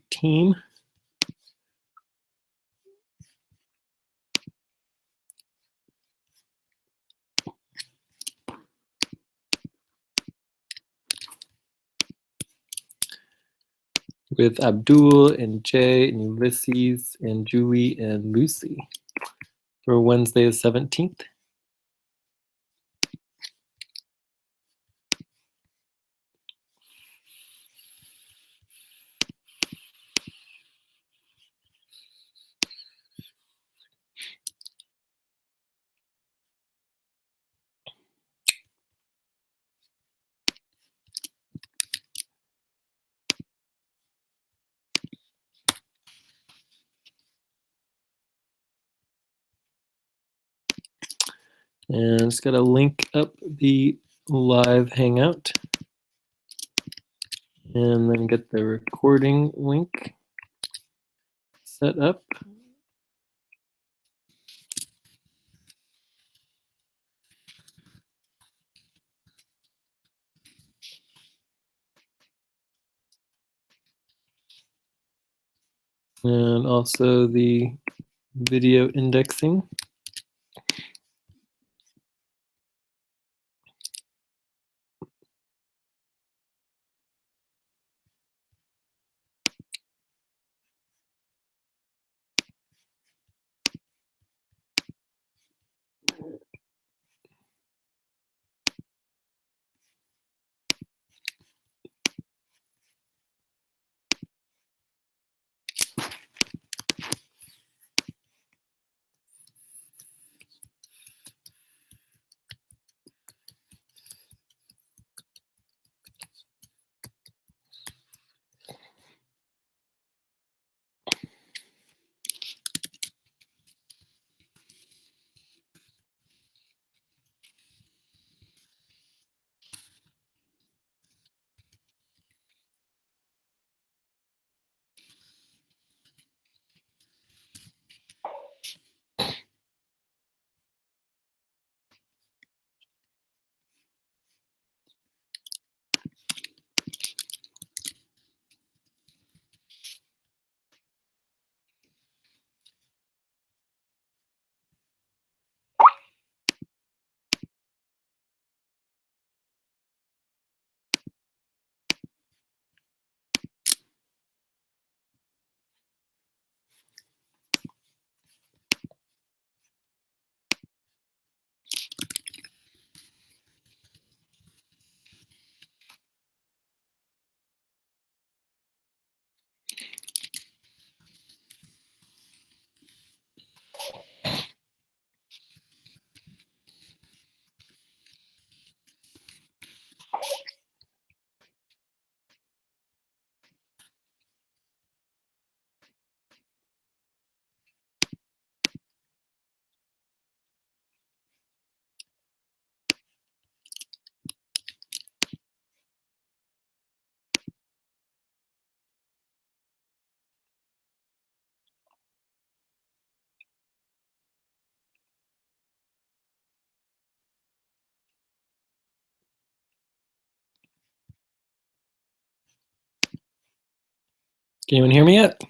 team. With Abdul and Jay and Ulysses and Julie and Lucy for Wednesday the 17th. And it's got to link up the live hangout and then get the recording link set up. And also the video indexing. Can anyone hear me yet?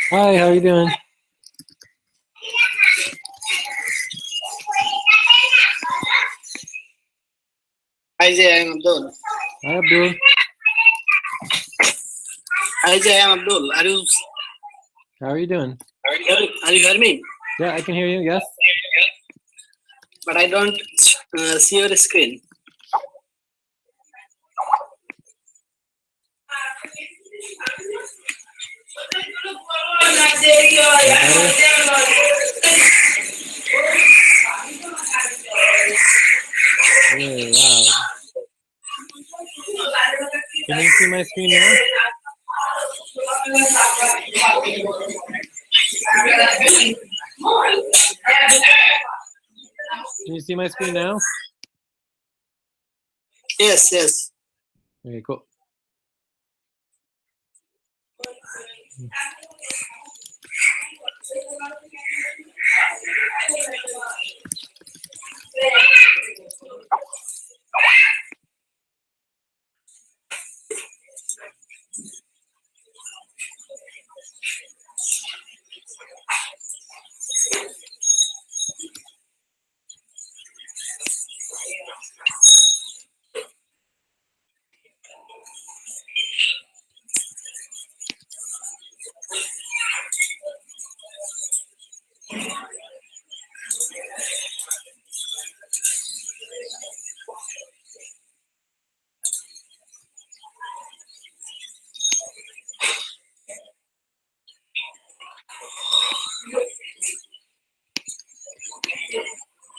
Hi, how are you doing? Hi Jay, I'm Abdul. Hi, Abdul. Hi Jay, I'm Abdul. How are you doing? Are you hear me? Yeah, I can hear you, yes. But I don't see your screen. Really loud. Can you see my screen now? Can you see my screen now? Yes, yes. Okay, cool.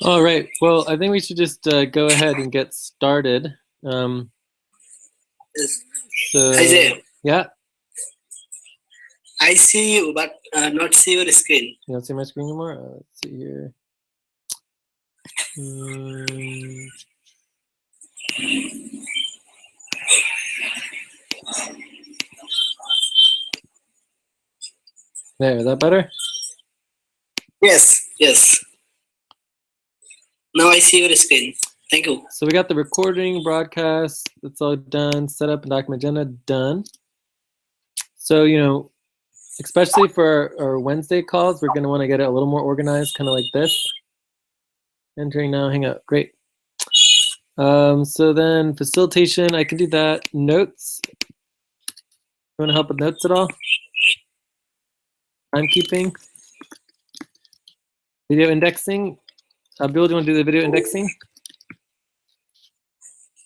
All right. Well, I think we should just go ahead and get started. Yes. So Ajay, yeah, I see you, but not see your screen. you don't see my screen anymore. Let's see here. There, is that better? Yes, yes. Now I see your screen. Thank you. So we got the recording, broadcast, that's all done, setup and document agenda done. So, you know, especially for our Wednesday calls, we're going to want to get it a little more organized, kind of like this. Entering now, hang out, great. So then facilitation, I can do that. Notes, you want to help with notes at all? Timekeeping? Video indexing? Abdul, do you want to do the video indexing?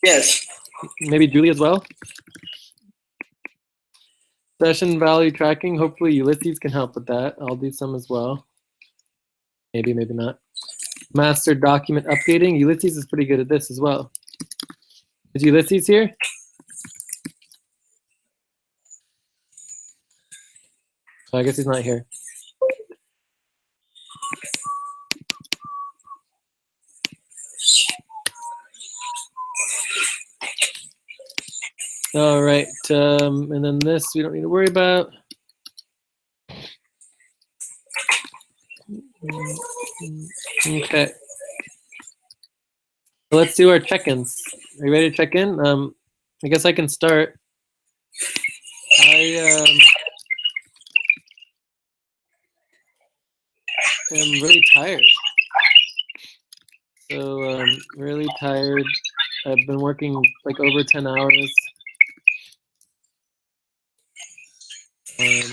Yes. Maybe Julie as well? Session value tracking, hopefully Ulyses can help with that. I'll do some as well. Maybe, maybe not. Master document updating, Ulyses is pretty good at this as well. Is Ulyses here? So I guess he's not here. All right, and then this we don't need to worry about. Okay. Let's do our check-ins. Are you ready to check in? I guess I can start. I am really tired. So really tired. I've been working like over 10 hours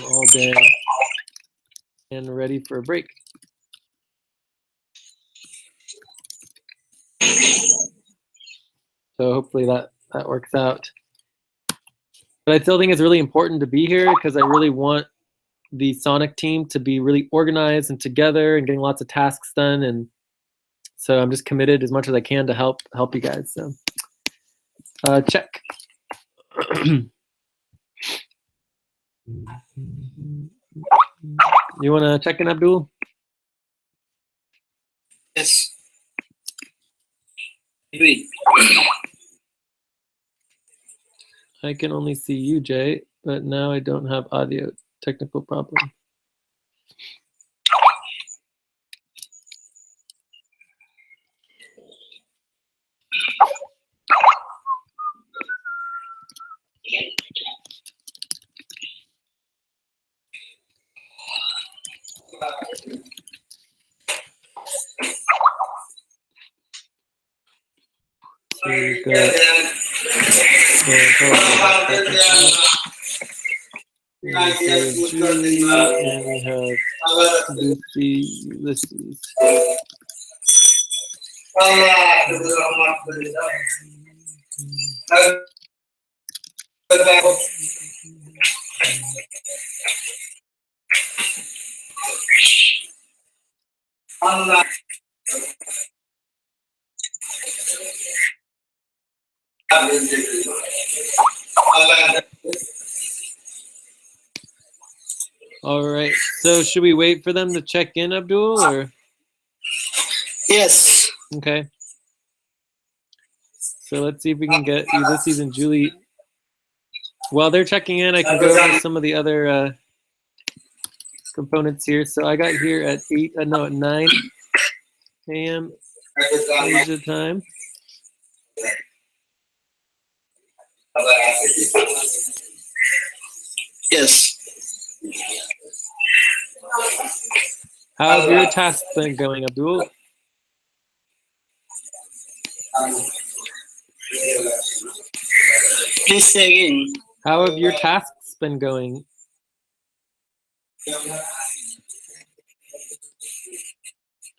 all day and ready for a break. So hopefully that works out. But I still think it's really important to be here because I really want the Sonic team to be really organized and together and getting lots of tasks done. And so I'm just committed as much as I can to help you guys. So check. You want to check in, Abdul? Yes. Agree. I can only see you, Jay, but now I don't have audio. Technical problem. So we've got Julie, and we have Lucy, Ulyses. All right. So should we wait for them to check in, Abdul, or? Yes. Okay. So let's see if we can get Ulysses and Julie. While they're checking in, I can go over some of the other components here. So I got here at 9 a.m. Asia time. Yes. How's your task been going, Abdul? Please say again. How have your tasks been going?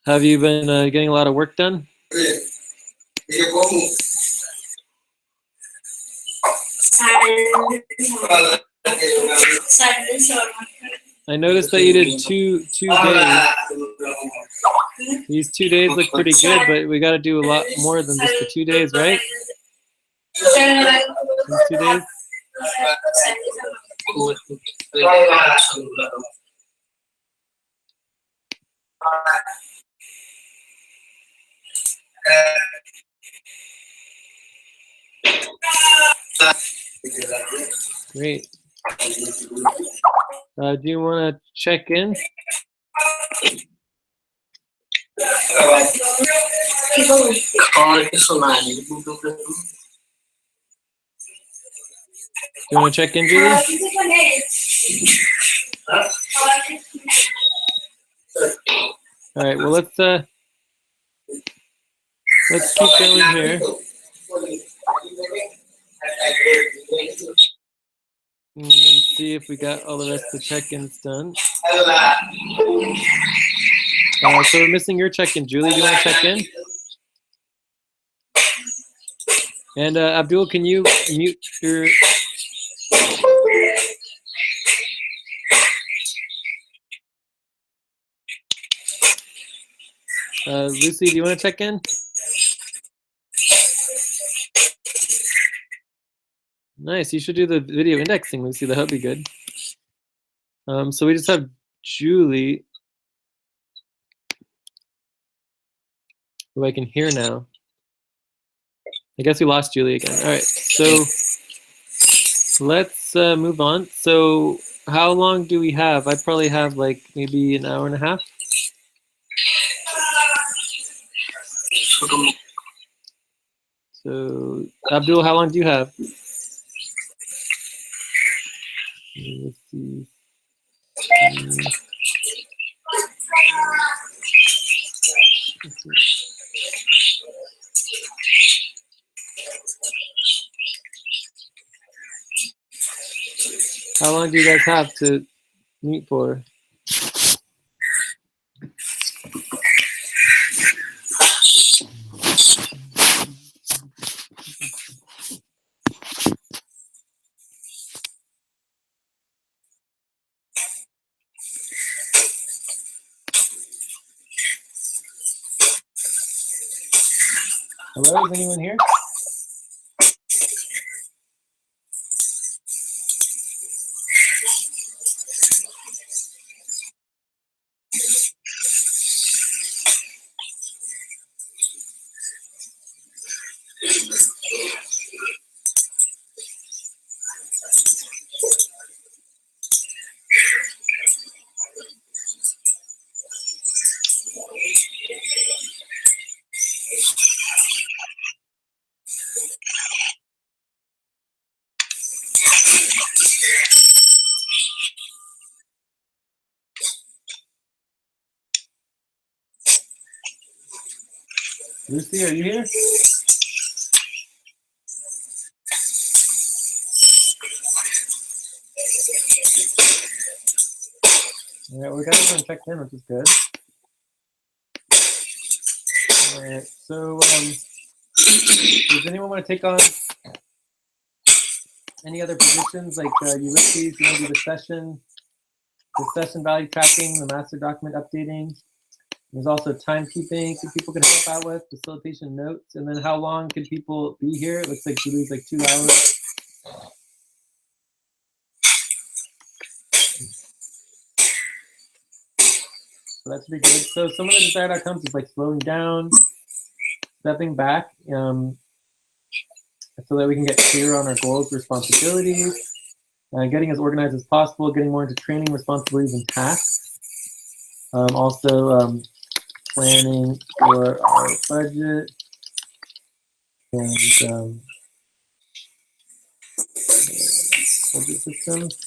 Have you been getting a lot of work done? I noticed that you did two days. These 2 days look pretty good, but we got to do a lot more than just the 2 days, right? These 2 days. Great. Do you want to check in? Do you want to check in, Julie? All right. Well, let's keep going here. See if we got all the rest of the check-ins done. So we're missing your check-in, Julie. Do you want to check in? And Abdul, can you mute your? Lucy, do you want to check in? Nice. You should do the video indexing, Lucy. That'll be good. So we just have Julie, who I can hear now. I guess we lost Julie again. All right. So let's move on. So how long do we have? I probably have like maybe an hour and a half. So Abdul, how long do you have? Let's see. How long do you guys have to meet for? Hello, is anyone here? Lucy, are you here? All right, we got everyone checked in, which is good. All right, so does anyone want to take on any other positions like Ulyses? You want to do the session value tracking, the master document updating? There's also timekeeping that people can help out with, facilitation notes, and then how long can people be here? It looks like Julie's like 2 hours. So that's pretty good. So some of the desired outcomes is like slowing down, stepping back so that we can get clear on our goals, responsibilities, getting as organized as possible, getting more into training, responsibilities, and tasks. Also planning for our budget and budget systems.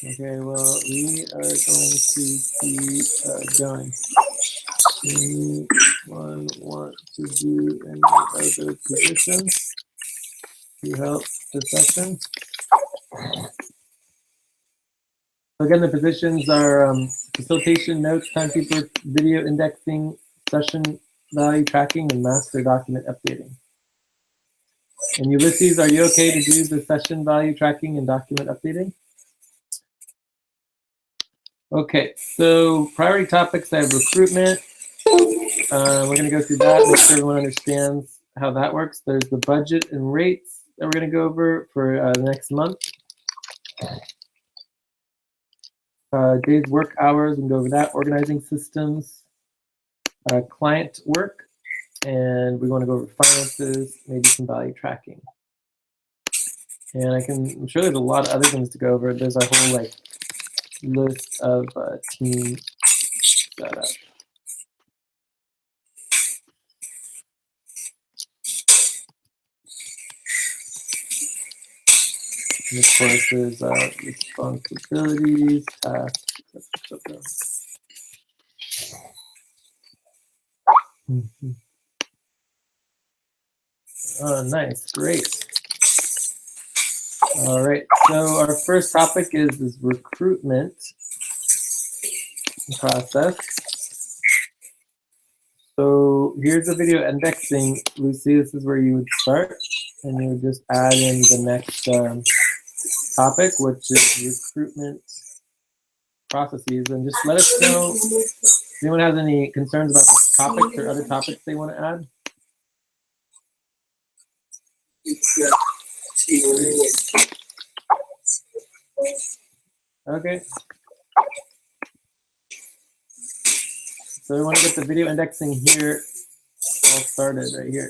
Okay, well, we are going to keep going. Anyone want to do any other positions to help the session? Again, the positions are facilitation, notes, timekeeper, video indexing, session value tracking, and master document updating. And Ulysses, are you okay to do the session value tracking and document updating? Okay, so priority topics, I have recruitment. We're going to go through that, make sure everyone understands how that works. There's the budget and rates that we're going to go over for next month. Days work hours, we can go over that. Organizing systems, client work, and we want to go over finances, maybe some value tracking. And I'm sure there's a lot of other things to go over. There's a whole like list of team setup. And of course, there's responsibilities, tasks, etc. Oh, nice, great. All right, so our first topic is recruitment process. So here's the video indexing. Lucy, this is where you would start, and you would just add in the next topic, which is recruitment processes. And just let us know if anyone has any concerns about this topic or other topics they want to add. Okay. So we want to get the video indexing here all started right here.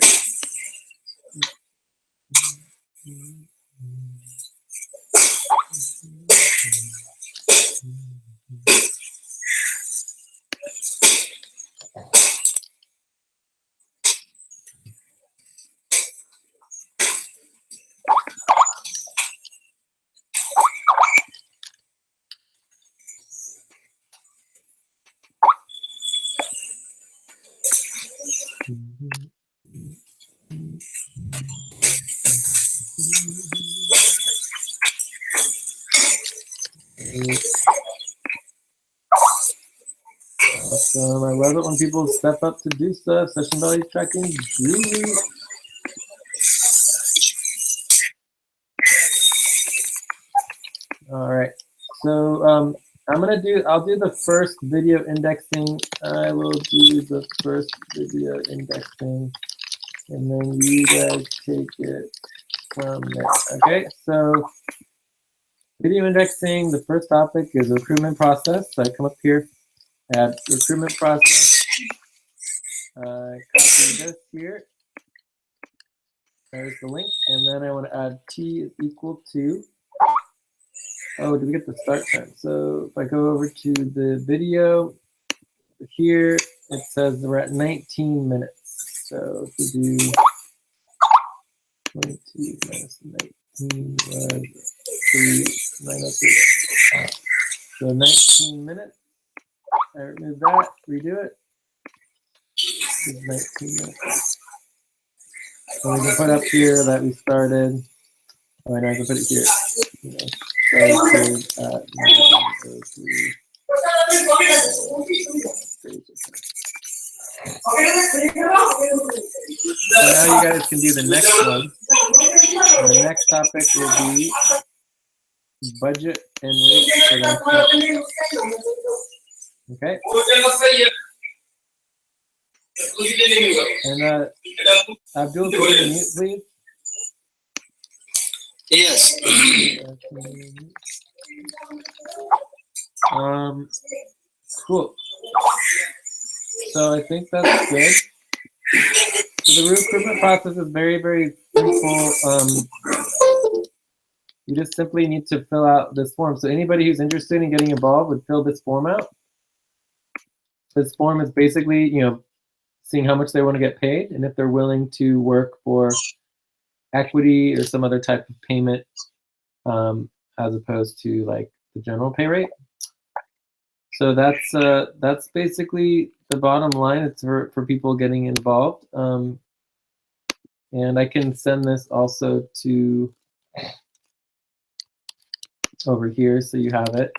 Awesome. I love it when people step up to do stuff. Session value tracking, Julie. All right. So I'll do the first video indexing. I will do the first video indexing, and then you guys take it from there. Okay. So video indexing, the first topic is recruitment process. So I come up here, add recruitment process. Copy this here. There's the link, and then I want to add T is equal to. Oh, did we get the start time? So if I go over to the video here, it says we're at 19 minutes. So if we do 22 minus 19 was 903. So 19 minutes. I remove that, redo it. This is 19 minutes. So we can put up here that we started. Oh, and I can put it here. You know, started at 9:03. So now you guys can do the next one. And the next topic will be budget and rates for next month. Okay. And Abdul, can you mute, please? Yes. Cool. So I think that's good. So the recruitment process is very, very simple. You just simply need to fill out this form. So anybody who's interested in getting involved would fill this form out. This form is basically, seeing how much they want to get paid and if they're willing to work for equity or some other type of payment, as opposed to like the general pay rate. So that's basically the bottom line. It's for people getting involved. And I can send this also to over here so you have it.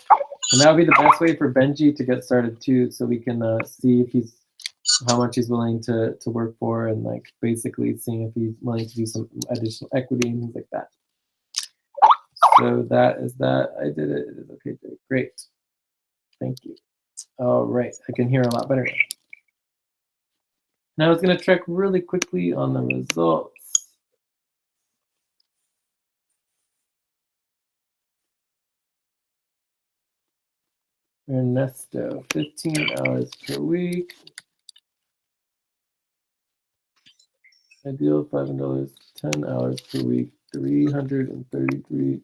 And that would be the best way for Benji to get started too, so we can see if how much he's willing to work for, and like basically seeing if he's willing to do some additional equity and things like that. So that is that. I did it. It is okay. Great. Thank you. All right. I can hear a lot better now. Now I was going to check really quickly on the results. Ernesto, 15 hours per week. Ideal, $5, 10 hours per week, $333.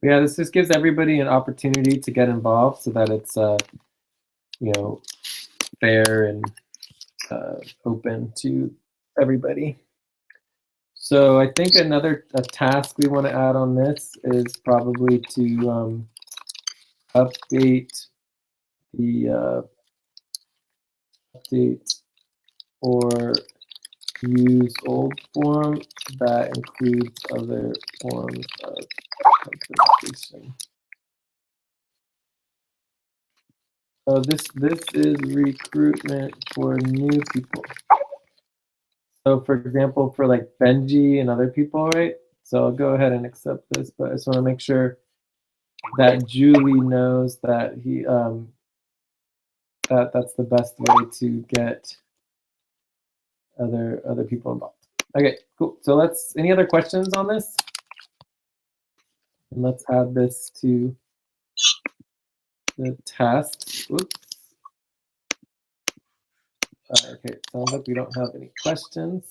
Yeah, this just gives everybody an opportunity to get involved so that it's fair and open to everybody. So I think a task we want to add on this is probably to update the update or use old form that includes other forms of compensation. So this is recruitment for new people. So for example, for like Benji and other people, right? So I'll go ahead and accept this, but I just want to make sure that Julie knows that that's the best way to get other people involved. Okay, cool. So any other questions on this? And let's add this to the test. Oops. Okay, sounds like we don't have any questions.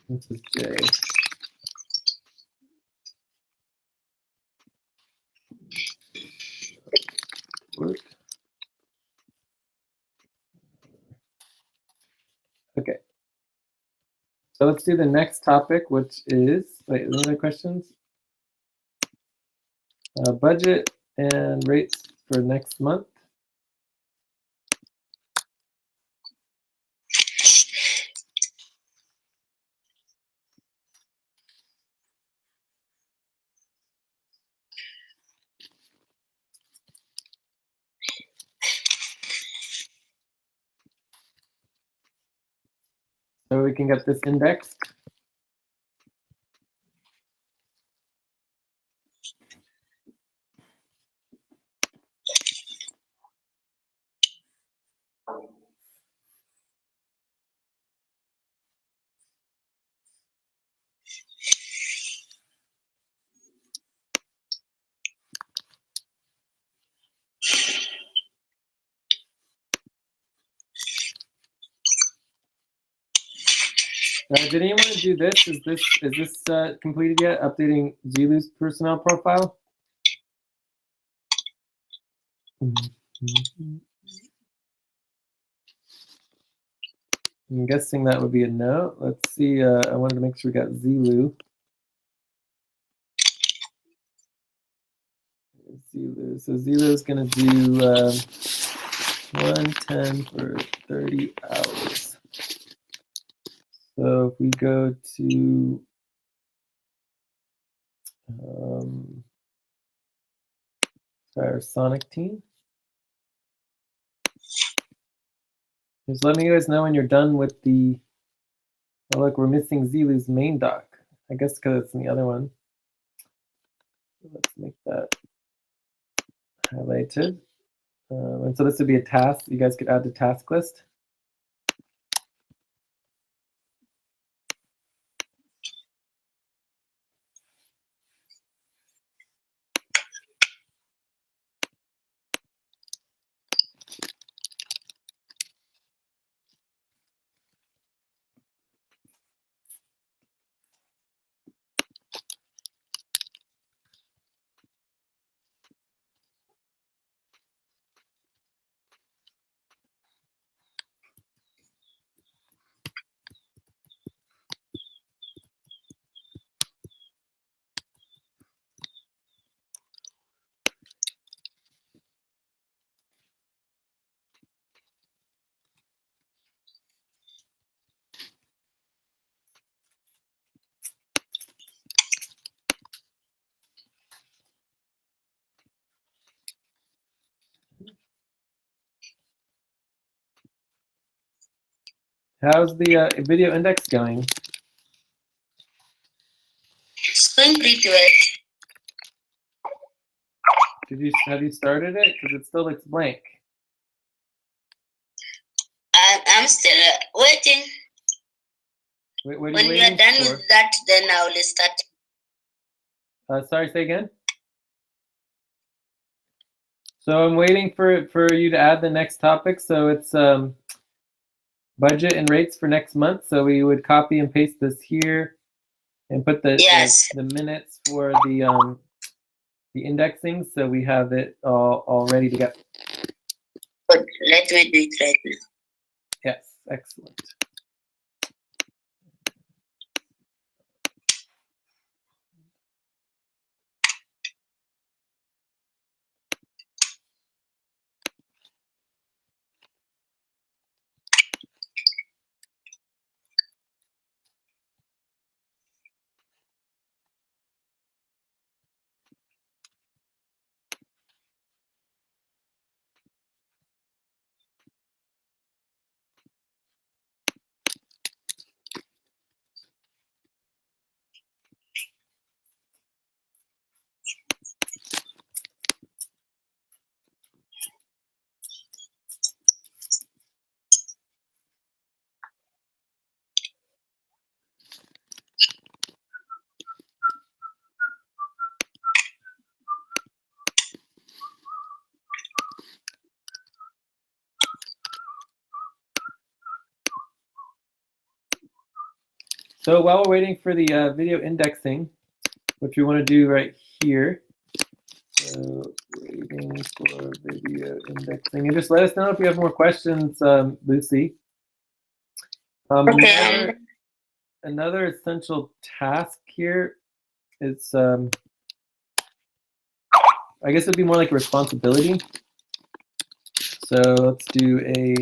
This is Jay. Work. Okay. So let's do the next topic, which is, wait, any other questions? Budget and rates for next month. So we can get this indexed. Did anyone do this? Is this completed yet? Updating Zilu's personnel profile. I'm guessing that would be a no. Let's see. I wanted to make sure we got Zilu. Zilu. So Zilu is going to do 110 for 30 hours. So if we go to our Sonic team. Just let me guys know when you're done with the. Oh, look, we're missing Zilu's main doc. I guess because it's in the other one. Let's make that highlighted. And so this would be a task. You guys could add to task list. How's the video index going? It's going pretty well. Have you started it? Because it still looks blank. I'm still waiting. What are you When we waiting are done for? with that, then I will start. Sorry, say again. So I'm waiting for you to add the next topic. So it's budget and rates for next month. So we would copy and paste this here and put the Yes. the minutes for the indexing. So we have it all ready to go. Good. Let me do it right now. Yes, excellent. So while we're waiting for the video indexing, which we want to do right here, so waiting for video indexing, and just let us know if you have more questions, Lucy. Okay. Another essential task here is, I guess it'd be more like a responsibility. So let's do a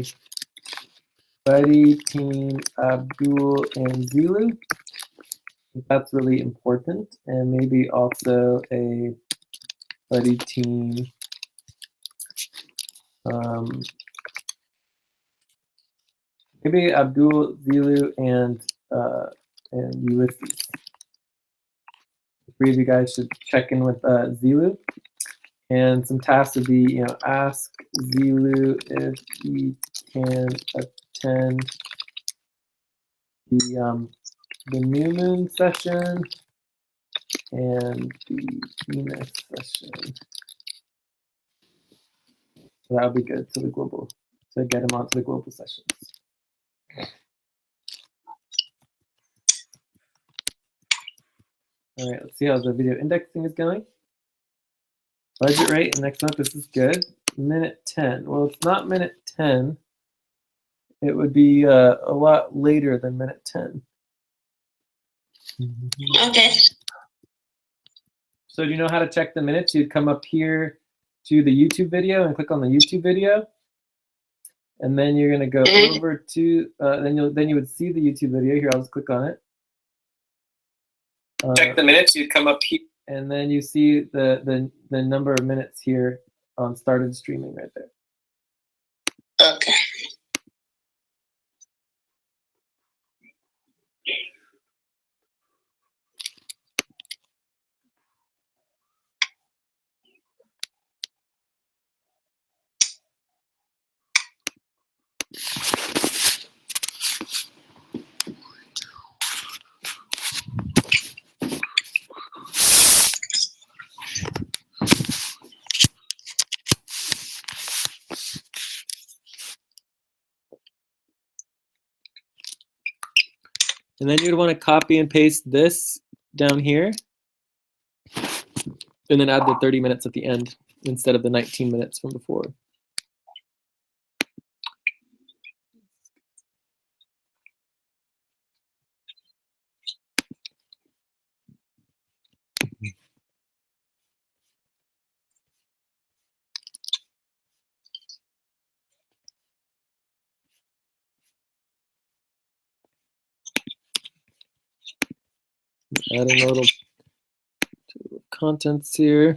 buddy team Abdul and Zilu. That's really important, and maybe also a buddy team maybe Abdul, Zilu, and Ulyses. The three of you guys should check in with Zilu. And some tasks would be, ask Zilu if he can attend the new moon session and the Venus session. So that would be good to the global, to get him onto the global sessions. All right, let's see how the video indexing is going. Budget rate, next month, this is good. Minute 10. Well, it's not minute 10. It would be a lot later than minute 10. Okay. So do you know how to check the minutes? You'd come up here to the YouTube video and click on the YouTube video. And then you're going to go over to, then you would see the YouTube video. Here, I'll just click on it. Check the minutes. You'd come up here. And then you see the number of minutes here started streaming right there. Okay. And then you'd want to copy and paste this down here, and then add the 30 minutes at the end instead of the 19 minutes from before. Adding a little contents here.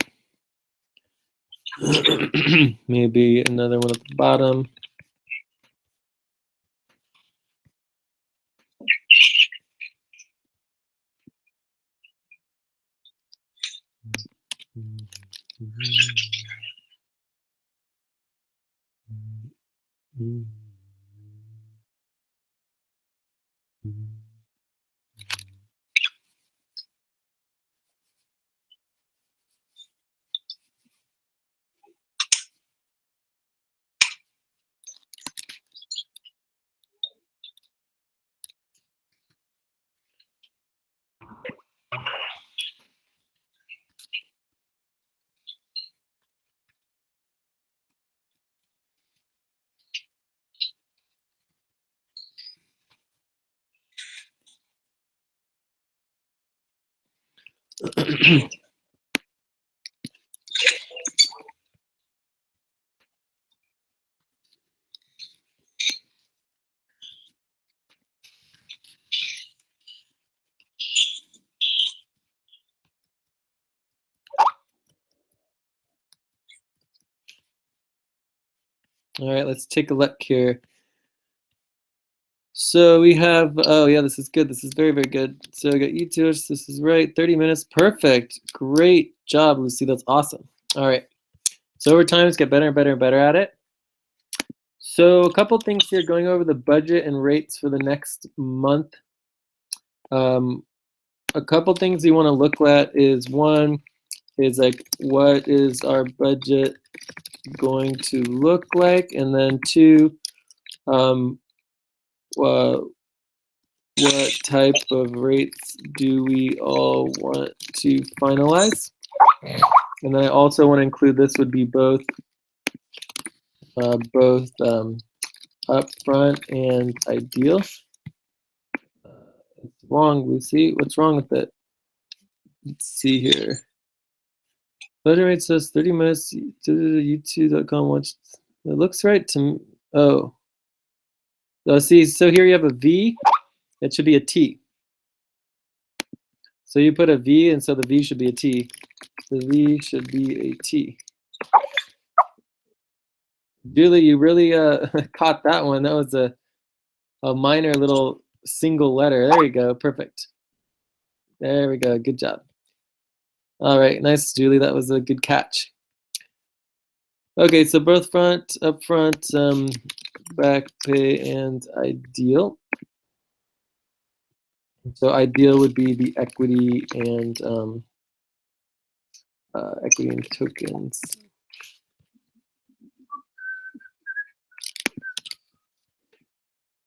Maybe another one at the bottom. All right, let's take a look here. So we have, oh yeah, this is good. This is very, very good. So I got YouTube, this is right, 30 minutes, perfect. Great job, Lucy, that's awesome. All right, so over time, let's get better and better and better at it. So a couple things here, going over the budget and rates for the next month. A couple things you wanna look at is one, is like, what is our budget going to look like? And then two, what type of rates do we all want to finalize? And then I also want to include, this would be both upfront and ideal. It's wrong, Lucy. What's wrong with it? Let's see here. Budget rate says 30 minutes. YouTube.com. Watch. It looks right to me. Oh. Oh, see, so here you have a V. It should be a T. So you put a V, and so the V should be a T. The V should be a T. Julie, you really caught that one. That was a minor little single letter. There you go. Perfect. There we go. Good job. All right. Nice, Julie. That was a good catch. Okay, so both upfront, back pay, and ideal. So ideal would be the equity and tokens.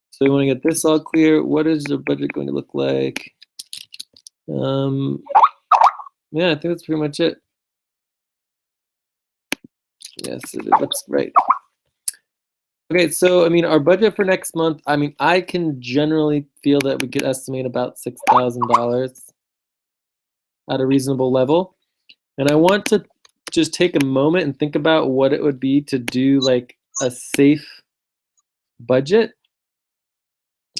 So we want to get this all clear. What is the budget going to look like? Yeah, I think that's pretty much it. Yes, it looks right. Okay, so I mean, our budget for next month, I mean, I can generally feel that we could estimate about $6,000 at a reasonable level. And I want to just take a moment and think about what it would be to do like a safe budget,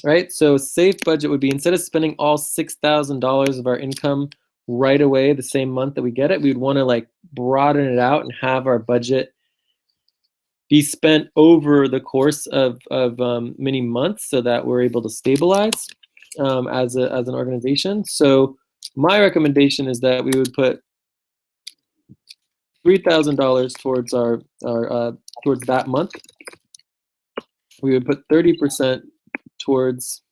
right? So a safe budget would be, instead of spending all $6,000 of our income right away the same month that we get it, we would want to like broaden it out and have our budget be spent over the course of many months so that we're able to stabilize as an organization. So my recommendation is that we would put $3,000 towards our towards that month. We would put 30% towards,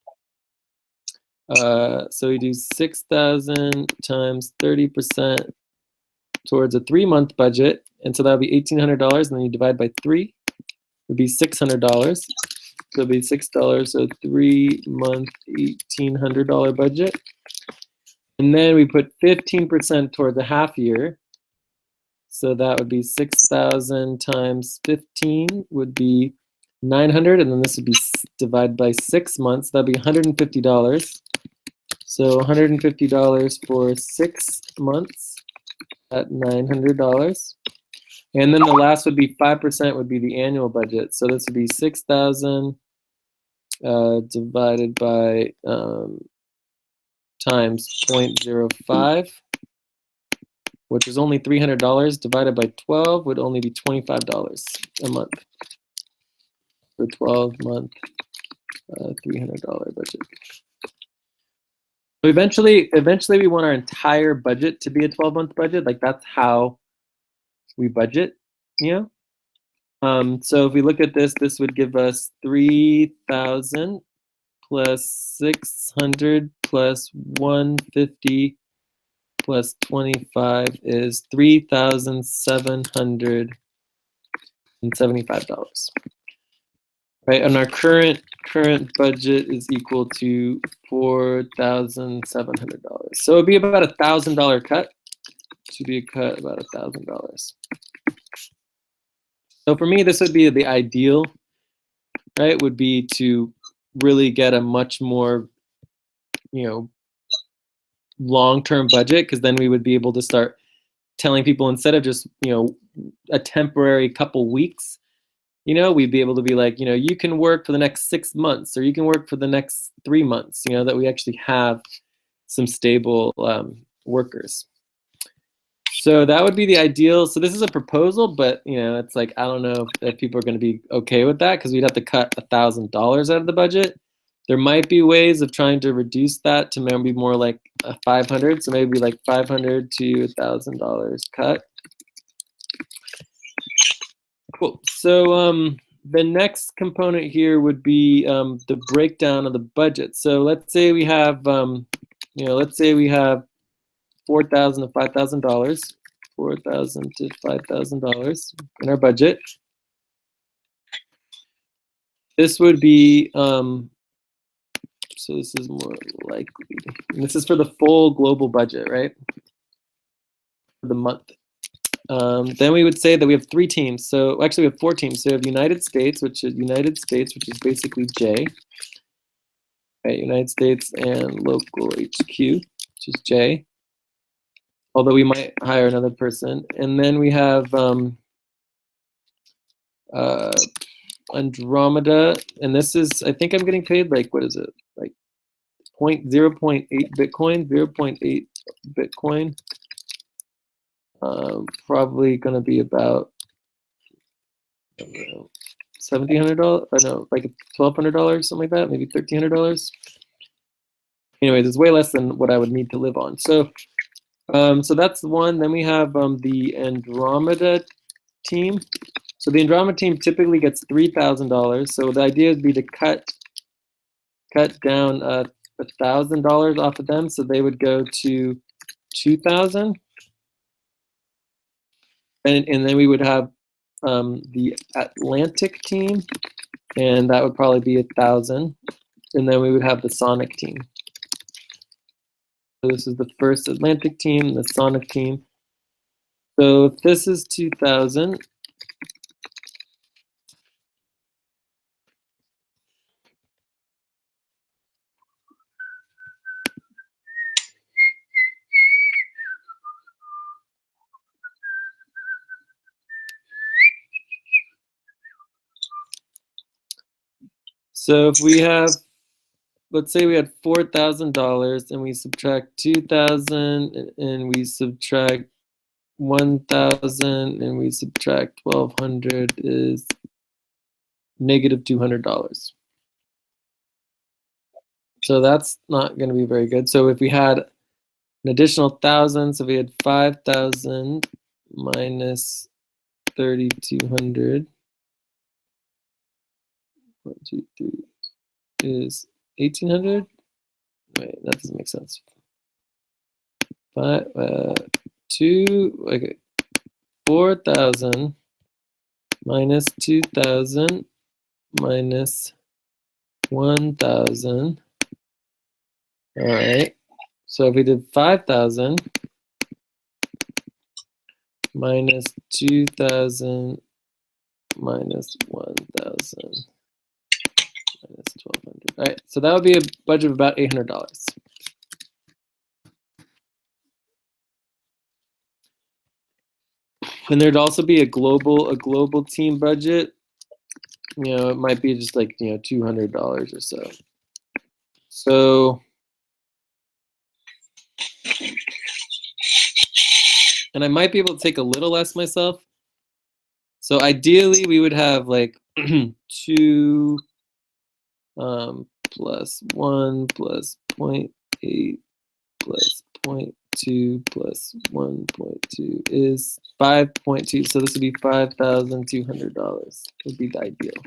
so we do 6,000 times 30% towards a 3-month budget, and so that would be $1,800, and then you divide by 3, would be $600. So it'd be $6, so 3-month $1,800 budget. And then we put 15% toward the half year. So that would be 6,000 times 15 would be 900, and then this would be divided by 6 months. That'd be $150. So $150 for 6 months at $900. And then the last would be 5% would be the annual budget. So this would be 6,000 divided by times 0.05, which is only $300, divided by 12 would only be $25 a month for 12-month $300 budget. So eventually we want our entire budget to be a 12-month budget. Like that's how we budget, you know. So if we look at this, this would give us 3,000 plus 600 plus 150 plus 25 is $3,775. Right, and our current budget is equal to $4,700. So it'd be about $1,000 cut. Should be a cut about $1,000. So for me, this would be the ideal, right? Would be to really get a much more, you know, long-term budget, because then we would be able to start telling people, instead of just, you know, a temporary couple weeks, you know, we'd be able to be like, you know, you can work for the next 6 months, or you can work for the next 3 months, you know, that we actually have some stable workers. So that would be the ideal. So this is a proposal, but, you know, it's like, I don't know if people are going to be okay with that, because we'd have to cut $1,000 out of the budget. There might be ways of trying to reduce that to maybe more like 500. So maybe like $500 to $1,000 cut. Cool. So the next component here would be the breakdown of the budget. So let's say we have, you know, let's say we have $4,000 to $5,000, $4,000 to $5,000 in our budget. This would be, so this is more likely, and this is for the full global budget, right? For the month. Then we would say that we have 3 teams. So actually we have 4 teams. So we have United States, which is basically J. Right, United States and local HQ, which is J. Although we might hire another person. And then we have Andromeda, and this is, I think I'm getting paid like, what is it? Like 0.8 Bitcoin, 0.8 Bitcoin. Probably going to be about, I don't know, $1,700, I know, like $1,200, something like that, maybe $1,300. Anyways, it's way less than what I would need to live on. So, so that's one. Then we have the Andromeda team. So the Andromeda team typically gets $3,000. So the idea would be to cut down $1,000 off of them, so they would go to 2,000. And then we would have the Atlantic team, and that would probably be 1,000. And then we would have the Sonic team. So this is the first Atlantic team, the Sonic team. So if this is 2,000, so if we have, let's say we had $4,000 and we subtract 2,000 and we subtract 1,000 and we subtract 1,200 is negative $200. So that's not going to be very good. So if we had an additional 1,000, so we had 5,000 minus 3,200, 1, 2, 3 is 1,800. Wait, that doesn't make sense. 4,000 minus 2,000 minus 1,000. All right. So if we did 5,000 minus 2,000 minus 1,000 minus 1,200. All right. So that would be a budget of about $800. And there'd also be a global team budget. You know, it might be just like, you know, $200 or so. So, and I might be able to take a little less myself. So ideally we would have like 2 plus 1 plus 0.8 plus 0.2 plus 1.2 is 5.2. So this would be $5,200 would be the ideal.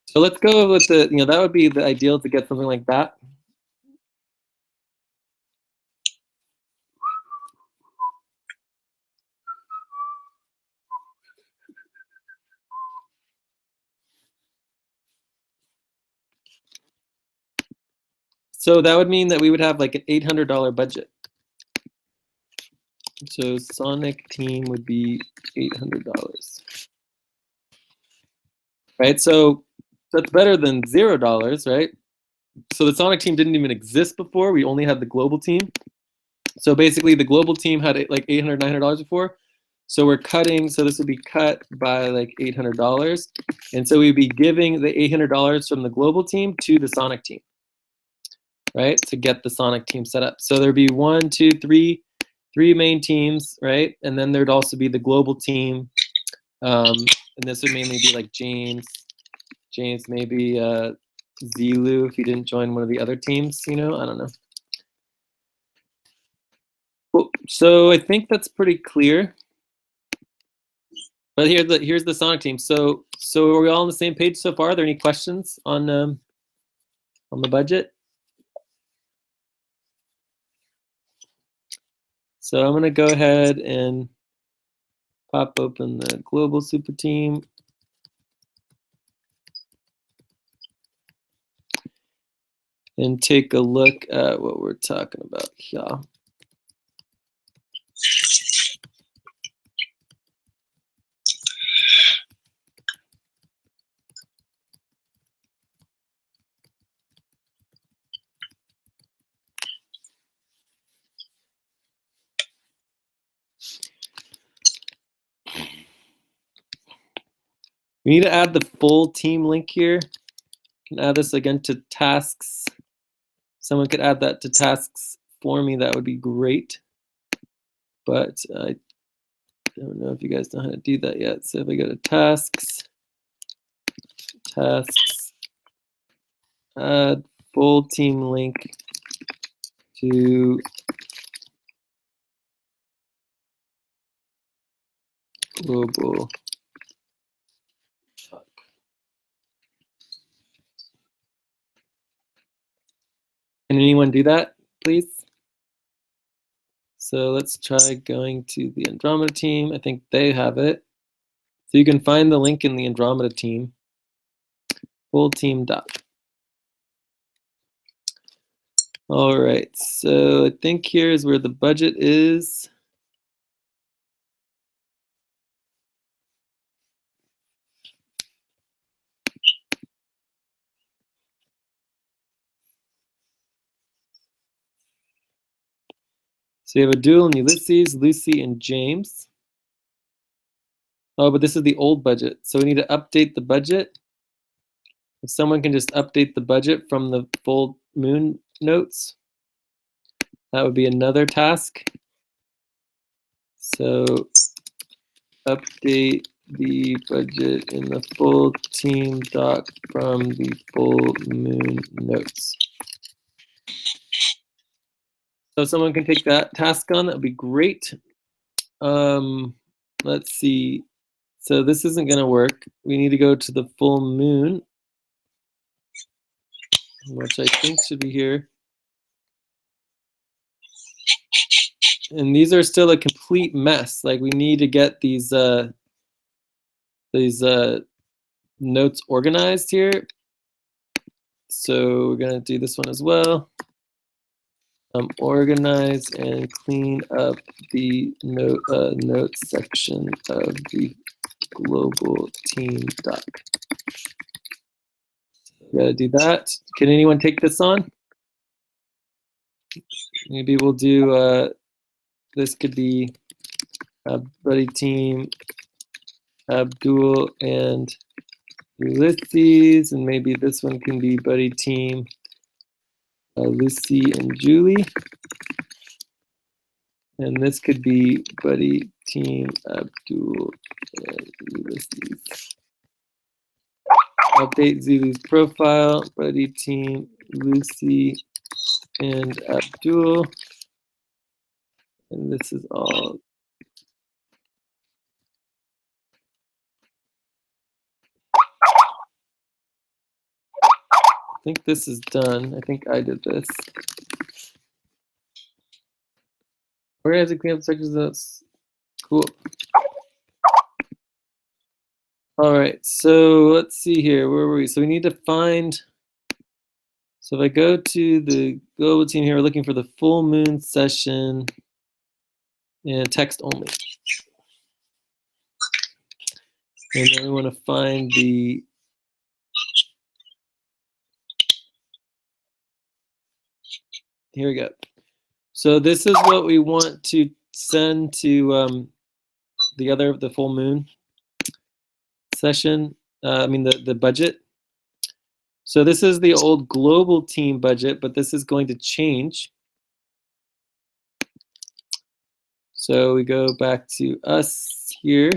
So let's go with the, you know, that would be the ideal to get something like that. So that would mean that we would have like an $800 budget. So Sonic team would be $800. Right? So that's better than $0, right? So the Sonic team didn't even exist before. We only had the global team. So basically the global team had like $800, $900 before. So we're cutting, so this would be cut by like $800. And so we'd be giving the $800 from the global team to the Sonic team, right? To get the Sonic team set up. So there'd be 1, 2, 3 main teams, right? And then there'd also be the global team. And this would mainly be like James, maybe Zilu if he didn't join one of the other teams, you know, I don't know. Cool. So I think that's pretty clear. But here's the Sonic team. So are we all on the same page so far? Are there any questions on the budget? So I'm gonna go ahead and pop open the global super team. And take a look at what we're talking about here. We need to add the full team link here. You can add this again to tasks. Someone could add that to tasks for me. That would be great. But I don't know if you guys know how to do that yet. So if I go to tasks, add full team link to global. Can anyone do that, please? So let's try going to the Andromeda team. I think they have it. So you can find the link in the Andromeda team. Full team doc. All right, so I think here's where the budget is. So you have Abdul and Ulysses, Lucy, and James. Oh, but this is the old budget. So we need to update the budget. If someone can just update the budget from the full moon notes, that would be another task. So update the budget in the full team doc from the full moon notes. So if someone can take that task on, that would be great. Let's see. So this isn't going to work. We need to go to the full moon, which I think should be here. And these are still a complete mess. Like we need to get these notes organized here. So we're gonna do this one as well. Organize and clean up the notes section of the global team doc. We gotta do that. Can anyone take this on? Maybe we'll do, this could be buddy team, Abdul and Ulyses, and maybe this one can be buddy team, Lucy and Julie. And this could be buddy team, Abdul and Ulyses. Update Zulu's profile, buddy team, Lucy and Abdul. And this is all. I think this is done. I think I did this. Organize and clean up sections. That's cool. All right, so let's see here. Where were we? So we need to find. So if I go to the global team here, we're looking for the full moon session and text only. And then we want to find the. Here we go. So this is what we want to send to the full moon session. I mean the budget. So this is the old global team budget, but this is going to change. So we go back to us here.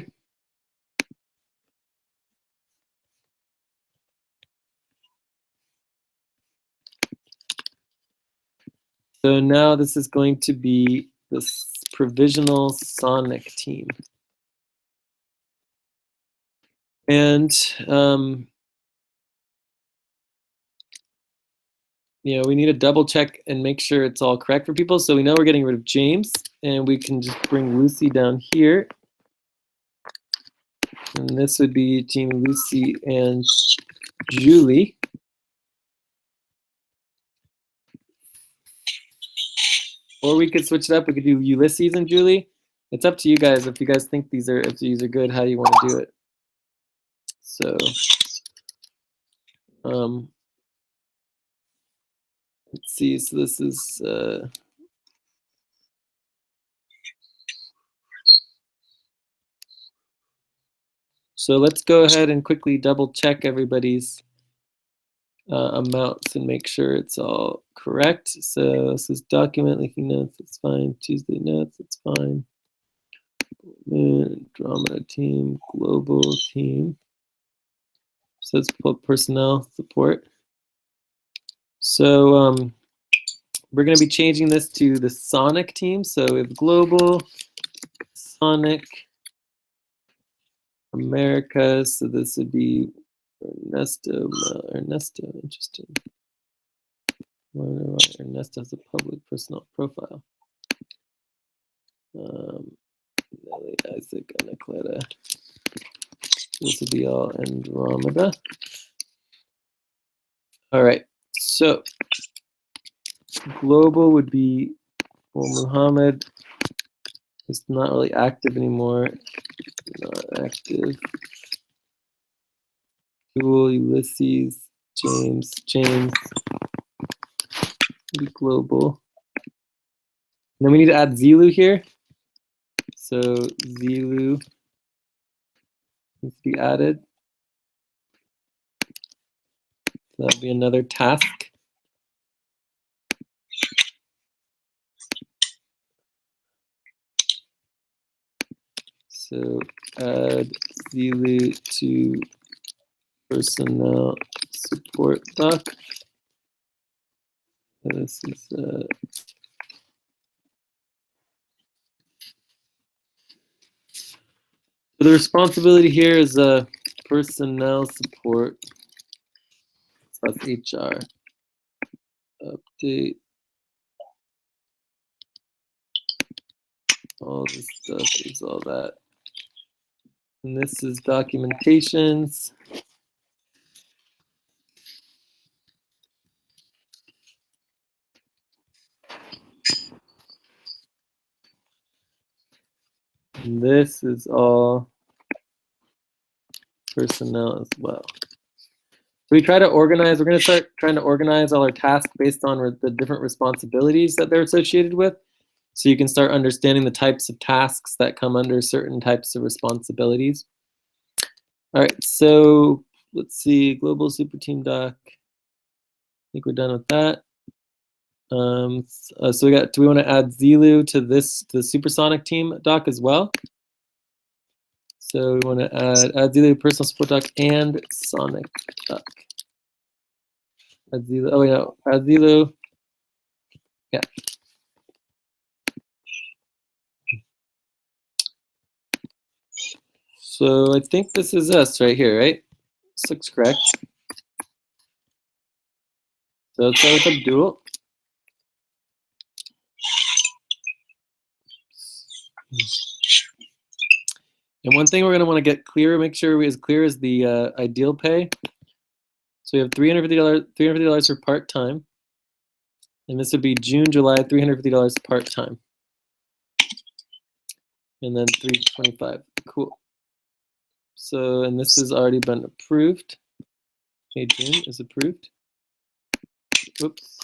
So now this is going to be this provisional Sonic team. And you know, we need to double check and make sure it's all correct for people. So we know we're getting rid of James, and we can just bring Lucy down here. And this would be team Lucy and Julie. Or we could switch it up. We could do Ulyses and Julie. It's up to you guys. If you guys think if these are good, how do you want to do it? So, let's see. So this is. So let's go ahead and quickly double check everybody's amounts and make sure it's all correct. So this is document linking notes, it's fine. Tuesday notes, it's fine. Drama team, global team. So let's put personnel support. So we're going to be changing this to the Sonic team. So we have global, Sonic, America. So this would be Ernesto, interesting. I wonder why Ernesto has a public personal profile. Nelly, Isaac, Anacleta. This would be all Andromeda. All right, so global would be, well, Muhammad is not really active anymore. Not active. Abdul, Ulyses, James, be global. And then we need to add Zulu here. So Zulu needs to be added. So that'll be another task. So add Zulu to personnel support doc. This is the responsibility here is personnel support. So that's HR. Update. All this stuff is all that. And this is documentations. And this is all personnel as well. So we try to organize, we're going to start trying to organize all our tasks based on the different responsibilities that they're associated with. So you can start understanding the types of tasks that come under certain types of responsibilities. All right, so let's see, global super team doc. I think we're done with that. So we got, do we want to add Zulu to this, the supersonic team doc as well? So we want to add Zulu personal support doc and sonic doc. Add Zulu, oh wait, no, add Zulu, yeah. So I think this is us right here, right? This looks correct. So let's start with Abdul. And one thing we're going to want to get clear, make sure we're as clear as the ideal pay. So we have $350 for part-time. And this would be June, July, $350 part-time. And then $325. Cool. So, and this has already been approved. Hey, June is approved. Whoops.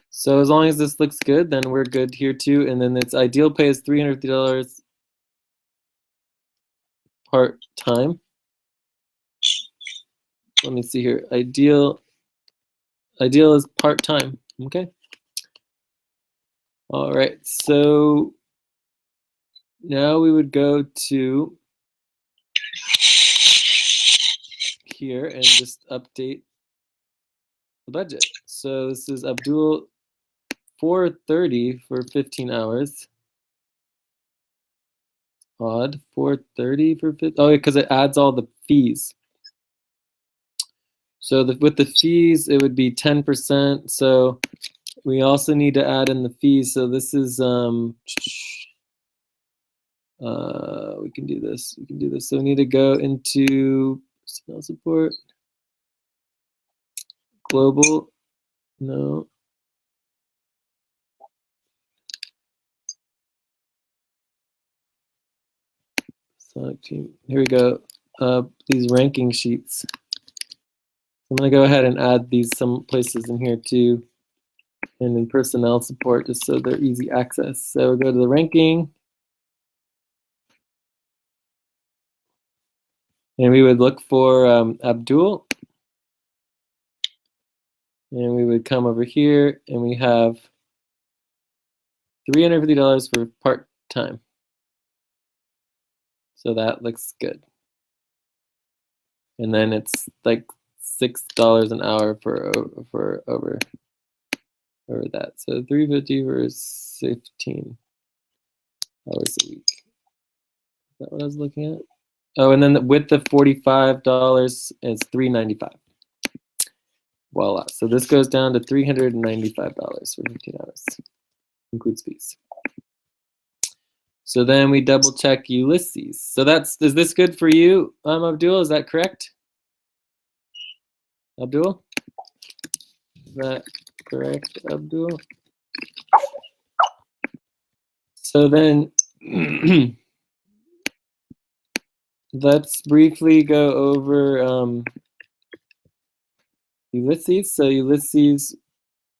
So as long as this looks good, then we're good here too. And then its ideal pay is $350 part-time. Let me see here. Ideal is part-time. Okay. All right. So now we would go to here and just update the budget. So this is Abdul, $430 for 15 hours. Odd, $430 for 15. Oh, because it adds all the fees. So with the fees, it would be 10%. So we also need to add in the fees. So this is we can do this. We can do this. So we need to go into personnel support, global. No. Sonic team. Here we go. These ranking sheets. I'm going to go ahead and add these some places in here too, and in personnel support, just so they're easy access. So we'll go to the ranking, and we would look for Abdul, and we would come over here, and we have $350 for part-time. So that looks good. And then it's like $6 an hour for over that. So $350 for 15 hours a week. Is that what I was looking at? Oh, and then with the $45 is $395. Voila. So this goes down to $395 for 15 hours. Includes fees. So then we double check Ulyses. So is this good for you, Abdul? Is that correct? Abdul? Is that correct, Abdul? So then let's briefly go over Ulyses. So Ulyses,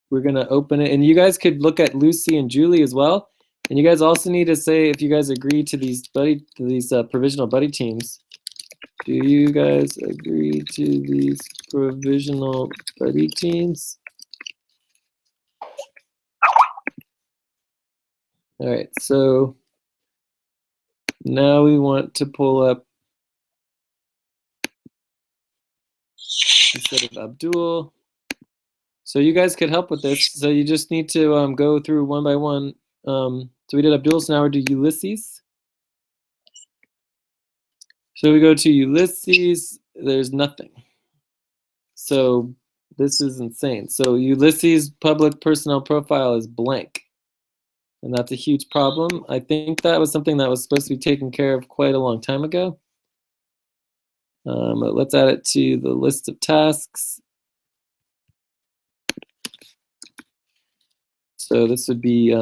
we're going to open it. And you guys could look at Lucy and Julie as well. And you guys also need to say if you guys agree to these provisional buddy teams. Do you guys agree to these provisional buddy teams? All right, so now we want to pull up instead of Abdul. So you guys could help with this. So you just need to go through one by one. So we did Abdul, so now we're doing Ulyses. So we go to Ulyses, there's nothing. So this is insane. So Ulyses' public personnel profile is blank. And that's a huge problem. I think that was something that was supposed to be taken care of quite a long time ago. But let's add it to the list of tasks. So this would be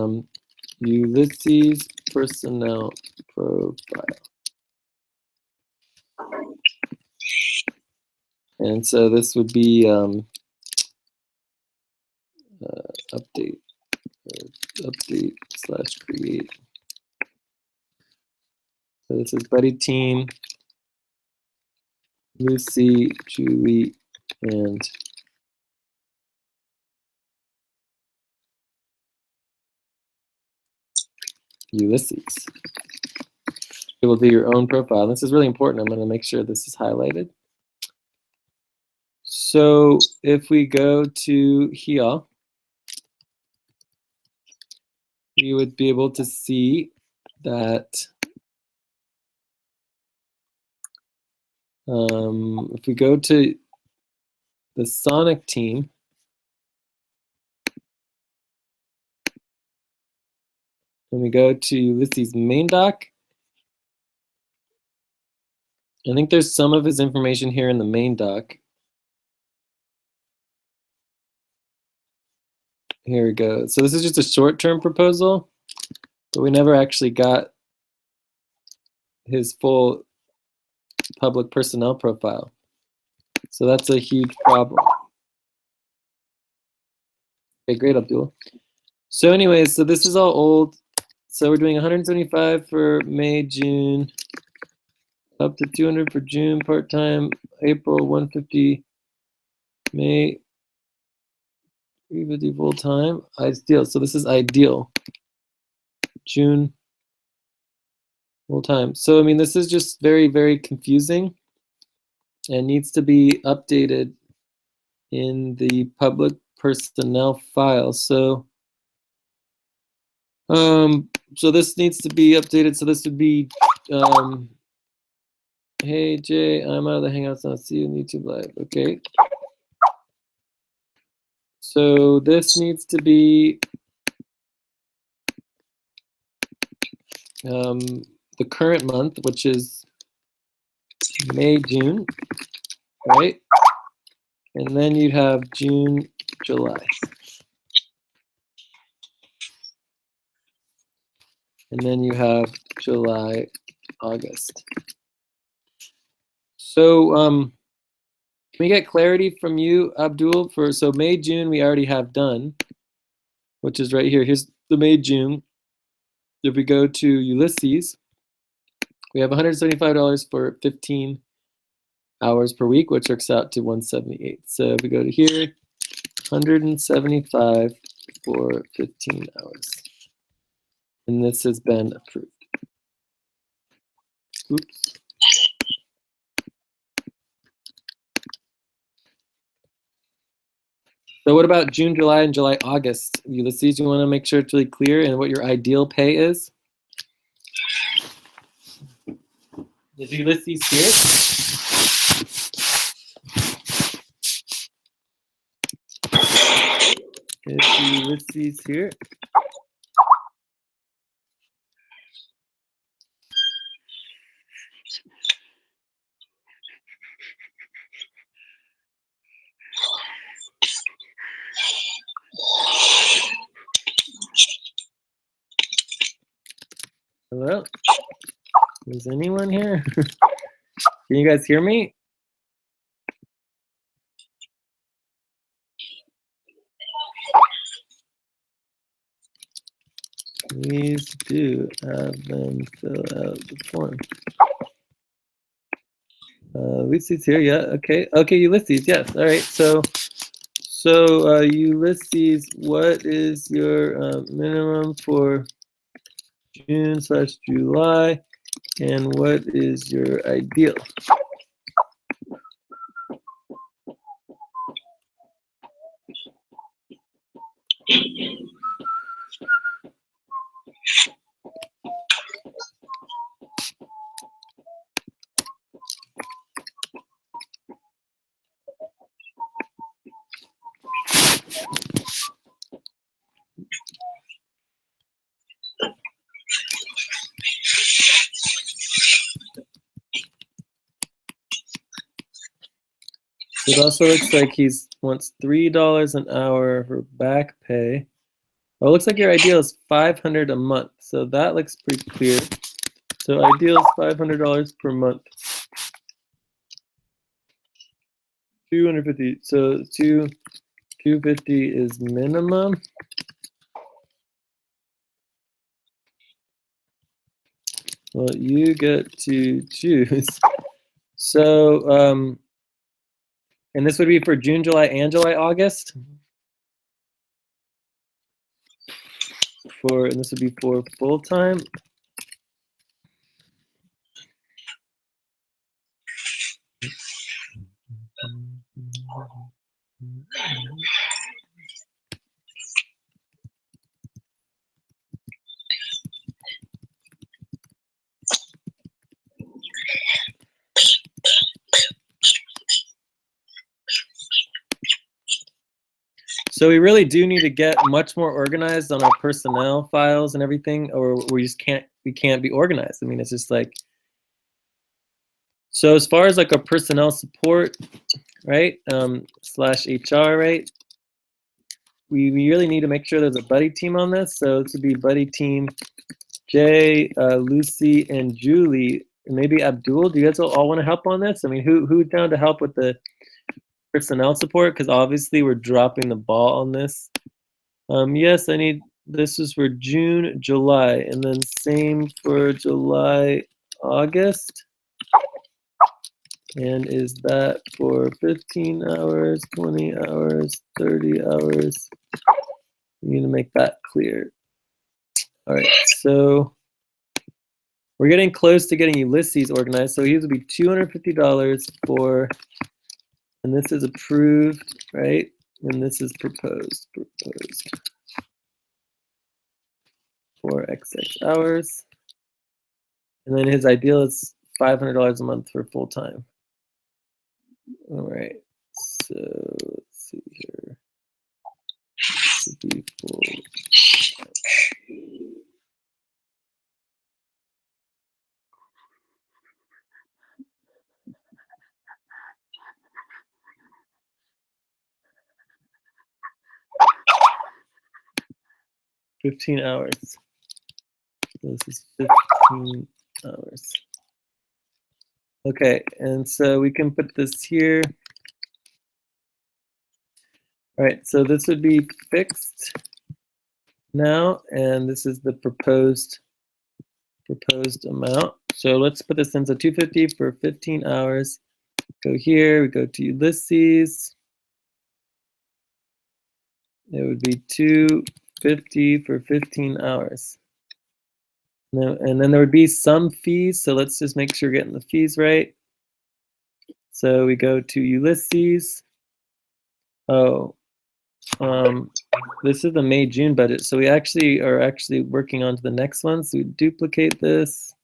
Ulyses personnel profile. And so this would be update / create. So this is buddy team, Lucy, Julie, and Ulyses. You will do your own profile. This is really important. I'm going to make sure this is highlighted. So if we go to here, you would be able to see that if we go to the Sonic team, and we go to Ulyses main doc, I think there's some of his information here in the main doc. Here we go. So this is just a short-term proposal, but we never actually got his full public personnel profile. So that's a huge problem. Okay, great, Abdul. So anyways, so this is all old. So we're doing 175 for May, June, up to 200 for June part-time, April 150, May 350 full-time, ideal. So this is ideal. June full-time. So I mean, this is just very, very confusing and needs to be updated in the public personnel file. So so this needs to be updated. So this would be hey Jay, I'm out of the Hangouts now. See you on YouTube Live. Okay. So this needs to be the current month, which is May, June, right? And then you'd have June, July. And then you have July, August. So can we get clarity from you, Abdul, for so May, June we already have done, which is right here. Here's the May, June. If we go to Ulyses, we have $175 for 15 hours per week, which works out to 178. So if we go to here, 175 for 15 hours. And this has been approved. Oops. So what about June, July, and July, August? Ulyses, you want to make sure it's really clear and what your ideal pay is? Is Ulyses here? Is Ulyses here? Hello? Is anyone here? Can you guys hear me? Please do have them fill out the form. Ulysses here, yeah, okay. Okay, Ulysses, yes, all right. So Ulysses, what is your minimum for June/July, and what is your ideal? It also looks like he wants $3 an hour for back pay. Oh, it looks like your ideal is $500 a month. So that looks pretty clear. So ideal is $500 per month. 250. So 250 is minimum. Well, you get to choose. So, and this would be for June, July, and July, August. And this would be for full time. So we really do need to get much more organized on our personnel files and everything, or we can't be organized. I mean, it's just like, so as far as like a personnel support, right, slash HR, right, we really need to make sure there's a buddy team on this. So this would be buddy team Jay, Lucy, and Julie, and maybe Abdul. Do you guys all want to help on this? I mean, who's down to help with the personnel support? Because obviously we're dropping the ball on this. Yes, this is for June, July, and then same for July, August. And is that for 15 hours, 20 hours, 30 hours? You need to make that clear. All right, so we're getting close to getting Ulyses organized. So he would be $250 for, and this is approved, right? And this is proposed for XX hours. And then his ideal is $500 a month for full time. All right, so let's see here. This would be full. 15 hours. So this is 15 hours. Okay, and so we can put this here. All right, so this would be fixed now, and this is the proposed amount. So let's put this in. So 250 for 15 hours. Go here, we go to Ulyses. It would be 250 for 15 hours. And then there would be some fees, so let's just make sure we're getting the fees right. So we go to Ulyses. Oh, this is the May-June budget, so we actually are working on to the next one. So we duplicate this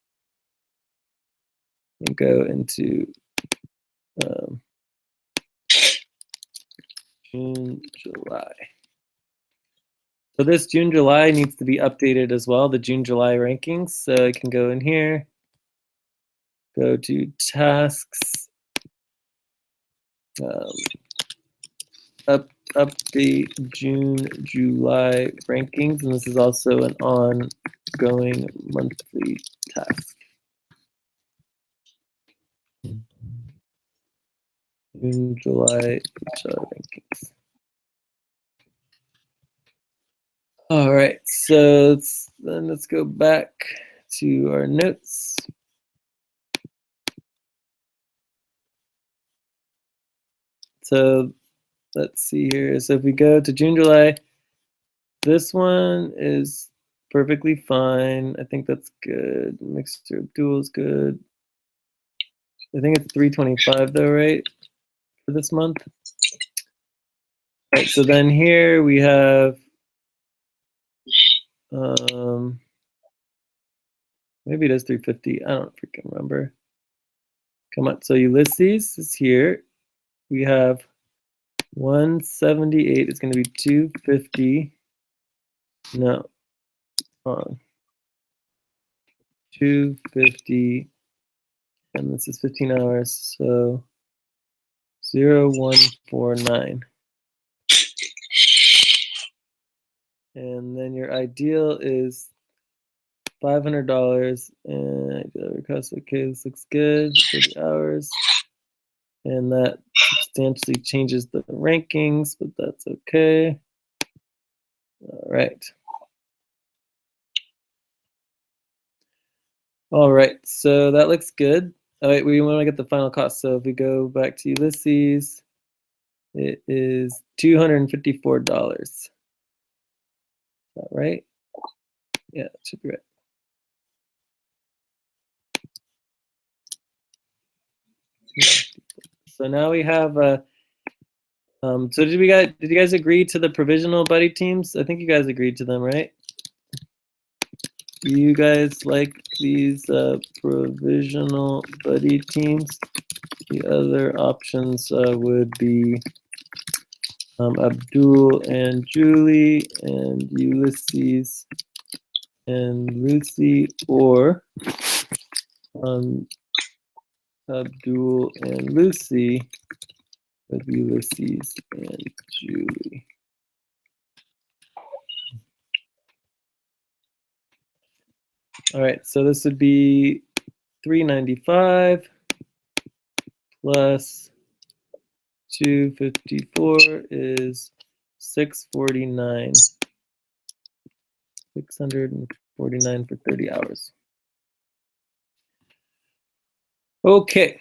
and go into June, July. So this June, July needs to be updated as well, the June, July rankings. So I can go in here, go to tasks, update June, July rankings, and this is also an ongoing monthly task. June, July HR rankings. All right, so let's go back to our notes. So let's see here. So if we go to June, July, this one is perfectly fine. I think that's good. Mixture of dual is good. I think it's 325 though, right? For this month. All right, so then here we have maybe it is 350. I don't freaking remember. Come on. So Ulysses is here. We have 178. It's going to be 250. No. 250. And this is 15 hours. So 0149. And then your ideal is $500. And ideal request. Okay, this looks good. 30 hours. And that substantially changes the rankings, but that's okay. All right. All right, so that looks good. All right, we want to get the final cost. So if we go back to Ulysses, it is $254. Is that right? Yeah, it should be right. So now we have so did you guys agree to the provisional buddy teams? I think you guys agreed to them, right? You guys like these provisional buddy teams? The other options would be Abdul and Julie and Ulysses and Lucy, or Abdul and Lucy with Ulysses and Julie. All right, so this would be $395 plus 254 is 649. 649 for 30 hours. Okay,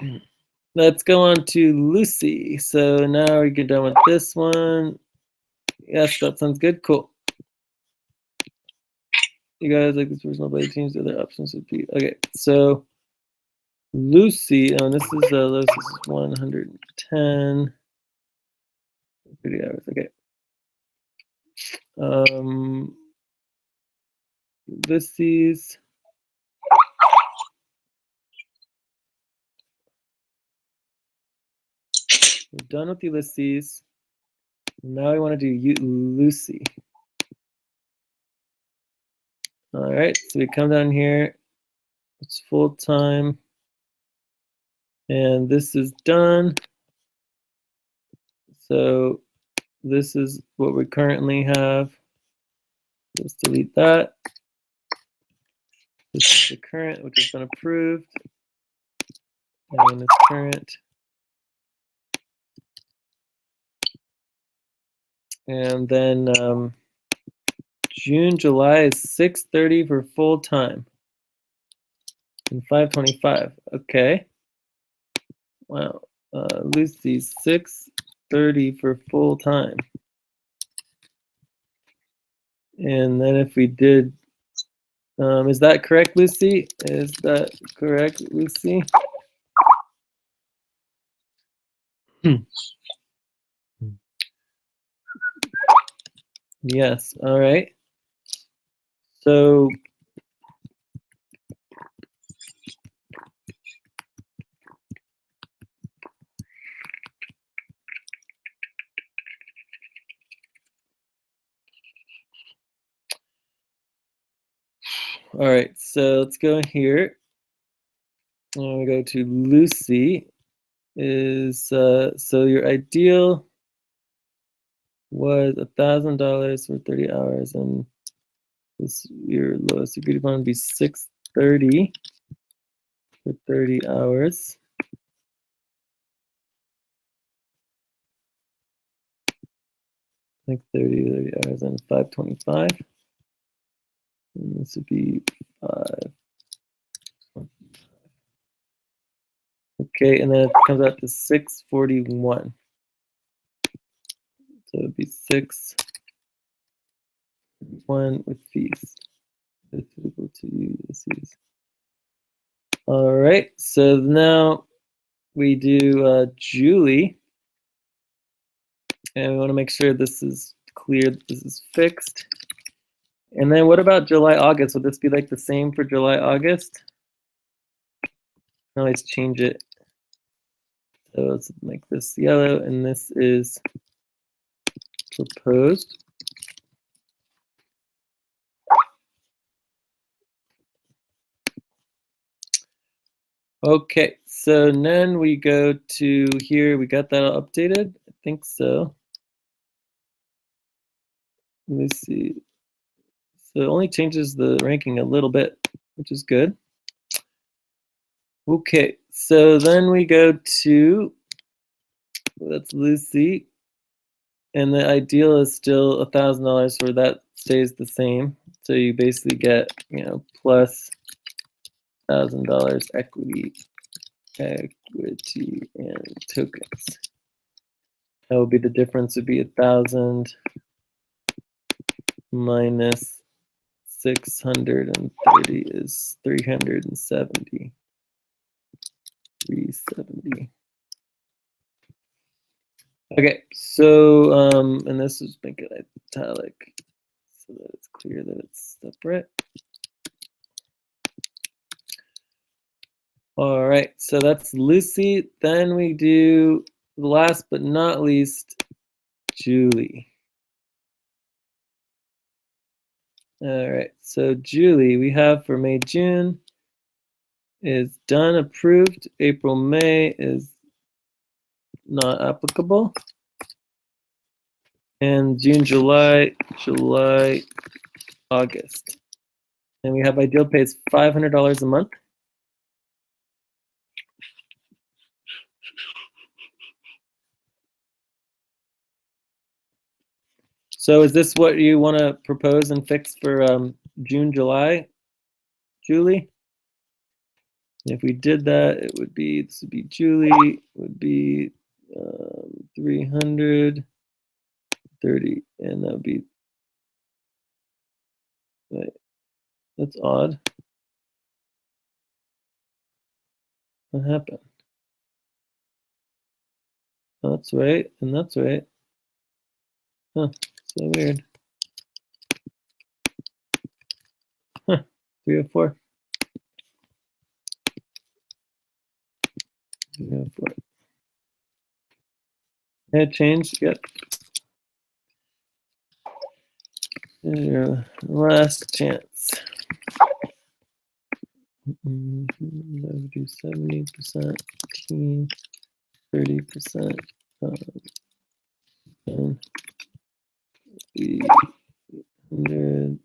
let's go on to Lucy. So now we get done with this one. Yes, that sounds good. Cool. You guys like this personal buddy teams? The other options would be okay. So Lucy, oh, this is lowest. This is 110. 30 hours. Okay. Ulysses. We're done with Ulysses. Now we want to do Lucy. All right, so we come down here. It's full time. And this is done. So this is what we currently have. Let's delete that. This is the current, which has been approved. And it's current. And then June, July is 6:30 for full time. And 525. Okay. Wow. Lucy, 6:30 for full time. And then if we did, is that correct, Lucy? Is that correct, Lucy? Yes. All right. So all right, so let's go here. And we go to Lucy. Is so your ideal was $1,000 for 30 hours, and this your lowest agreed upon would be 630 for 30 hours. Like 30 hours and 525. And this would be 5. Okay, and then it comes out to 641. So it would be 641 with fees. Equal to Ulyses. All right, so now we do Julie, and we want to make sure this is clear, this is fixed. And then what about July, August? Would this be like the same for July, August? Now let's change it. So let's make this yellow, and this is proposed. Okay, so then we go to here. We got that all updated? I think so. Let me see. So it only changes the ranking a little bit, which is good. Okay, so then we go to, that's Lucy. And the ideal is still $1,000 for that stays the same. So you basically get, plus $1,000 equity and tokens. That would be the difference would be 1,000 minus 630 is 370. 370. Okay, so and this is make it italic so that it's clear that it's separate. All right, so that's Lucy. Then we do last but not least, Julie. All right, so Julie, we have for May, June is done, approved. April, May is not applicable. And June, July, August. And we have ideal pay is $500 a month. So is this what you want to propose and fix for June, July, Julie? If we did that, it would be, this would be Julie, would be 330, and that would be, wait, that's odd. What happened? Oh, that's right, and that's right. Huh, so weird. Huh, 304. 304. Had changed, yep. Your last chance. That would do 70%, 30%, and 300.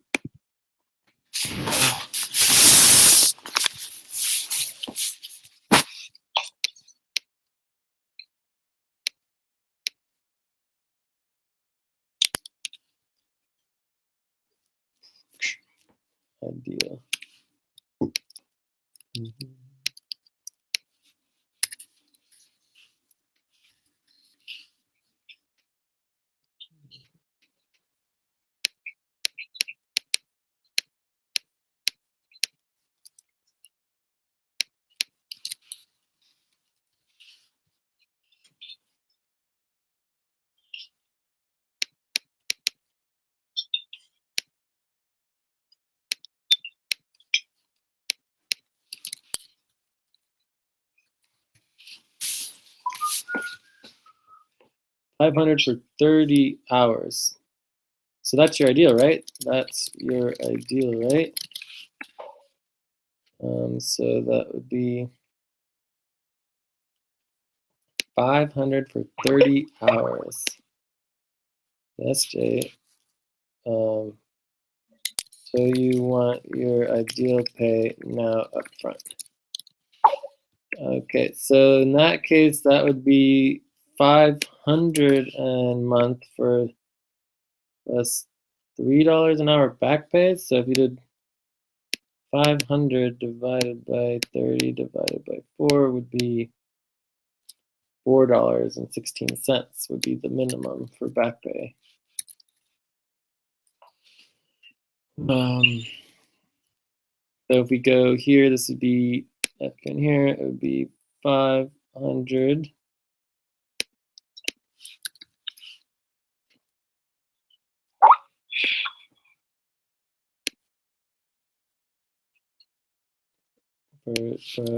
Ideal. 500 for 30 hours. So that's your ideal, right? That's your ideal, right? So that would be 500 for 30 hours. Yes, Jay. So you want your ideal pay now up front. Okay, so in that case, that would be 500 a month for us $3 an hour back pay. So if you did 500 divided by 30 divided by 4 would be $4.16 would be the minimum for back pay. So if we go here, this would be F in here, it would be 500.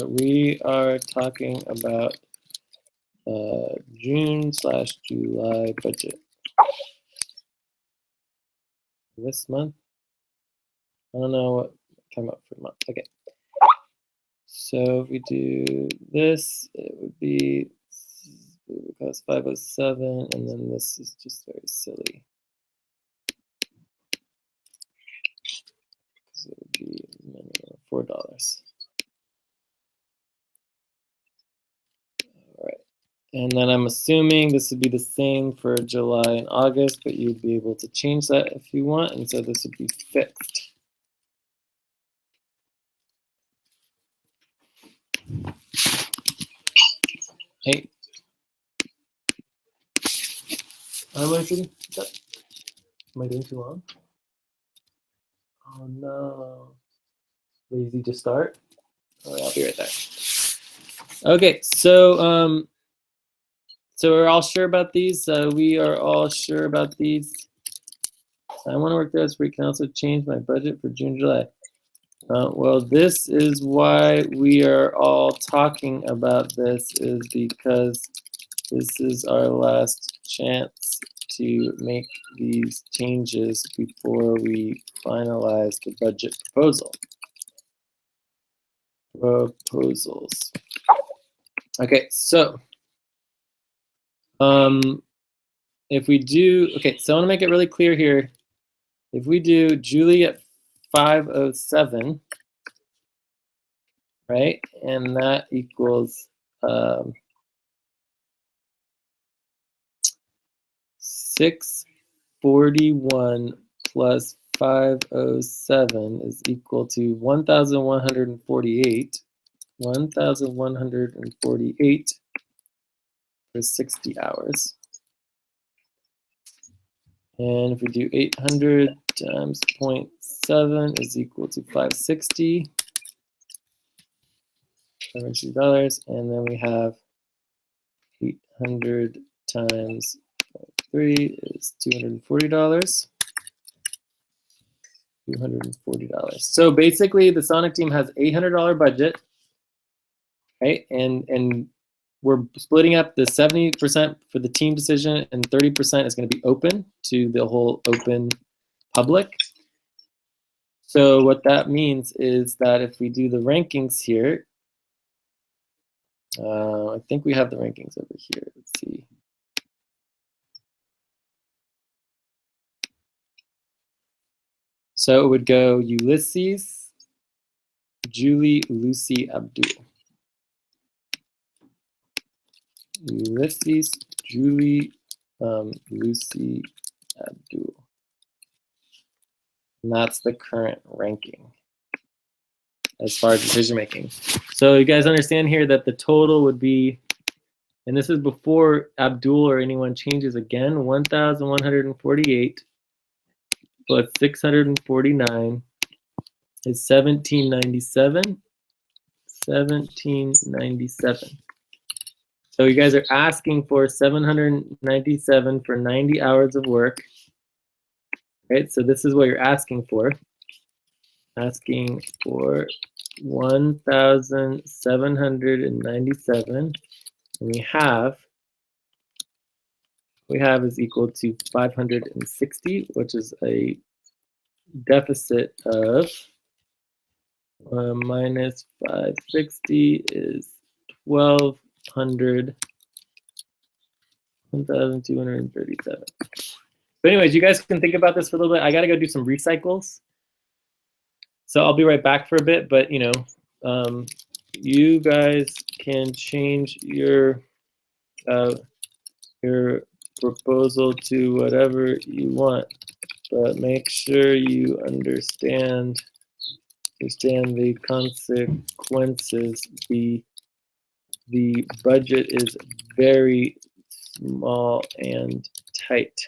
We are talking about June/July budget. This month? I don't know what came up for month. Okay. So if we do this, it would be, it would cost 507, and then this is just very silly. Because it would be $4. All right. And then I'm assuming this would be the same for July and August, but you'd be able to change that if you want, and so this would be fixed. Hey. Am I doing too long? Oh no. Lazy to start? All right, I'll be right back. Okay, so so we're all sure about these. We are all sure about these. I want to work there so we can also change my budget for June, July. Well, this is why we are all talking about this, is because this is our last chance to make these changes before we finalize the budget proposal. Proposals. Okay, so if we do, okay, so I want to make it really clear here. If we do Julie at 507, right, and that equals 641 plus 507 is equal to 1,148. 1,148 for 60 hours. And if we do 800 times 0.7 is equal to 560. $560, and then we have 800 times 0.3 is $240. $240. So basically, the Sonic team has $800 budget, right? And we're splitting up the 70% for the team decision, and 30% is going to be open to the whole open public. So what that means is that if we do the rankings here, I think we have the rankings over here. Let's see. So it would go Ulysses, Julie, Lucy, Abdul. Ulysses, Julie, Lucy, Abdul. And that's the current ranking as far as decision making. So you guys understand here that the total would be, and this is before Abdul or anyone changes again, 1,148 plus 649 is 1,797. 1,797. So you guys are asking for 797 for 90 hours of work, right? So this is what you're asking for. Asking for 1,797, and we have is equal to 560, which is a deficit of minus 560 is 1,200. 1,237. But anyways, you guys can think about this for a little bit. I got to go do some recycles. So I'll be right back for a bit, but you know, you guys can change your proposal to whatever you want, but make sure you understand the consequences. The budget is very small and tight.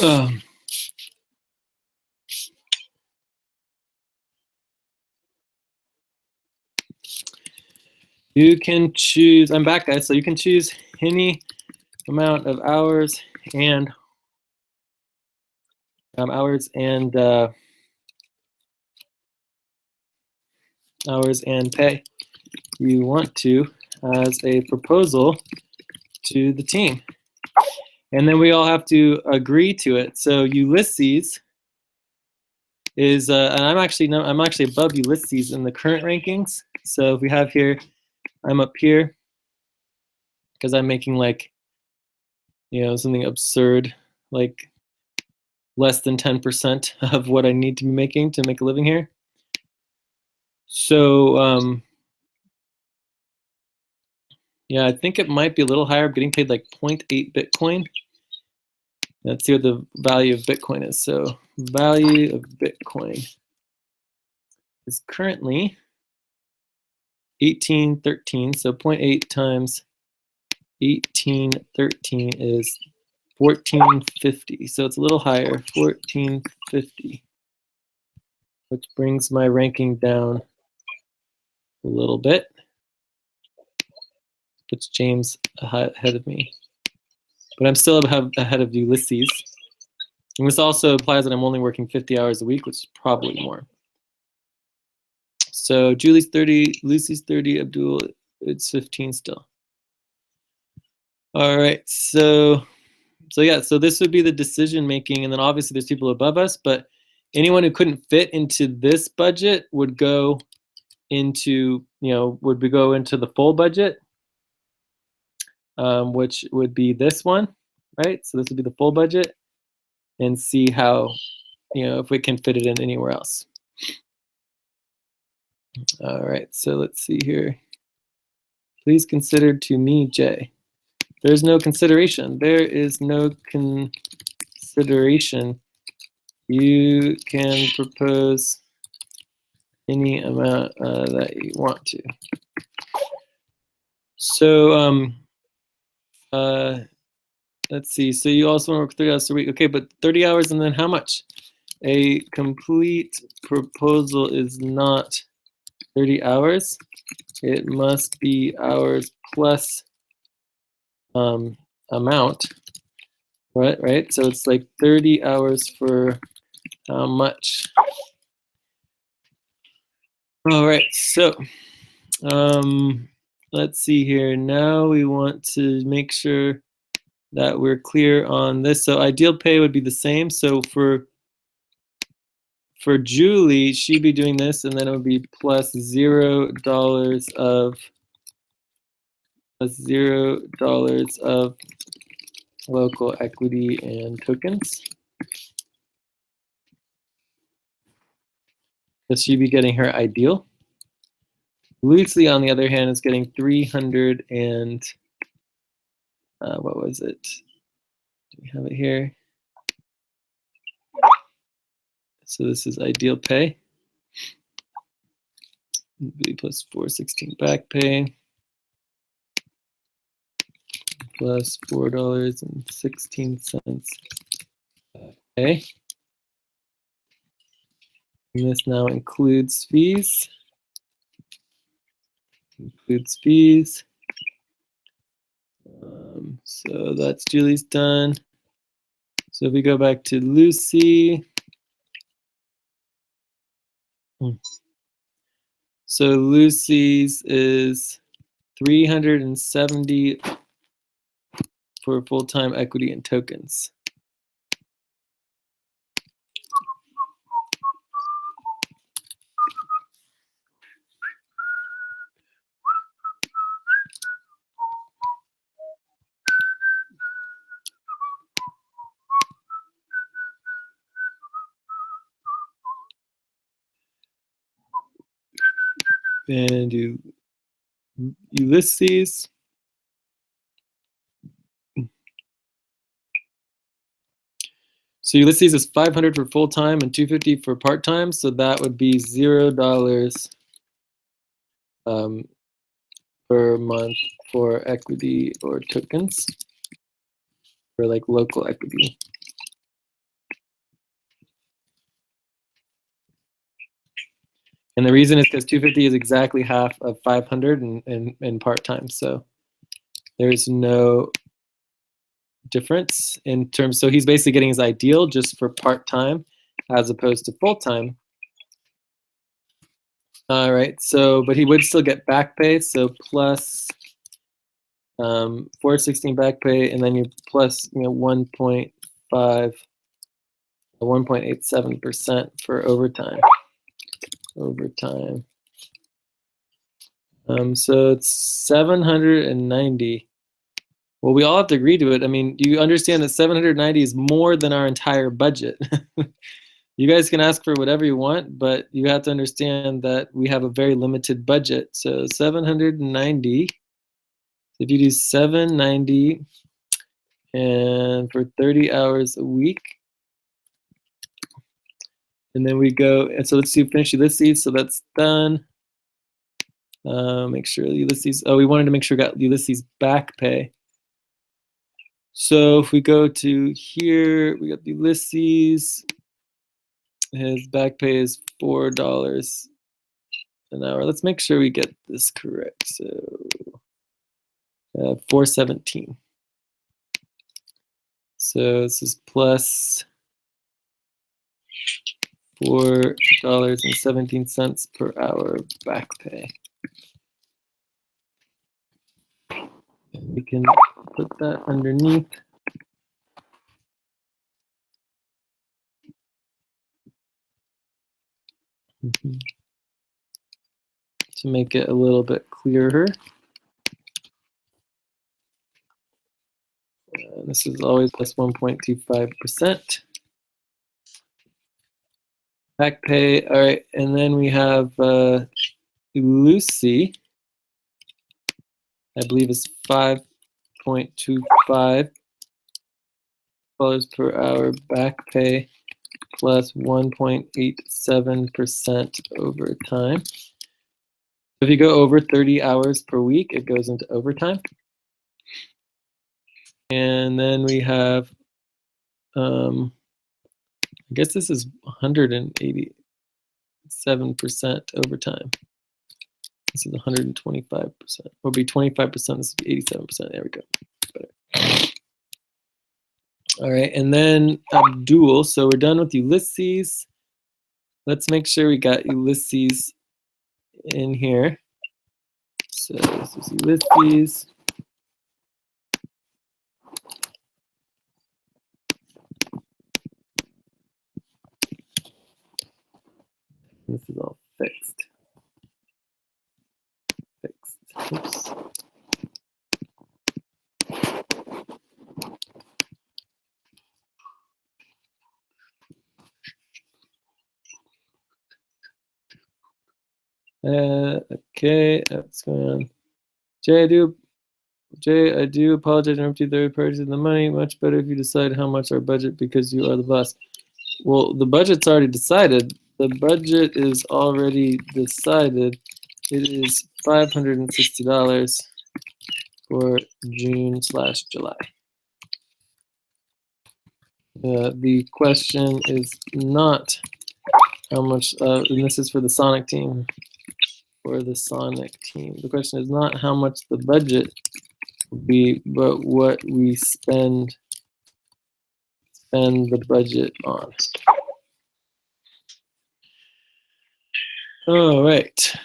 Um, you can choose, I'm back guys, so you can choose any amount of hours and hours and pay you want to as a proposal to the team. And then we all have to agree to it. So Ulysses is, and I'm actually above Ulysses in the current rankings. So if we have here, I'm up here because I'm making like, you know, something absurd, like less than 10% of what I need to be making to make a living here. So yeah, I think it might be a little higher. I'm getting paid like 0.8 Bitcoin. Let's see what the value of Bitcoin is. So value of Bitcoin is currently 1813. So 0.8 times 1813 is 1450. So it's a little higher, 1450, which brings my ranking down a little bit. Puts James ahead of me. But I'm still ahead of Ulysses. And this also implies that I'm only working 50 hours a week, which is probably more. So Julie's 30, Lucy's 30, Abdul, it's 15 still. All right, so yeah, so this would be the decision making, and then obviously there's people above us, but anyone who couldn't fit into this budget would go into, you know, go into the full budget, which would be this one, right? So this would be the full budget, and see how, you know, if we can fit it in anywhere else. All right, so let's see here. Please consider to me, Jay. There's no consideration. There is no consideration. You can propose any amount that you want to. So let's see. So you also want to work 30 hours a week. Okay, but 30 hours and then how much? A complete proposal is not 30 hours. It must be hours plus amount, right? So it's like 30 hours for how much? All right, so let's see here. Now we want to make sure that we're clear on this. So ideal pay would be the same. So for Julie, she'd be doing this, and then it would be plus $0 of local equity and tokens. So she'd be getting her ideal. Lucy, on the other hand, is getting 300 and what was it? Do we have it here? So this is ideal pay. B plus 416 back pay plus $4.16 pay. And this now includes fees. So that's Julie's done. So if we go back to Lucy. So Lucy's is 370 for full-time equity and tokens. And Ulysses. So Ulysses is 500 for full-time and 250 for part-time. So that would be $0 per month for equity or tokens, for like local equity. And the reason is because 250 is exactly half of 500 in part-time. So there's no difference in terms. So he's basically getting his ideal just for part-time as opposed to full-time. All right, so, but he would still get back pay. So plus 416 back pay, and then you plus 1.5, 1.87% for overtime. So it's 790. Well, we all have to agree to it. I mean, you understand that 790 is more than our entire budget. You guys can ask for whatever you want, but you have to understand that we have a very limited budget. So 790, if you do 790 and for 30 hours a week, and then we go, and so let's do finish Ulysses, so that's done. Make sure Ulysses, we wanted to make sure we got Ulysses back pay. So if we go to here, we got Ulysses, his back pay is $4 an hour. Let's make sure we get this correct. So 417. So this is plus $4.17 per hour back pay. We can put that underneath. To make it a little bit clearer. This is always plus 1.25%. Back pay, all right, and then we have Ulyses, I believe is $5.25 per hour back pay plus 1.87% overtime. If you go over 30 hours per week, it goes into overtime. And then we have, I guess this is 187% overtime. This is 125%. Will be 25%. This would be 87%. There we go. Better. All right, and then Abdul. So we're done with Ulyses. Let's make sure we got Ulyses in here. So this is Ulyses. This is all fixed. Oops. Okay, what's going on? Jay, I do apologize for empty third parties in the money. Much better if you decide how much our budget because you are the boss. Well, the budget's already decided. The budget is already decided. It is $560 for June/July. The question is not how much, and this is for the Sonic team. The question is not how much the budget will be, but what we spend the budget on. All right.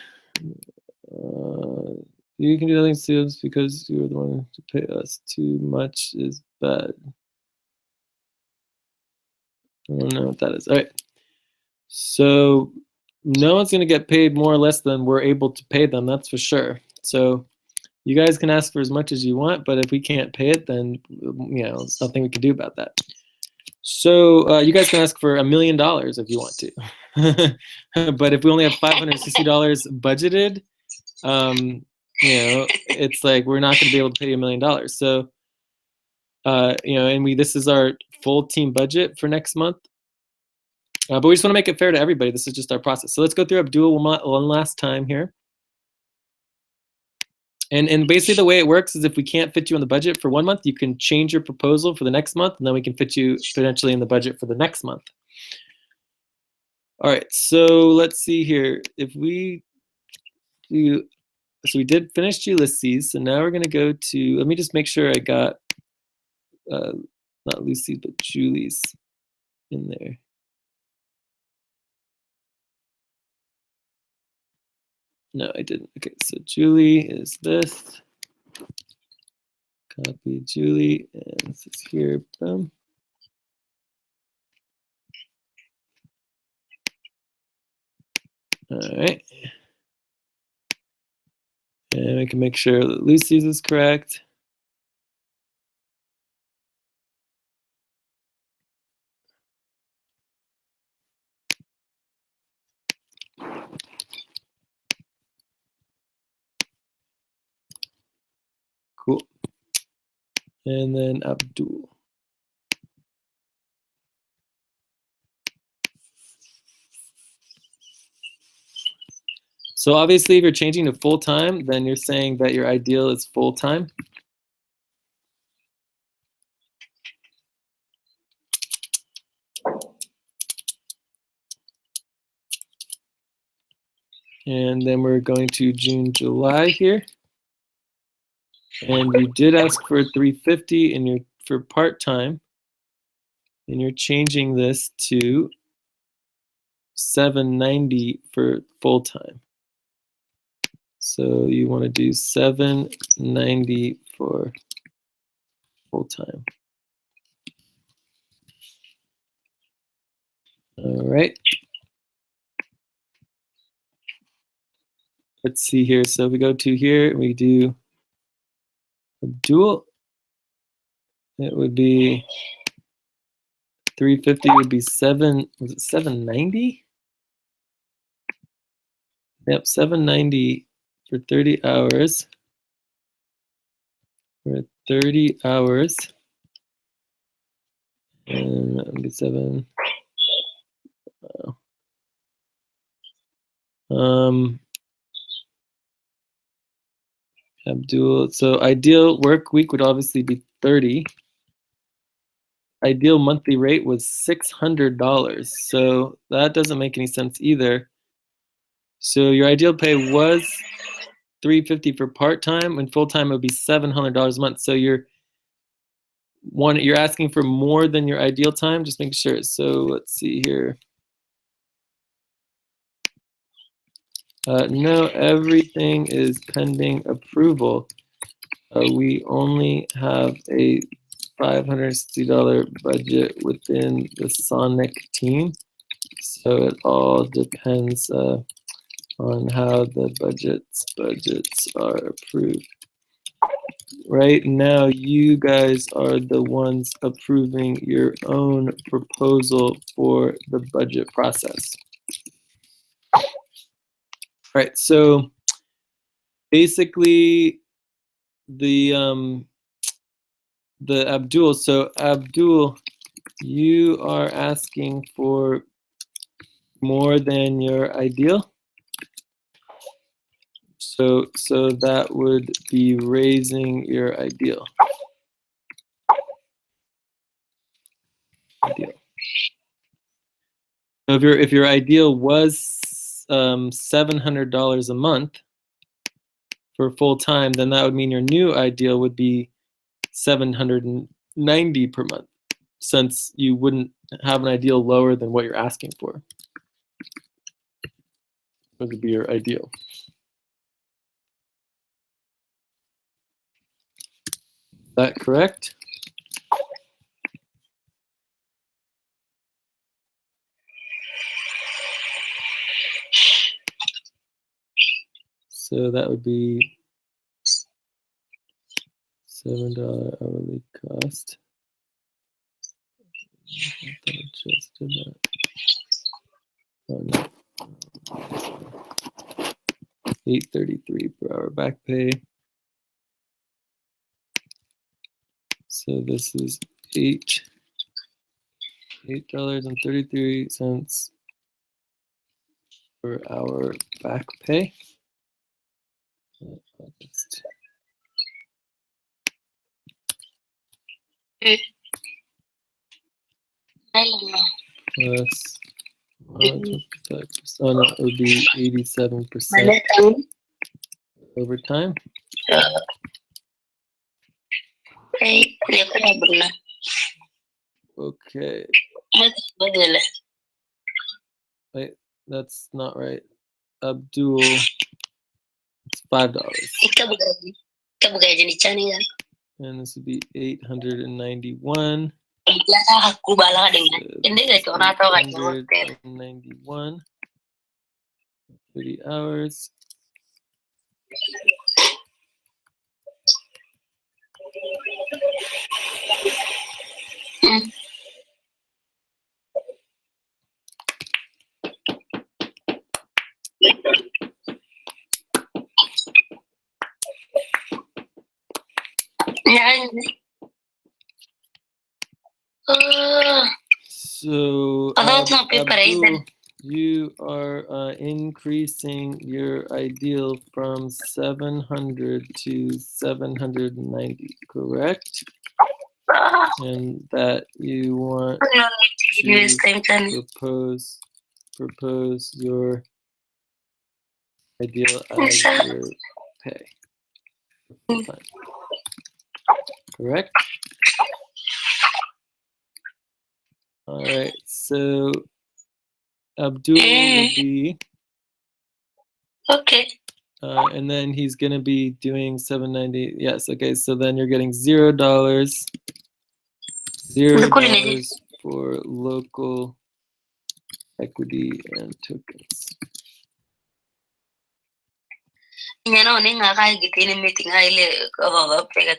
You can do nothing to us because you're the one to pay us. Too much is bad. I don't know what that is. All right. So no one's going to get paid more or less than we're able to pay them. That's for sure. So you guys can ask for as much as you want, but if we can't pay it, then there's nothing we can do about that. So you guys can ask for $1 million if you want to. But if we only have $560 budgeted, it's like we're not going to be able to pay you $1 million. So, and this is our full team budget for next month. But we just want to make it fair to everybody. This is just our process. So let's go through Abdul one last time here. And basically the way it works is if we can't fit you on the budget for 1 month, you can change your proposal for the next month, and then we can fit you potentially in the budget for the next month. All right, so let's see here. If we do, so we did finish Ulysses, so now we're gonna go to, let me just make sure I got, not Lucy, but Julie's in there. No, I didn't. Okay, so Julie is this. Copy Julie, and this is here, boom. All right. And we can make sure that Lucy's is correct. Cool. And then Abdul. So obviously, if you're changing to full-time, then you're saying that your ideal is full-time. And then we're going to June, July here. And you did ask for 350 and you're for part-time. And you're changing this to 790 for full-time. So you want to do 790 for full-time. All right. Let's see here. So if we go to here, we do Abdul. It would be 350 would be 790? Yep, 790 for 30 hours. For 30 hours. And that would be 7. Abdul, so ideal work week would obviously be 30. Ideal monthly rate was $600. So that doesn't make any sense either. So your ideal pay was $350 for part-time, and full-time it would be $700 a month. So you're asking for more than your ideal time, just make sure. So let's see here. No, everything is pending approval. We only have a $560 budget within the Sonic team. So it all depends on how the budgets are approved. Right now, you guys are the ones approving your own proposal for the budget process. Right, so basically the Abdul, so Abdul, you are asking for more than your ideal. So that would be raising your ideal. So if your ideal was $700 a month for full time, then that would mean your new ideal would be $790 per month, since you wouldn't have an ideal lower than what you're asking for. What would be your ideal? Is that correct? So that would be $7 hourly cost. Adjusted that. Oh no. $8.33 per hour back pay. So this is $8.33 per hour back pay. Plus 25%. Oh no, it would be 87% Mana tahu? overtime. Ini aku dah pernah. Okay. Betul. Wait, that's not right. Abdul, it's $5. Ika bukan jenis cani kan? And this would be 891. Aku balang dengan. Ini gak kau nak tahu kan? 891. 30 hours. Ya. So, Abdul, you are increasing your ideal from 700 to 790, correct? And that you want to propose your ideal as your pay. Correct? All right, so Abdul will be Okay. and then he's gonna be doing 790. Yes, okay, so then you're getting $0, $0 for local equity and tokens. Ini na uning nga kaya gitu ini meeting aile apa pegat.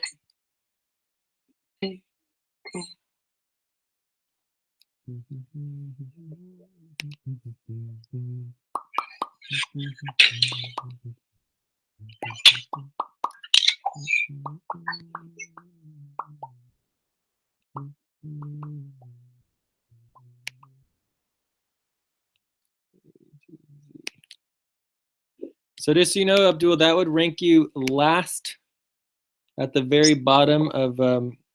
So just so you know, Abdul, that would rank you last at the very bottom of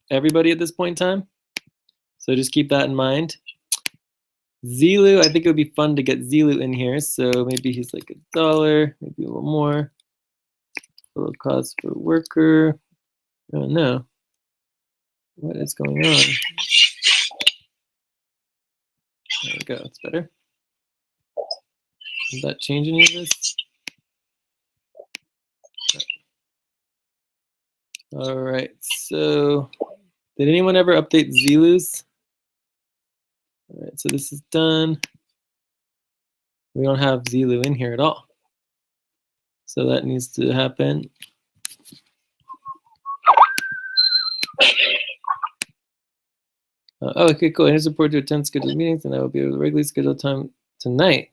everybody at this point in time. So just keep that in mind. Zilu, I think it would be fun to get Zilu in here. So maybe he's like $1, maybe a little more. Total cost per worker. I don't know. What is going on? There we go, it's better. Does that change any of this? All right, so did anyone ever update Zilus? All right, so this is done. We don't have Zilu in here at all. So that needs to happen. Oh, okay, cool. Here's support to attend scheduled meetings, and I will be able to regularly schedule time tonight.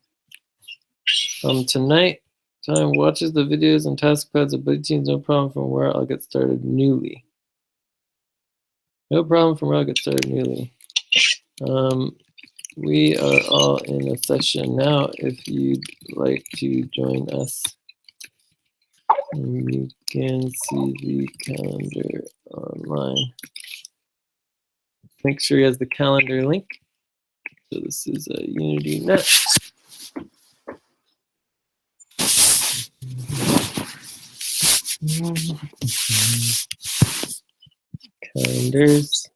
Tonight, time watches the videos and task pads of Buddy Teams, no problem from where I'll get started newly. No problem from where I'll get started newly. We are all in a session now. If you'd like to join us, you can see the calendar online. Make sure he has the calendar link. So this is a Unity Net. Calendars.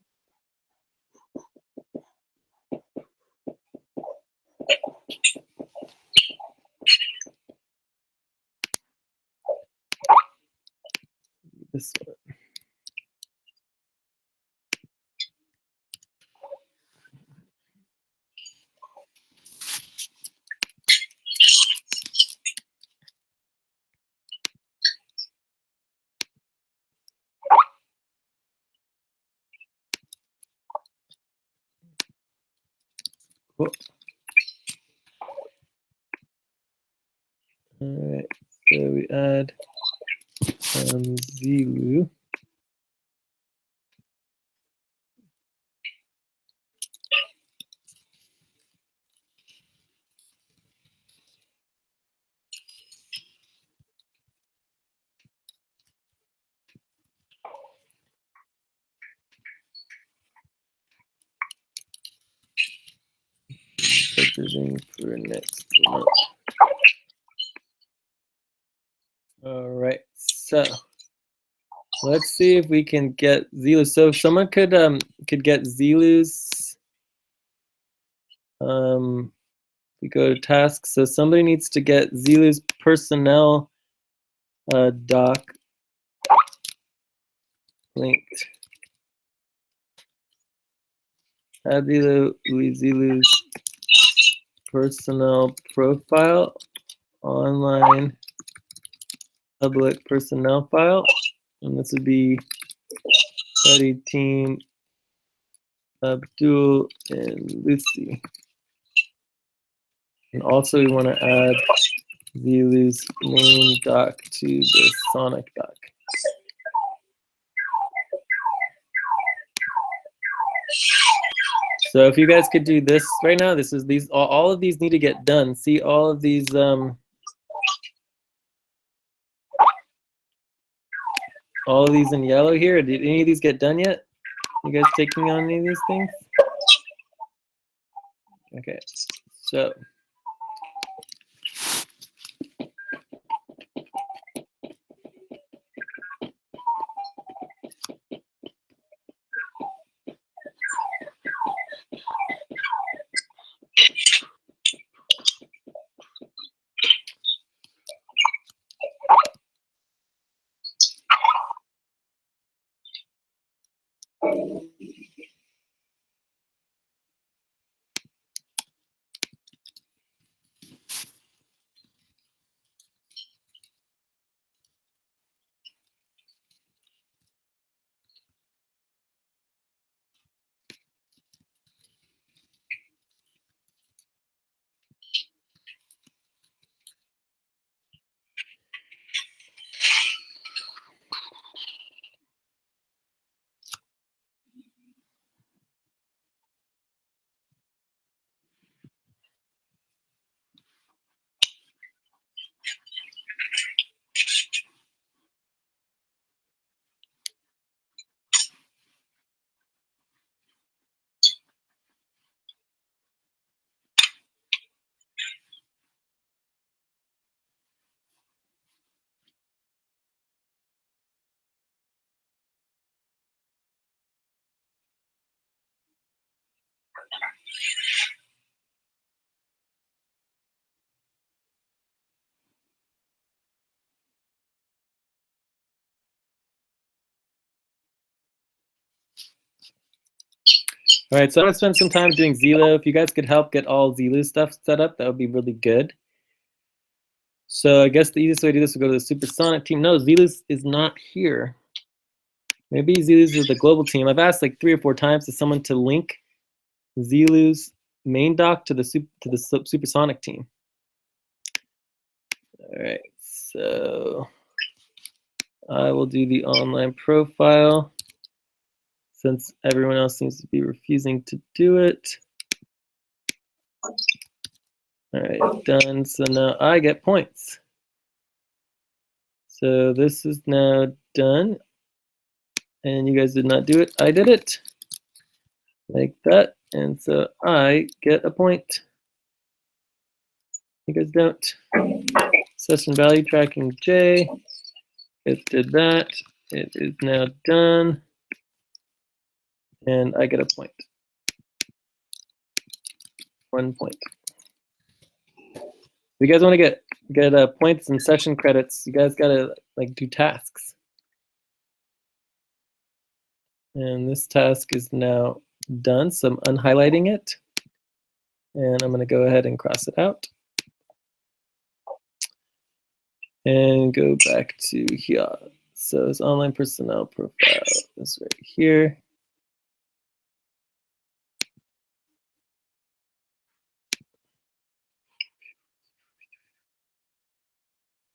This one. Cool. All right, so we add Zilu. bidding for next month. All right, so let's see if we can get Zelus. So if someone could get Zelus, we go to tasks. So somebody needs to get Zelus personnel doc linked. Add Ulyses personnel profile, online public personnel file, and this would be study team Abdul and Lucy. And also we want to add Zelu's main doc to the Sonic doc. So if you guys could do this right now, this is these all of these need to get done. See all of these all of these in yellow here. Did any of these get done yet? You guys taking on any of these things? Okay, so all right, so I'm gonna spend some time doing Zelo. If you guys could help get all Zelu stuff set up, that would be really good. So I guess the easiest way to do this would go to the Supersonic team. No, Zelus is not here. Maybe Zelus is the global team. I've asked like 3 or 4 times to someone to link Zelu's main doc to the Supersonic team. All right, so I will do the online profile since everyone else seems to be refusing to do it. All right, done. So now I get points. So this is now done. And you guys did not do it. I did it. Like that. And so I get a point. You guys don't. Session value tracking J. It did that. It is now done. And I get a point. 1 point. If you guys want to get points and session credits, you guys gotta like do tasks. And this task is now done, so I'm unhighlighting it. And I'm gonna go ahead and cross it out. And go back to here. So it's online personnel profile is right here.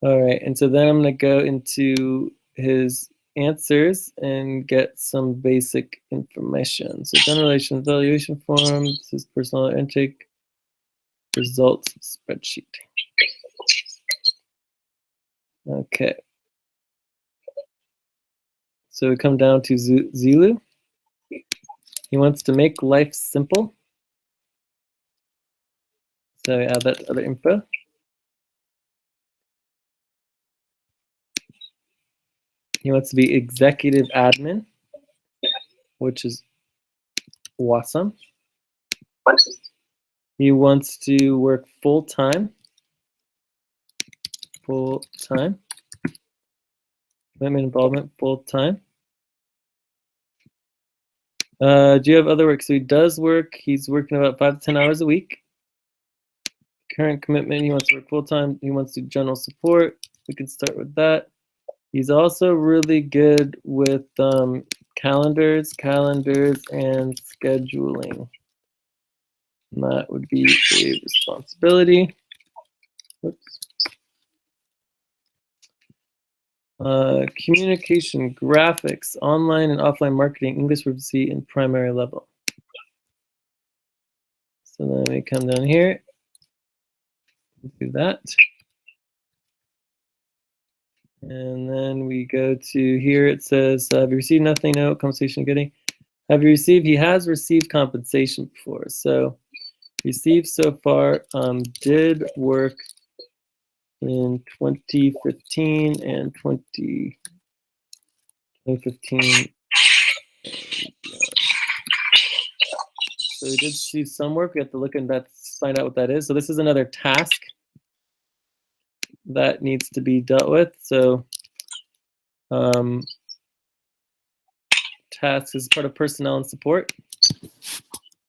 All right, and so then I'm gonna go into his answers and get some basic information. So general relations evaluation forms, his personal intake results spreadsheet. Okay. So we come down to Zelu. He wants to make life simple. So we add that other info. He wants to be executive admin, which is awesome. He wants to work full-time. Full-time. Commitment involvement, full-time. Do you have other work? So he does work. He's working about 5 to 10 hours a week. Current commitment, he wants to work full-time. He wants to do general support. We can start with that. He's also really good with calendars, and scheduling. And that would be a responsibility. Oops. Communication, graphics, online and offline marketing, English proficiency in primary level. So then we come down here, do that. And then we go to here, it says, have you received nothing? No, compensation getting. Have you received? He has received compensation before. So received so far, did work in 2015 and 2015. So we did see some work. We have to look and find out what that is. So this is another task that needs to be dealt with. So task is part of personnel and support.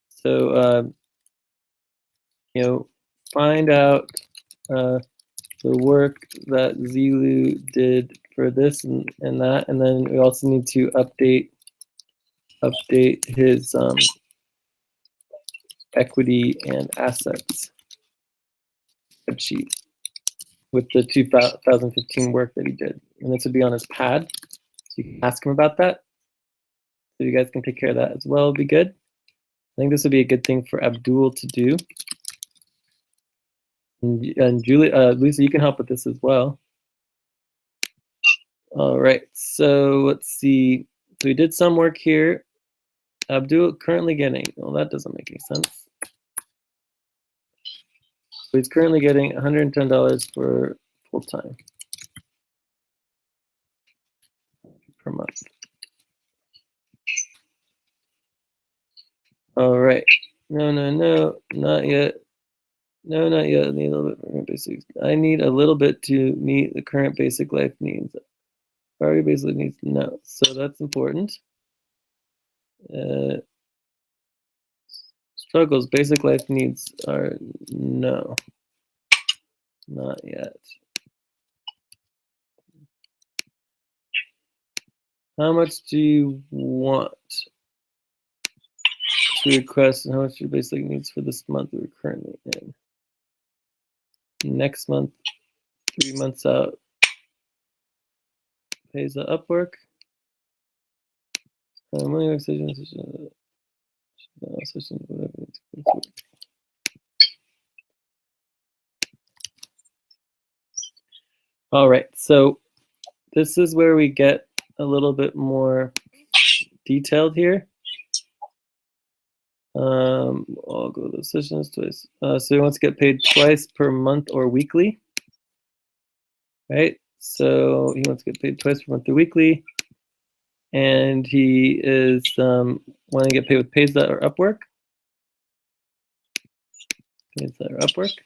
So you know, find out the work that Zilu did for this and that, and then we also need to update his equity and assets spreadsheet with the 2015 work that he did, and this would be on his pad. So you can ask him about that. So you guys can take care of that as well. It'd be good. I think this would be a good thing for Abdul to do. And Julie, Lisa, you can help with this as well. All right, so let's see. So we did some work here. Abdul currently getting, well, that doesn't make any sense. So he's currently getting $110 for full-time per month. All right, no, not yet. No, not yet. I need a little bit more basics. I need a little bit to meet the current basic life needs. Priority basic needs, no. So that's important. Struggles, basic life needs are no. Not yet. How much do you want to request, and how much your basic needs for this month we're currently in? Next month, 3 months out, pays the Upwork. All right, so this is where we get a little bit more detailed here. I'll go to the sessions twice. So he wants to get paid twice per month or weekly, right? So he wants to get paid twice per month or weekly, and he is wanting to get paid with Payza or Upwork. Payza or Upwork.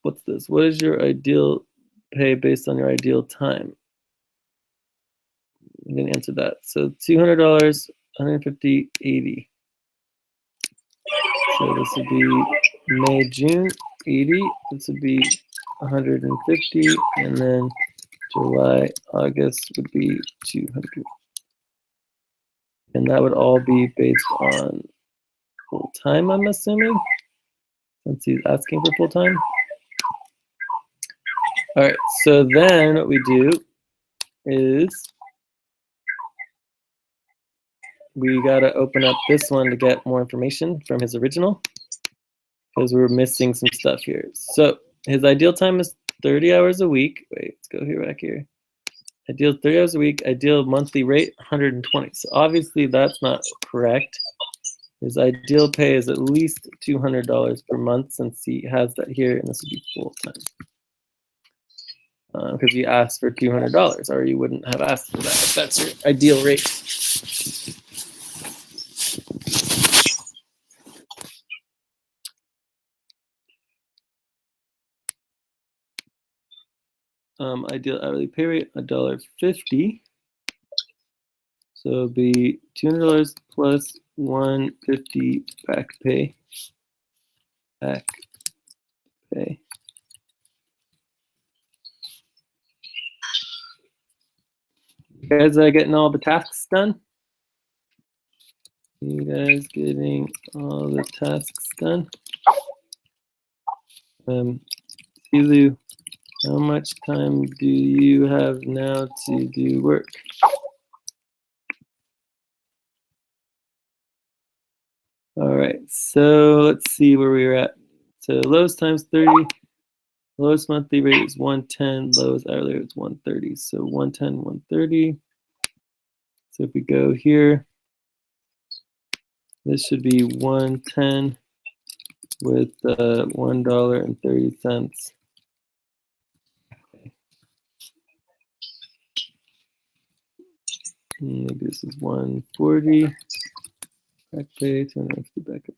What's this? What is your ideal pay based on your ideal time? I'm gonna answer that. So $200, 150, 80. So this would be May, June, 80. This would be 150, and then July, August would be 200. And that would all be based on full time, I'm assuming. Since he's asking for full time. All right, so then what we do is we gotta open up this one to get more information from his original, because we're missing some stuff here. So his ideal time is 30 hours a week. Wait, let's go here, back here. Ideal 30 hours a week, ideal monthly rate, 120. So obviously that's not correct. His ideal pay is at least $200 per month since he has that here, and this would be full time. Because you asked for $200, or you wouldn't have asked for that if that's your ideal rate. Ideal hourly pay rate, $1.50. So it'll be $200 plus $150 back pay. Back pay. You guys are getting all the tasks done? You guys getting all the tasks done? Silu, how much time do you have now to do work? All right, so let's see where we were at. So lowest times 30, lowest monthly rate is 110, lowest hourly rate is 130. So 110, 130. So if we go here, this should be 110 with $1.30. Maybe this is 140. Back pay, 250 back up.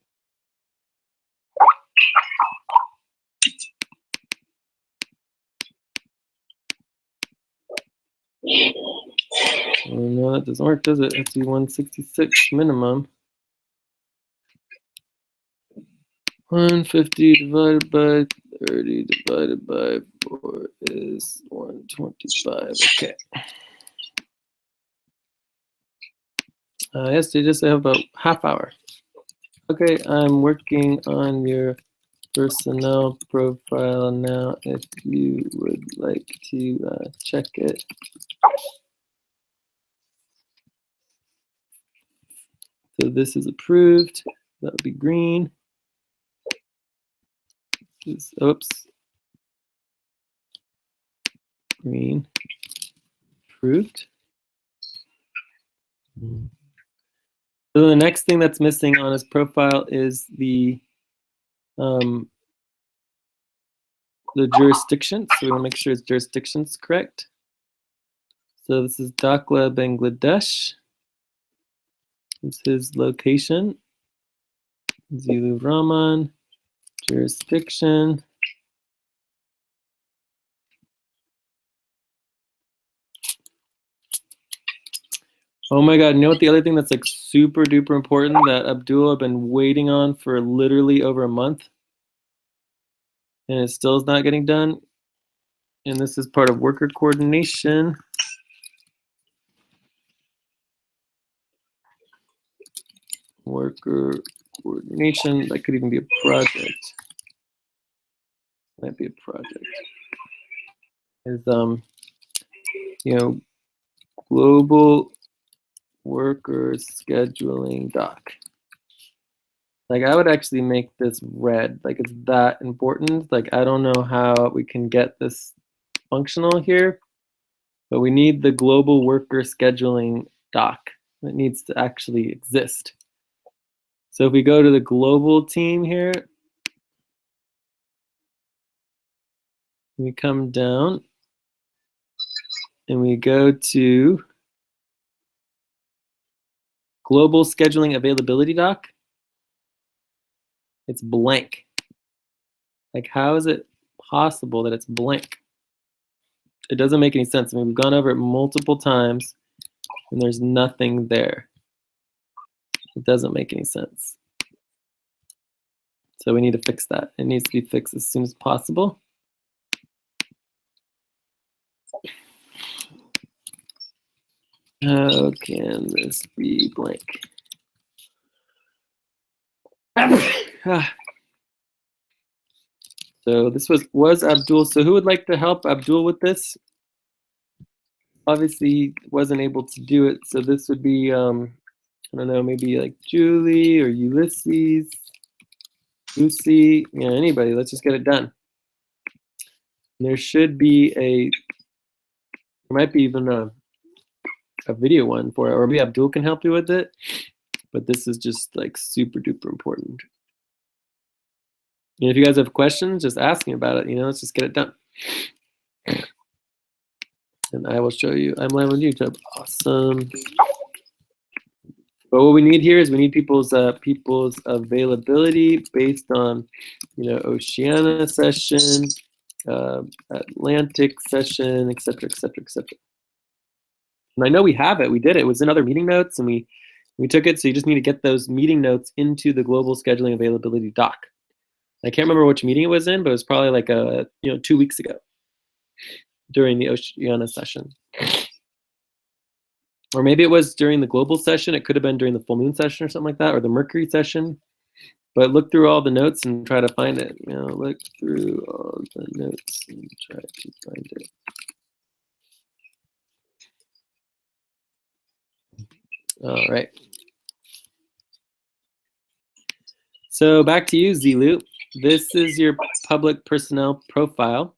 Oh, no, that doesn't work, does it? It has to be 166 minimum. 150 divided by 30 divided by 4 is 125. Okay. Yes, they just have about half hour. Okay, I'm working on your personnel profile now. If you would like to check it. So this is approved. That would be green. Oops. Green. Approved. So the next thing that's missing on his profile is the jurisdiction. So we want to make sure his jurisdiction's correct. So this is Dhaka, Bangladesh. It's his location. Zulu Rahman, jurisdiction. Oh my God, you know what the other thing that's like super duper important that Abdul have been waiting on for literally over a month? And it still is not getting done. And this is part of worker coordination. Worker coordination, that could even be a project. Might be a project. Is you know, global worker scheduling doc. Like I would actually make this red, like it's that important. Like I don't know how we can get this functional here, but we need the global worker scheduling doc. It needs to actually exist. So if we go to the global team here, we come down and we go to global scheduling availability doc. It's blank. Like how is it possible that it's blank? It doesn't make any sense. I mean, we've gone over it multiple times and there's nothing there. It doesn't make any sense. So we need to fix that. It needs to be fixed as soon as possible. How can this be blank? So this was Abdul. So who would like to help Abdul with this? Obviously, he wasn't able to do it. So this would be, I don't know, maybe like Julie or Ulysses, Lucy, you know, anybody. Let's just get it done. And there should be there might be even a video one for it, or maybe Abdul can help you with it. but this is just like super duper important. And if you guys have questions, just ask me about it. Let's just get it done. And I will show you. I'm live on YouTube. Awesome. But what we need here is we need people's availability based on, Oceania session, Atlantic session, etc., etc., etc. And I know we have it. We did it. It was in other meeting notes, and we took it. So you just need to get those meeting notes into the global scheduling availability doc. I can't remember which meeting it was in, but it was probably like 2 weeks ago during the Oceania session. Or maybe it was during the global session. It could have been during the full moon session or something like that, or the Mercury session. But look through all the notes and try to find it. Look through all the notes and try to find it. All right. So back to you, Zilu. This is your public personnel profile.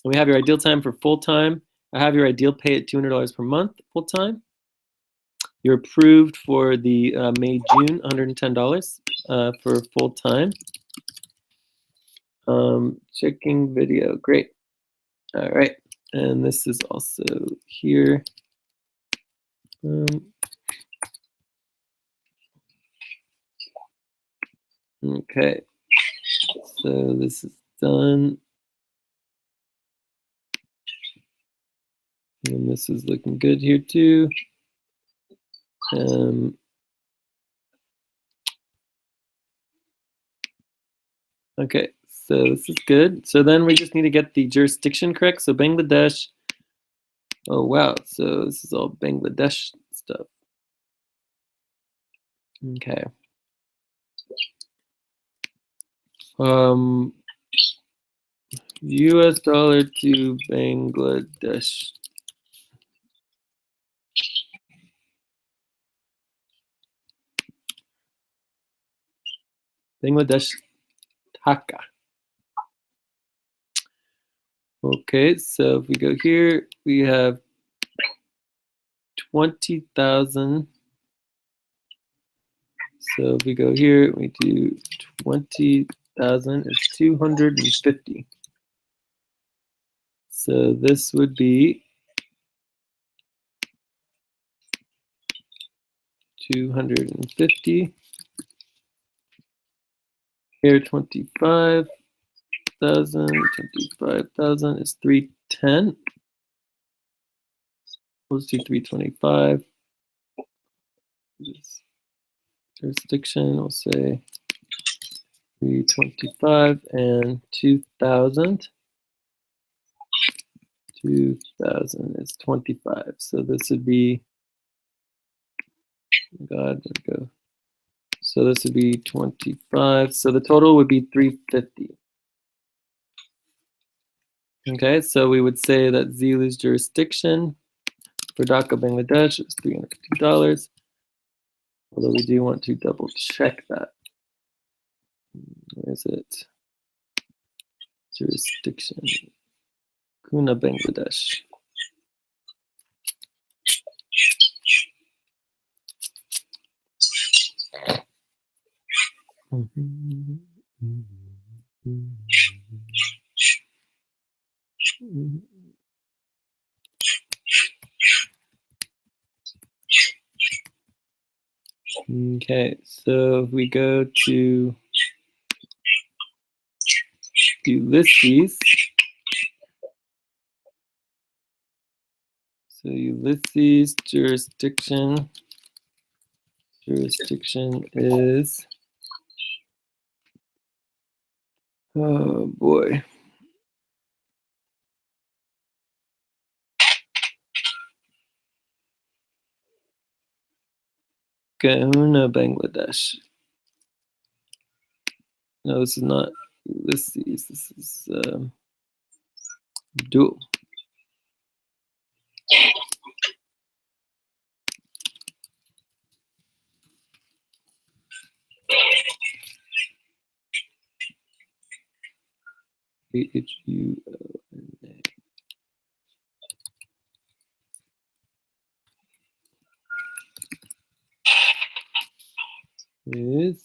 We have your ideal time for full-time. I have your ideal pay at $200 per month full-time. You're approved for the May, June, $110 for full-time. Checking video, great. All right, and this is also here. Okay, so this is done. And this is looking good here too. Okay, so this is good. So then we just need to get the jurisdiction correct. So Bangladesh. Oh wow, so this is all Bangladesh stuff. Okay. US dollar to Bangladesh. Bangladesh Taka. Okay, so if we go here, we have 20,000. So if we go here, we do 20,000 is 250. So this would be 250. Here 25,000. 25,000 is 310. Let's do 325. Jurisdiction, we'll say 325 and 2,000. 2,000 is 25. So this would be, God, there we go. So this would be 25. So the total would be 350. Okay, so we would say that Zilu's jurisdiction for Dhaka, Bangladesh is $350. Although we do want to double check that. Where is it? Jurisdiction. Kuna, Bangladesh. Okay, so if we go to Ulyses, so Ulyses jurisdiction is, oh boy. Kuna, Bangladesh. No, this is not Ulyses. This is Abdul. AHULNA. is,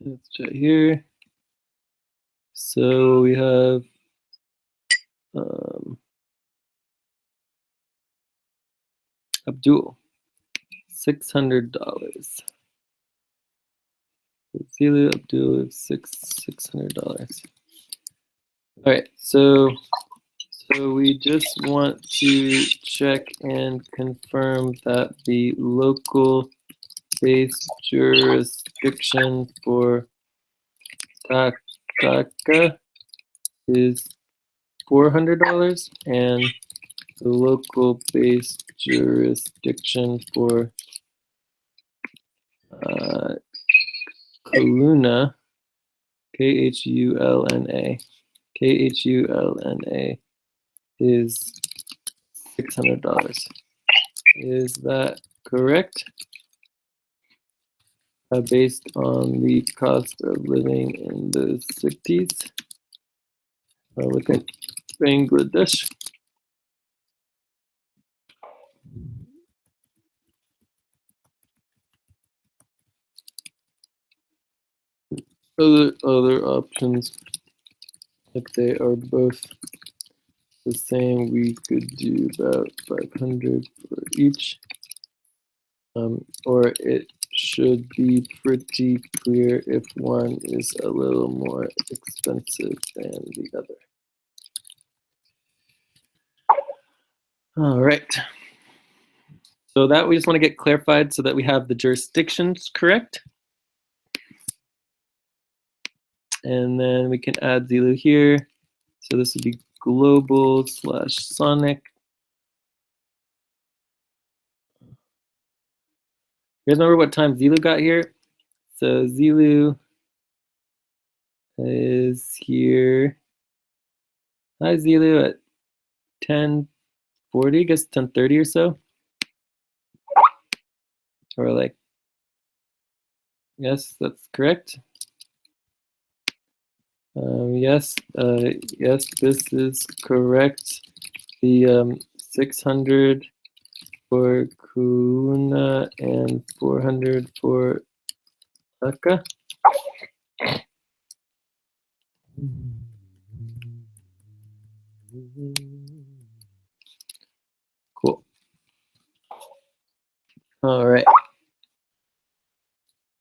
let's check here. So we have Abdul, $600. Zila Abdul is $600. All right, so we just want to check and confirm that the local base jurisdiction for Taka is $400, and the local base jurisdiction for Kaluna, Khulna, Khulna is $600. Is that correct? Based on the cost of living in the cities within Bangladesh. Other options, if they are both the same, we could do about 500 for each. Or it should be pretty clear if one is a little more expensive than the other. All right. So that we just want to get clarified so that we have the jurisdictions correct. And then we can add Zulu here. So this would be global / Sonic. You guys remember what time Zulu got here? So Zulu is here. Hi Zulu at 10:40, I guess 10:30 or so. Or like, yes, that's correct. Yes, yes, this is correct. The 600 for Kuna and 400 for Taka. Cool. All right.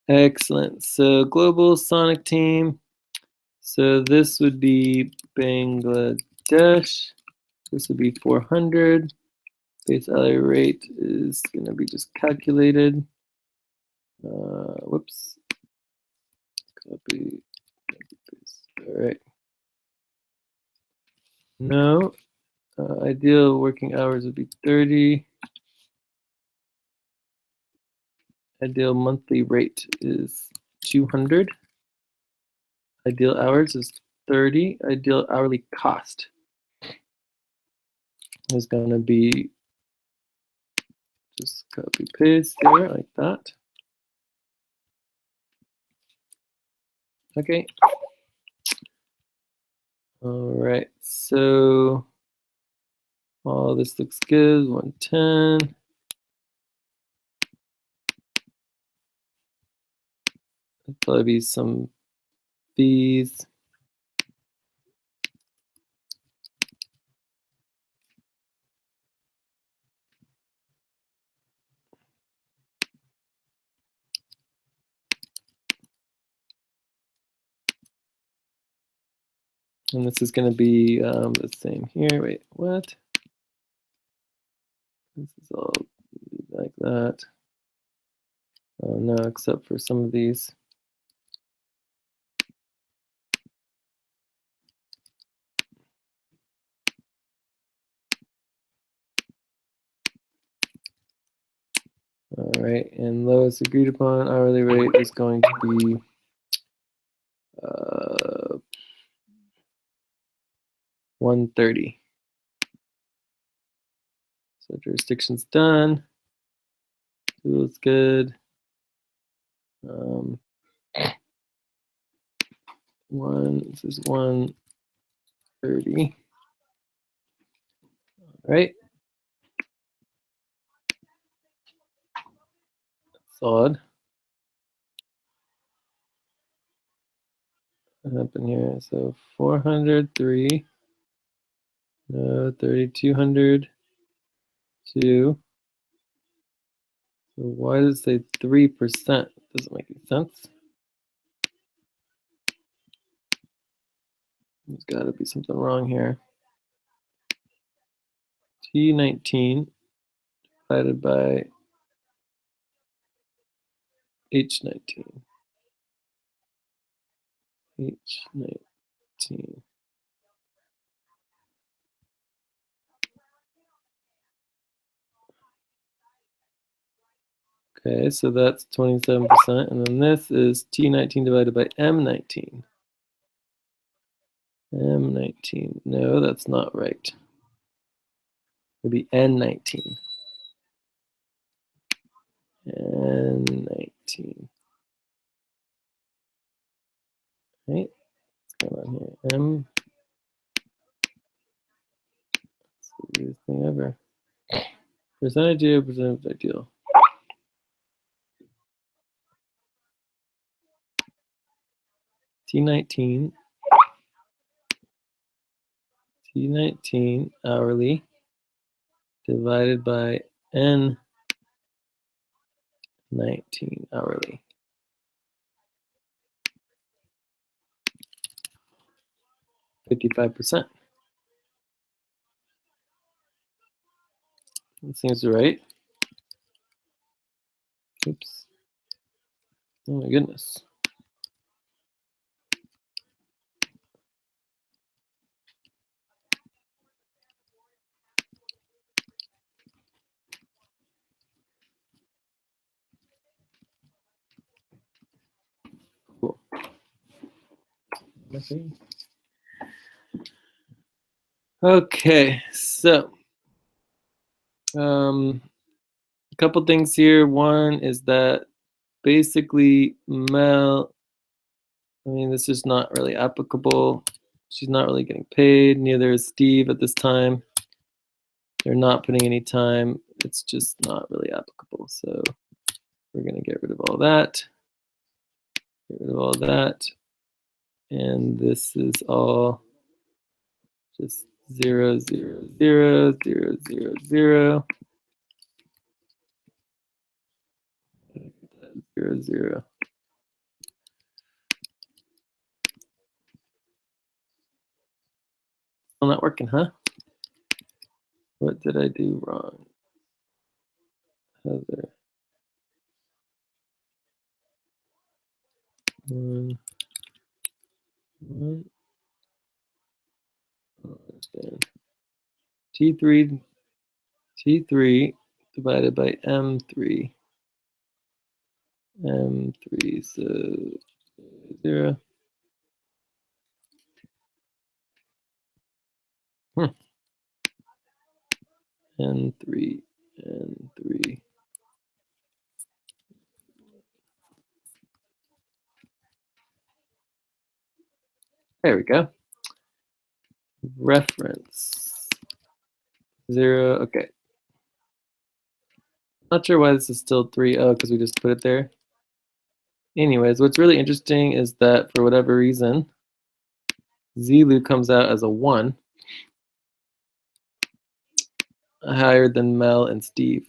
Excellent. So global Sonic team. So this would be Bangladesh. This would be 400. Base ally rate is going to be just calculated. Whoops. Copy, paste. All right. No. Ideal working hours would be 30. Ideal monthly rate is 200. Ideal hours is 30. Ideal hourly cost is going to be just copy paste there like that. Okay. All right. So all this looks good. 110. There'll probably be some fees. And this is going to be the same here. Wait, what? This is all like that. Oh no, except for some of these. All right, and lowest agreed upon hourly rate is going to be 130. So jurisdiction's done. Feels good. This is 130. All right. That's odd. What happened here? So 403, no, 3,200, 2. So why does it say 3%? Doesn't make any sense. There's got to be something wrong here. T19 divided by H19. H19. Okay, so that's 27%. And then this is T19 divided by M19. M19. No, that's not right. It'd be N19. N19. Right? What's going on here? M. It's the weirdest thing ever. Percentage ideal, percentage ideal. T19. T19 hourly divided by N19 hourly. 55%. That seems right. Oops. Oh my goodness. Cool. Okay, so a couple things here. One is that basically Mel, I mean, this is not really applicable. She's not really getting paid. Neither is Steve at this time. They're not putting any time. It's just not really applicable. So we're going to get rid of all that. Get rid of all that. And this is all just 0, 0, 0, 0, 0, 0. 0, 0. Still not working, huh? What did I do wrong? Heather. 1, 1. I don't understand. T3 divided by M3. M3, so 0. N3, N3. There we go. Reference 0. Okay. Not sure why this is still 3. Oh, because we just put it there. Anyways, what's really interesting is that for whatever reason, Zelu comes out as a 1, higher than Mel and Steve.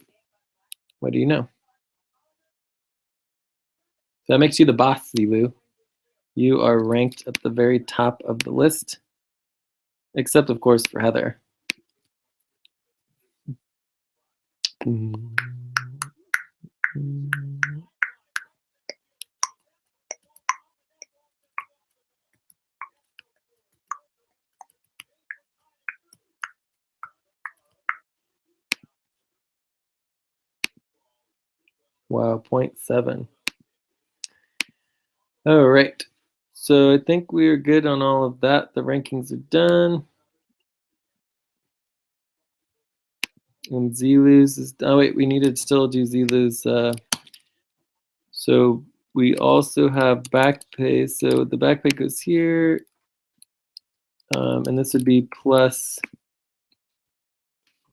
What do you know? That makes you the boss, Zelu. You are ranked at the very top of the list, except of course for Heather. Wow, 0.7. All right. So I think we are good on all of that. The rankings are done. And Zelu's is, oh wait, we need to still do Zelu's. So we also have back pay. So the back pay goes here. And this would be plus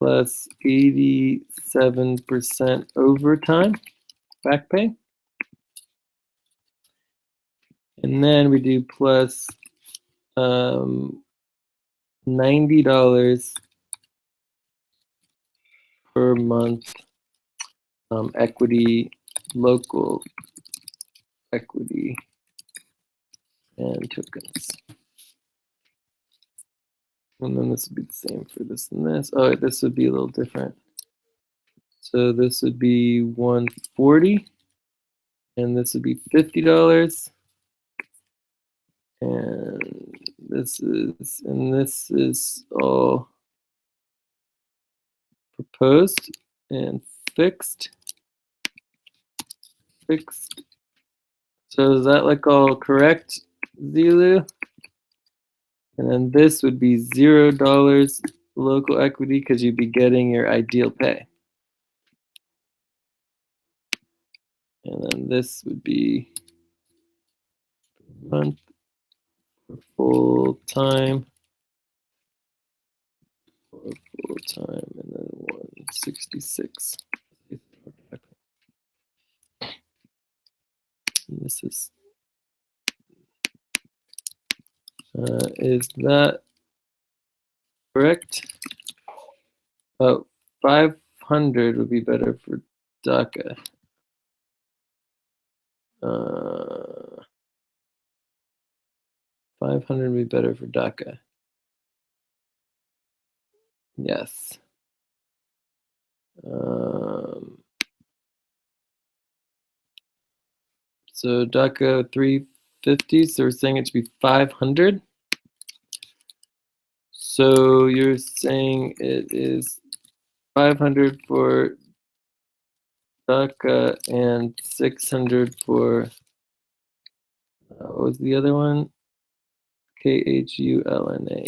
87% overtime back pay. And then we do plus $90 per month equity, local equity, and tokens. And then this would be the same for this and this. Oh, this would be a little different. So this would be 140, and this would be $50. And this is all proposed and fixed. So is that like all correct, Zilu? And then this would be $0 local equity because you'd be getting your ideal pay. And then this would be month for full time, and then 166. And this is that correct? Oh, 500 would be better for DACA. 500 would be better for DACA. Yes. So DACA 350, so we're saying it should be 500. So you're saying it is 500 for DACA and 600 for, what was the other one? KHULNA.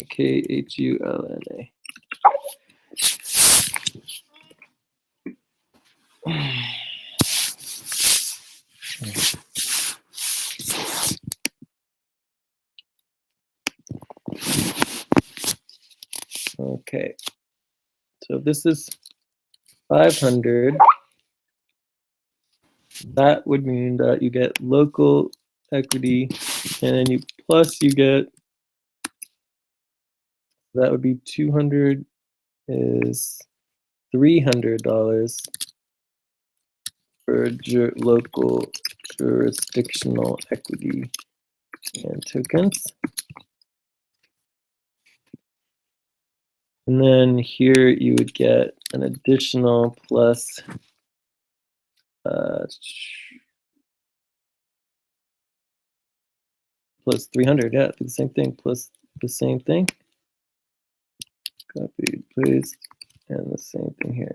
Okay, so this is 500. That would mean that you get local equity, and then you get, that would be 200 is $300 for local jurisdictional equity and tokens. And then here you would get an additional plus plus 300, yeah, do the same thing, plus the same thing. Copy, paste, and the same thing here.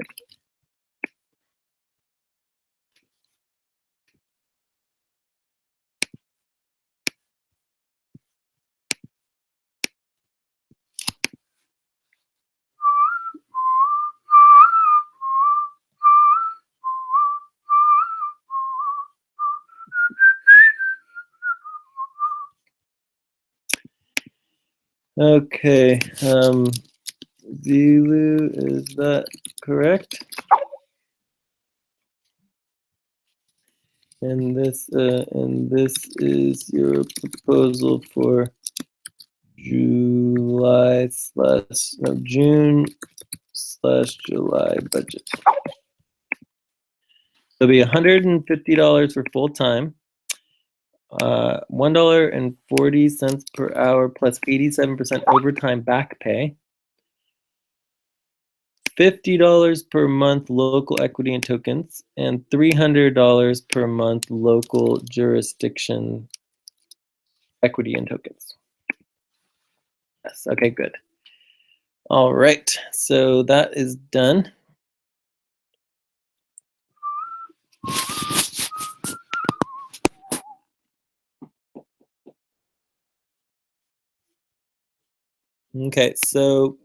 Okay, Zilu, is that correct? And this is your proposal for June/July budget. It'll be $150 for full time, $1.40 per hour plus 87% overtime back pay, $50 per month local equity and tokens, and $300 per month local jurisdiction equity and tokens. Yes, okay, good. All right, so that is done. Okay, so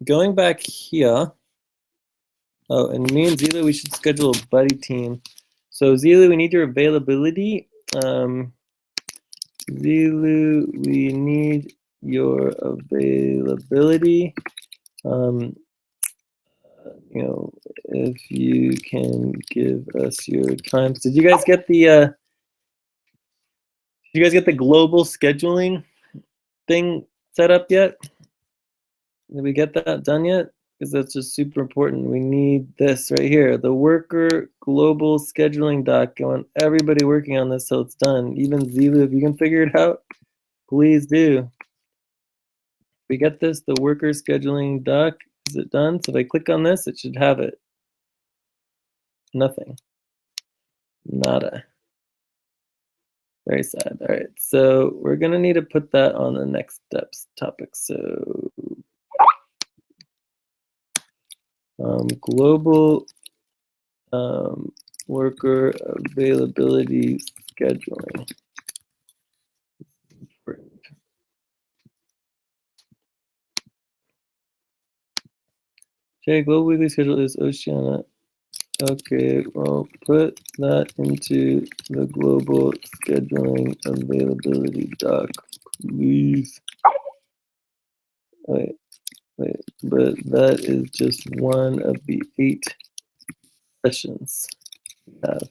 going back here, oh, and me and Zilu, we should schedule a buddy team. So Zilu, we need your availability. Zilu, we need your availability. You know, if you can give us your times. Did you guys get the you guys get the global scheduling thing set up yet? Did we get that done yet? Because that's just super important. We need this right here, the worker global scheduling doc. I want everybody working on this till it's done. Even Zilu, if you can figure it out, please do. We get this, the worker scheduling doc. Is it done? So if I click on this, it should have it. Nothing. Nada. Very sad. All right, so we're gonna need to put that on the next steps topic. So global worker availability scheduling. Okay, global weekly schedule is Oceana. Okay, well, put that into the global scheduling availability doc, please. Wait, but that is just one of the 8 sessions we have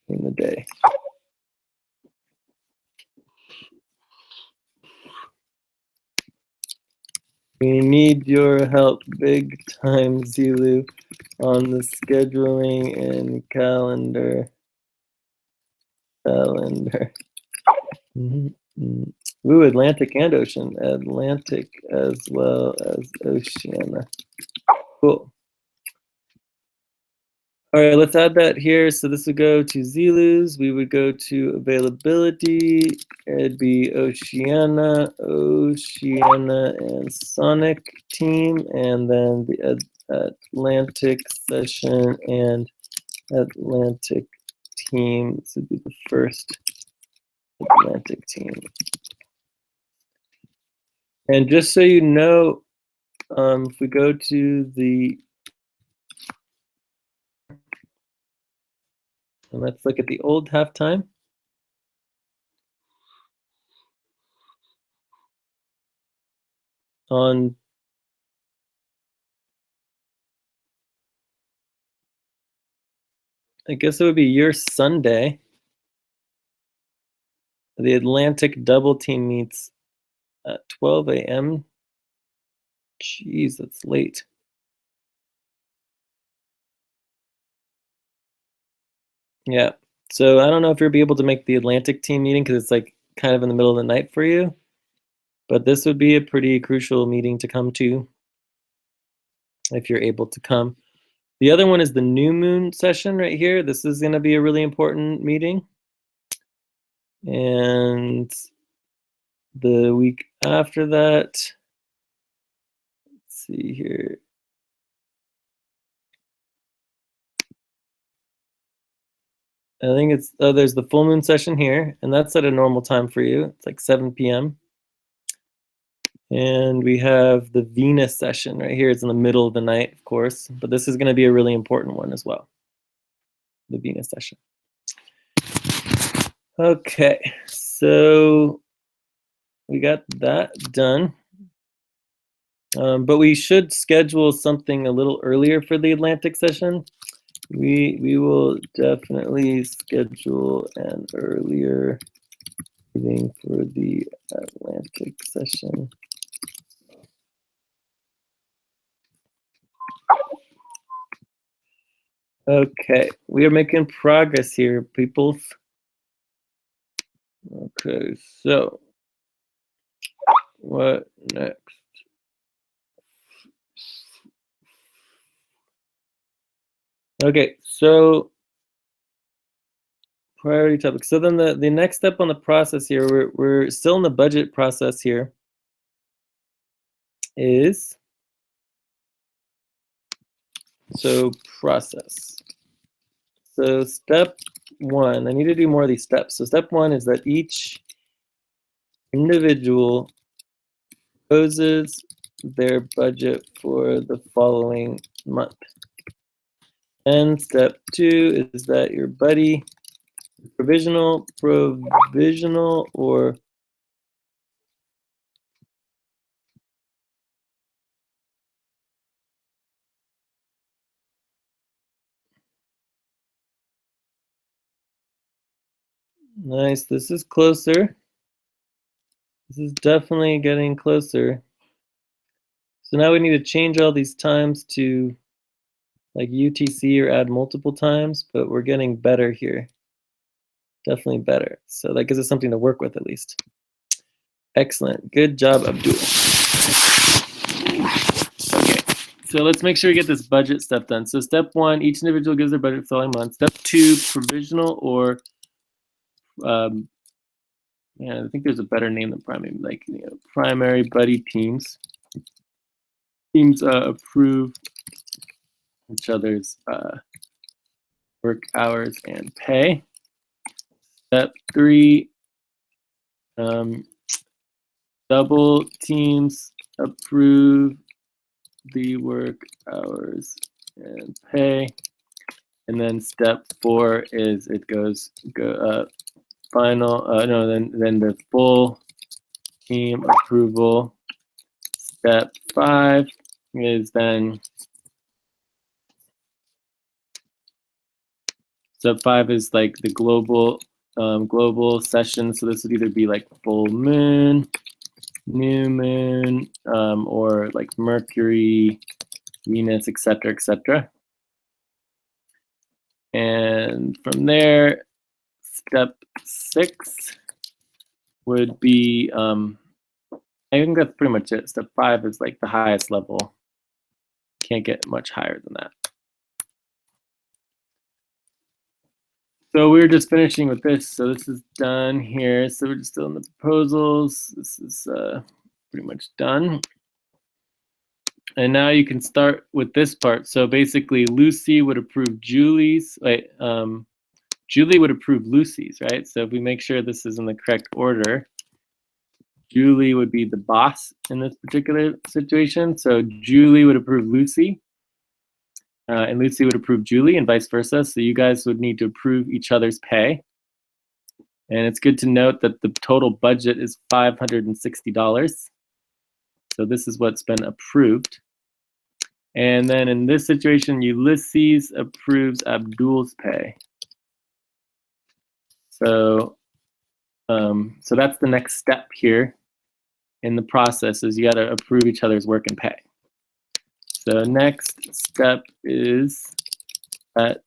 in the day. We need your help big time, Zilu, on the scheduling and calendar. Ooh, Atlantic and Ocean. Atlantic as well as Oceania. Cool. All right, let's add that here. So this would go to Zilu's. We would go to availability. It'd be Oceania and Sonic team, and then the Atlantic session and Atlantic team. This would be the first Atlantic team. And just so you know, if we go to the, and let's look at the old halftime. On I guess it would be your Sunday. The Atlantic double team meets at 12 a.m. Jeez, that's late. Yeah. So I don't know if you'll be able to make the Atlantic team meeting because it's like kind of in the middle of the night for you. But this would be a pretty crucial meeting to come to if you're able to come. The other one is the new moon session right here. This is going to be a really important meeting. And the week after that, let's see here. I think it's, there's the full moon session here, and that's at a normal time for you. It's like 7 p.m. And we have the Venus session right here. It's in the middle of the night, of course, but this is going to be a really important one as well. The Venus session. Okay, so we got that done. But we should schedule something a little earlier for the Atlantic session. We will definitely schedule an earlier meeting for the Atlantic session. Okay, we are making progress here, people. Okay, so what next? Okay, so priority topic. So then the next step on the process here, we're still in the budget process here, is so process. So step 1, I need to do more of these steps. So step 1 is that each individual proposes their budget for the following month. And step 2 is that your buddy, provisional, or Nice. This is closer. This is definitely getting closer. So now we need to change all these times to like UTC or add multiple times, but we're getting better here. Definitely better. So that gives us something to work with at least. Excellent. Good job, Abdul. Okay, so let's make sure we get this budget stuff done. So step 1, each individual gives their budget for the following month. Step 2, provisional or yeah, I think there's a better name than primary, like primary buddy teams. Teams approve each other's work hours and pay. Step 3, double teams approve the work hours and pay. And then step 4 is it goes final, then the full team approval. Step 5 is then, step 5 is like the global session. So this would either be like full moon, new moon, or like Mercury, Venus, etc., etc. And from there, step 6 would be, I think that's pretty much it. Step 5 is like the highest level. Can't get much higher than that. So we're just finishing with this. So this is done here. So we're just still in the proposals. This is pretty much done. And now you can start with this part. So basically, Lucy would approve Julie's. Wait, Julie would approve Lucy's, right? So if we make sure this is in the correct order, Julie would be the boss in this particular situation. So Julie would approve Lucy, and Lucy would approve Julie, and vice versa. So you guys would need to approve each other's pay. And it's good to note that the total budget is $560. So this is what's been approved. And then in this situation, Ulysses approves Abdul's pay. So, so that's the next step here in the process, is you got to approve each other's work and pay. So next step is that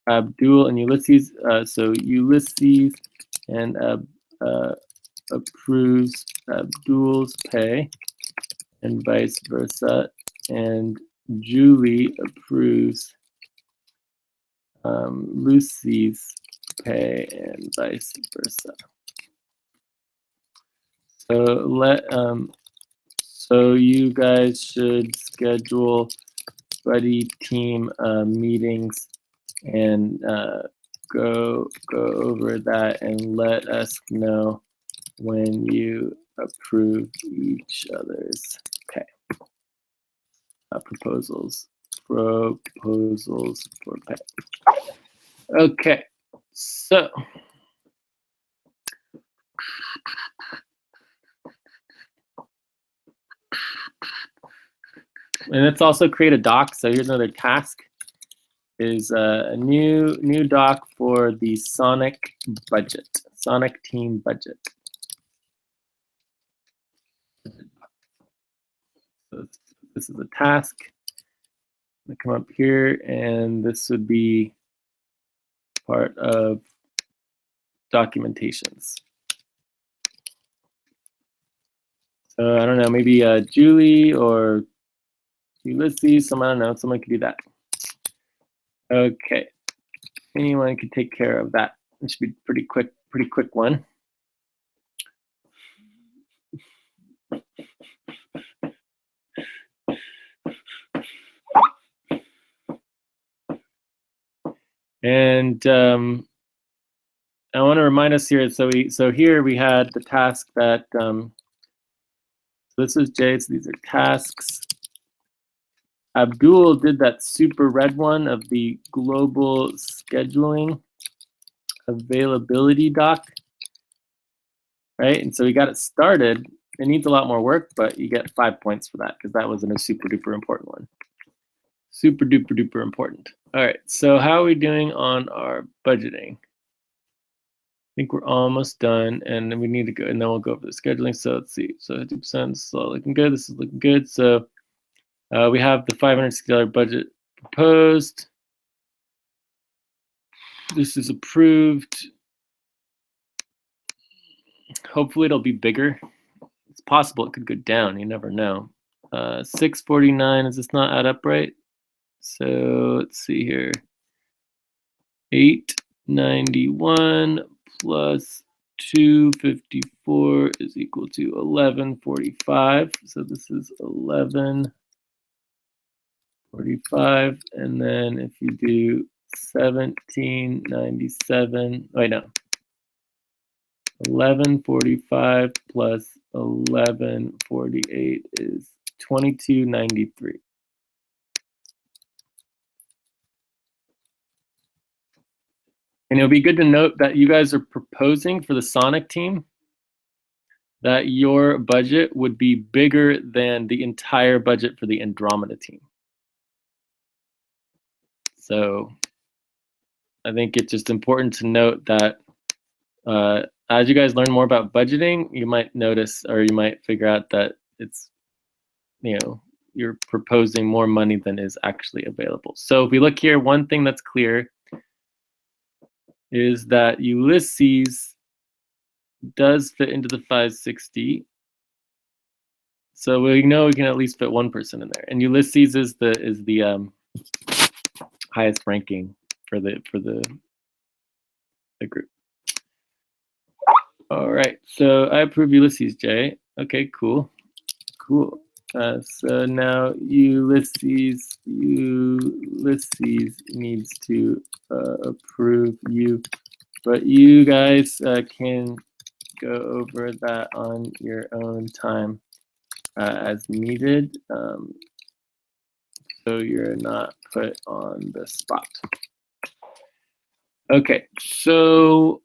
Abdul and Ulysses. So Ulysses and approves Abdul's pay, and vice versa. And Julie approves Lucy's pay, and vice versa. So so you guys should schedule buddy team meetings and go over that and let us know when you approve each other's pay. Proposals for pay. Okay, so and let's also create a doc. So here's another task: is a new doc for the Sonic budget, Sonic team budget. So this is a task. I'm gonna come up here, and this would be part of documentations. So I don't know, maybe Julie or Ulysses, I don't know, someone could do that. Okay, anyone could take care of that. It should be pretty quick one. And I want to remind us here. So here we had the task that. So this is J. So these are tasks. Abdul did that super red one of the global scheduling availability doc, right? And so we got it started. It needs a lot more work, but you get 5 points for that because that wasn't a super duper important one. Super duper duper important. All right, so how are we doing on our budgeting? think we're almost done, and we need to go, and then we'll go over the scheduling. So let's see. So 50% is looking good. This is looking good. So we have the $560 budget proposed. This is approved. Hopefully it'll be bigger. It's possible it could go down. You never know. 649, does this not add up right? So let's see here. 891 plus 254 is equal to 1145. So this is 1145. And then if you do 1797, wait, no. 1145 plus 1148 is 2293. And it'll be good to note that you guys are proposing for the Sonic team that your budget would be bigger than the entire budget for the Andromeda team. So I think it's just important to note that as you guys learn more about budgeting, you might notice, or you might figure out that it's, you're proposing more money than is actually available. So if we look here, one thing that's clear is that Ulysses does fit into the 560. So we know we can at least fit one person in there. And Ulysses is the highest ranking for the group. All right, so I approve Ulysses, Jay. Okay, cool. So now Ulysses needs to approve you, but you guys can go over that on your own time as needed, so you're not put on the spot. Okay, so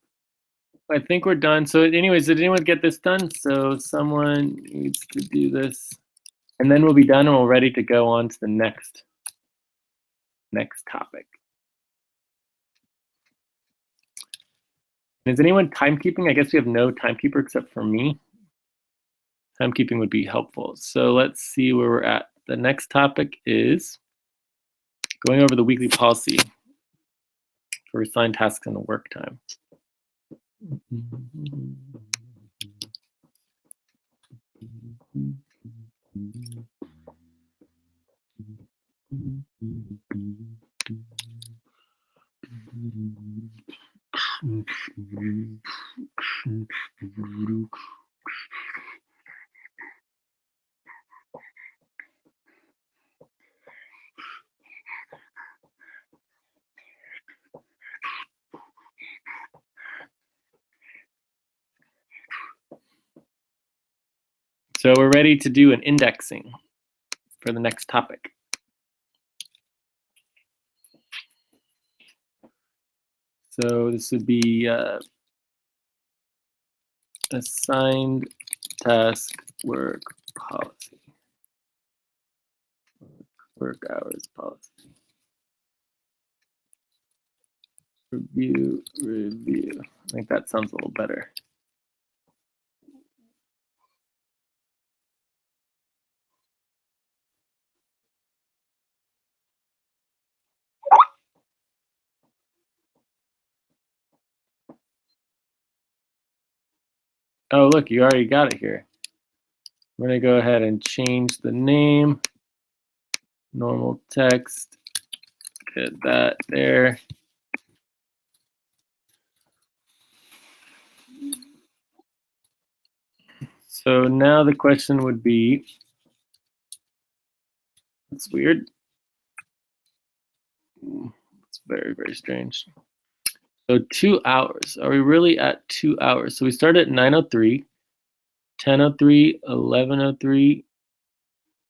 I think we're done. So anyways, did anyone get this done? So someone needs to do this. And then we'll be done and we're ready to go on to the next topic. Is anyone timekeeping? I guess we have no timekeeper except for me. Timekeeping would be helpful. So let's see where we're at. The next topic is going over the weekly policy for assigned tasks and work time. So we're ready to do an indexing for the next topic. So this would be assigned task work policy. Work hours policy. Review. I think that sounds a little better. Oh, look, you already got it here. I'm going to go ahead and change the name. Normal text. Get that there. So now the question would be, that's weird. It's very, very strange. So 2 hours. Are we really at 2 hours? So we start at 9:03, 10:03, 11:03.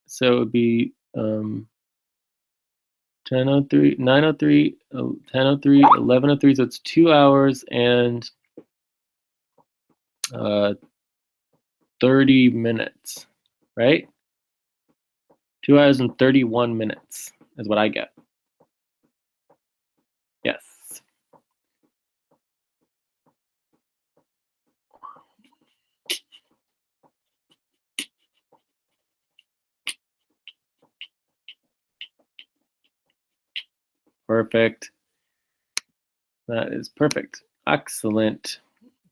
So it would be 10:03, 9:03, 10:03, 11:03. So it's 2 hours and 30 minutes, right? 2 hours and 31 minutes is what I get. Yes. Perfect. That is perfect. Excellent.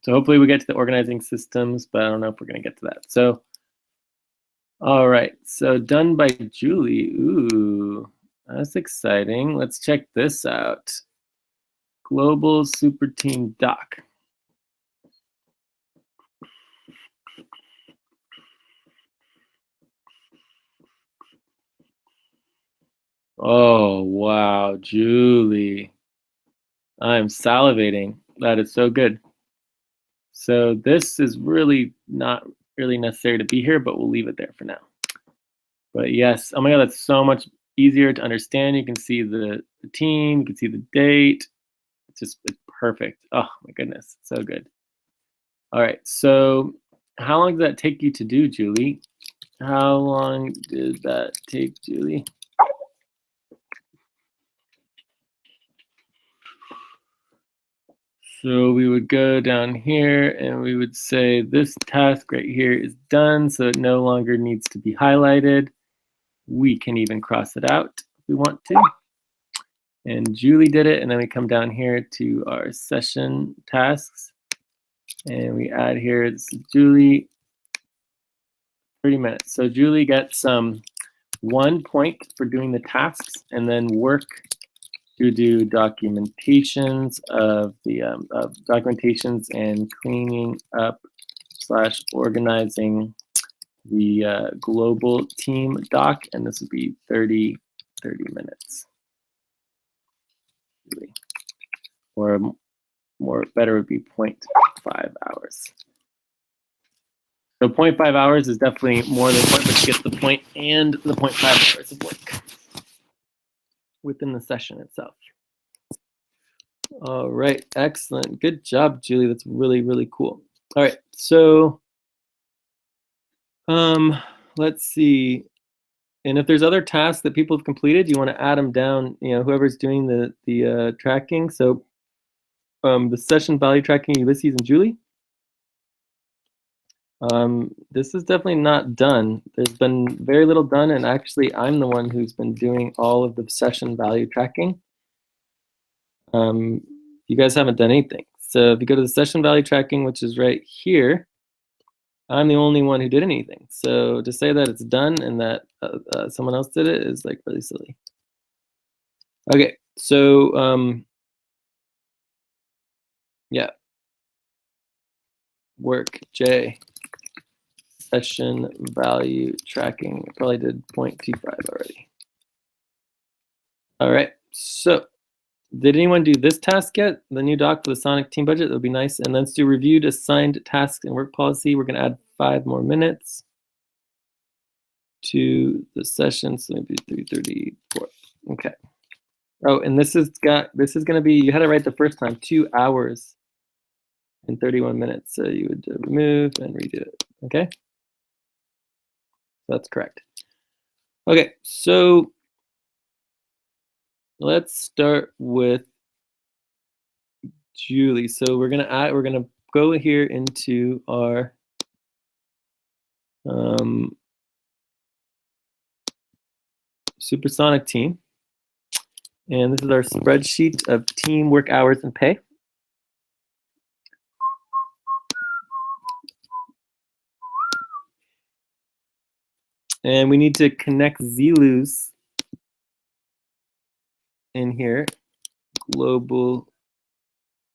So hopefully we get to the organizing systems, but I don't know if we're going to get to that. So, all right. So done by Julie. Ooh, that's exciting. Let's check this out. Global Super Team Doc. Oh, wow, Julie. I'm salivating. That is so good. So this is really not really necessary to be here, but we'll leave it there for now. But yes, oh my God, that's so much easier to understand. You can see the team, you can see the date. It's perfect. Oh my goodness, so good. All right, so how long did that take you to do, Julie? How long did that take, Julie? So we would go down here and we would say this task right here is done, so it no longer needs to be highlighted. We can even cross it out if we want to. And Julie did it, and then we come down here to our session tasks. And we add here, this is Julie, 30 minutes. So Julie gets 1 point for doing the tasks, and then work to do documentations of the documentations and cleaning up / organizing the global team doc, and this would be 30 minutes. Really. Or more better would be 0.5 hours. So 0.5 hours is definitely more than point, but you get the point and the 0.5 hours of work within the session itself. All right, excellent. Good job, Julie. That's really, really cool. All right, so let's see. And if there's other tasks that people have completed, you want to add them down, whoever's doing the tracking. So the session value tracking, Ulyses and Julie. This is definitely not done. There's been very little done, and actually I'm the one who's been doing all of the session value tracking. You guys haven't done anything. So if you go to the session value tracking, which is right here, I'm the only one who did anything. So to say that it's done and that someone else did it is like really silly. Okay, so yeah. Work J. Session value tracking. I probably did 0.25 already. All right, so did anyone do this task yet? The new doc for the Sonic team budget, that would be nice. And let's do reviewed assigned tasks and work policy. We're gonna add 5 more minutes to the session, so maybe 3:34. Okay. Oh, and this is gonna be, you had it right the first time, 2 hours and 31 minutes. So you would remove and redo it, okay? That's correct. Okay, so let's start with Julie. So we're gonna go here into our Supersonic team, and this is our spreadsheet of team work hours and pay. And we need to connect ZLUs in here, global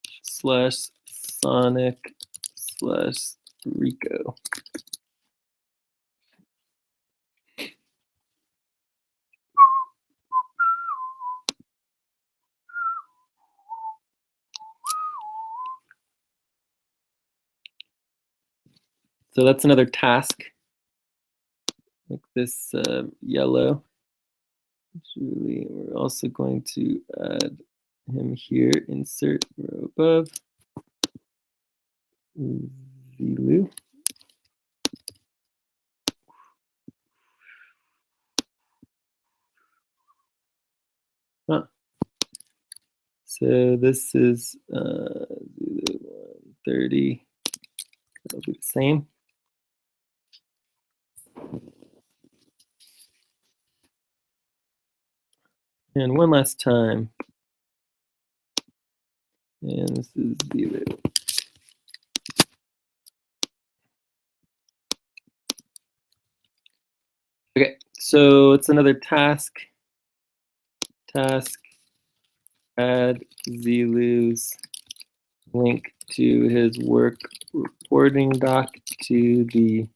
/ Sonic / Rico. So that's another task. Like this yellow. Julie, we're also going to add him here, insert row above. ZLU. Huh. So this is 130. It'll be the same. And one last time, And this is Zulu. Okay, so it's another task. Task, add Zulu's link to his work reporting doc to the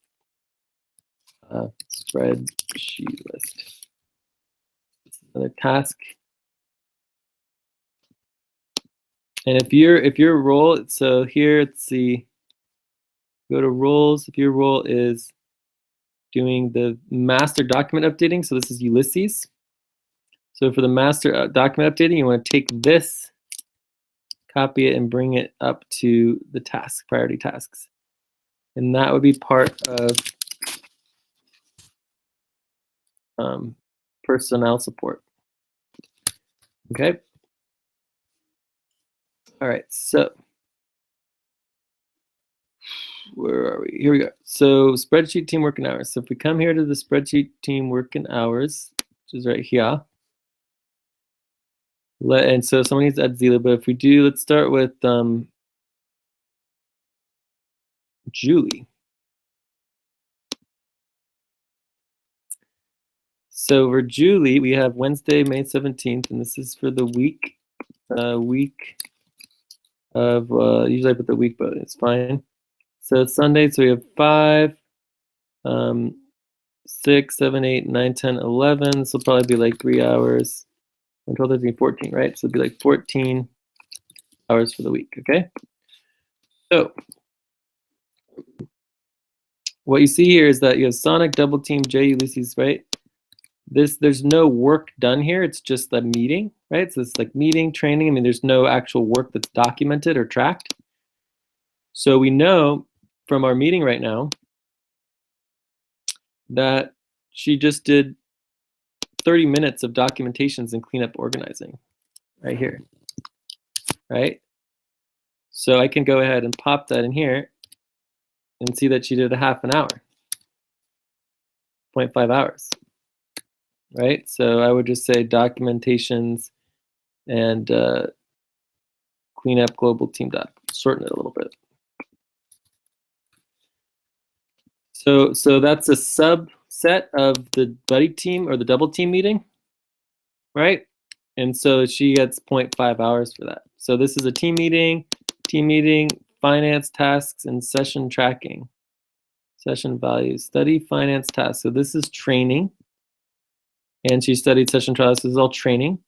spreadsheet list. It's another task. And if your role, so here, let's see, go to roles. If your role is doing the master document updating, so this is Ulyses. So for the master document updating, you want to take this, copy it, and bring it up to the task, priority tasks. And that would be part of personnel support. Okay. All right, so where are we? Here we go. So spreadsheet team working hours. So if we come here to the spreadsheet team working hours, which is right here. And so someone needs to add Zila, but if we do, let's start with Julie. So for Julie, we have Wednesday, May 17th, and this is for the week of, usually I put the week, but it's fine. So it's Sunday, so we have 5, 6, 7, 8, 9, 10, 11. This will probably be like 3 hours. 12, 13, 14, right? So it'll be like 14 hours for the week, okay? So what you see here is that you have Sonic, Double Team, J, Ulyses, right? There's no work done here. It's just a meeting, right? So it's like meeting, training. I mean, there's no actual work that's documented or tracked. So we know from our meeting right now that she just did 30 minutes of documentations and cleanup organizing right here, right? So I can go ahead and pop that in here and see that she did a half an hour, 0.5 hours, right? So I would just say documentations and cleanup global team doc, shorten it a little bit. So that's a subset of the buddy team or the double team meeting, right? And so she gets 0.5 hours for that. So this is a team meeting, finance tasks, and session tracking. Session values, study finance tasks. So this is training. And she studied session trials. This is all training,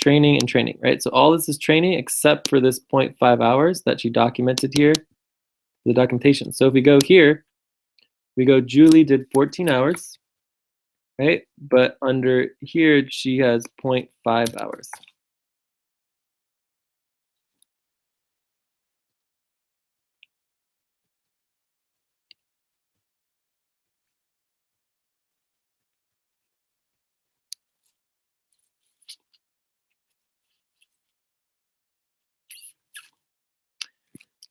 and training, right? So all this is training except for this 0.5 hours that she documented here, the documentation. So if we go here, we go Julie did 14 hours, right? But under here, she has 0.5 hours.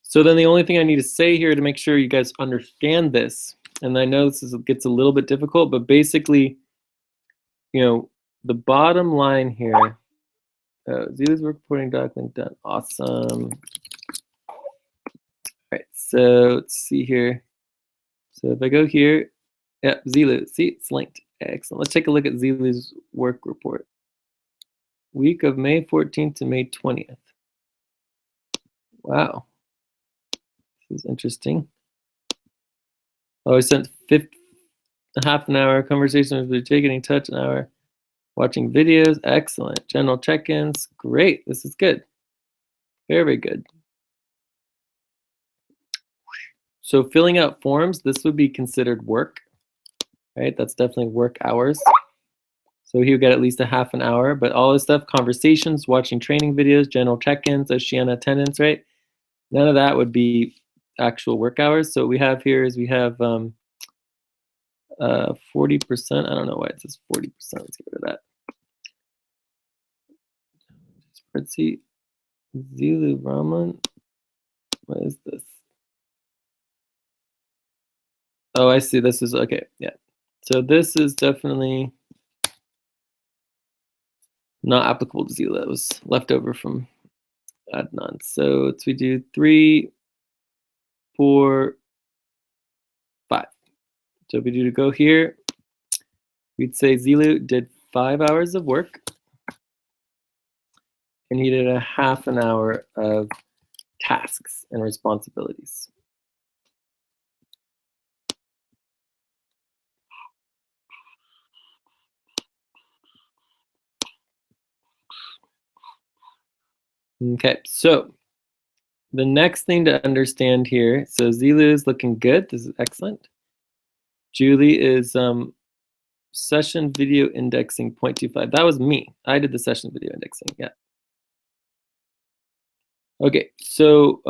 So then the only thing I need to say here to make sure you guys understand this, and I know gets a little bit difficult, but basically, you know, the bottom line here, Zula's work reporting doc link done. Awesome. All right, so let's see here. So if I go here, yeah, Zulu, see, it's linked. Excellent. Let's take a look at Zulu's work report. Week of May 14th to May 20th. Wow. This is interesting. Oh, I sent half an hour conversation with Jay, getting in touch an hour. Watching videos, excellent. General check-ins, great. This is good. Very good. So filling out forms, this would be considered work, right? That's definitely work hours. So he would get at least a half an hour, but all this stuff, conversations, watching training videos, general check-ins, Oceana attendance, right? None of that would be actual work hours. So what we have here is we have 40%. I don't know why it says 40%. Let's get rid of that. Spreadsheet. Zulu Raman. What is this? Oh, I see. This is okay. Yeah. So this is definitely not applicable to Zila. It was left over from add none. So we do 3, 4, 5. So if we do to go here, we'd say Zilu did 5 hours of work, and he did a half an hour of tasks and responsibilities. Okay, so the next thing to understand here, so Zilu is looking good. This is excellent. Julie is session video indexing 0.25. That was me. I did the session video indexing, yeah. Okay, so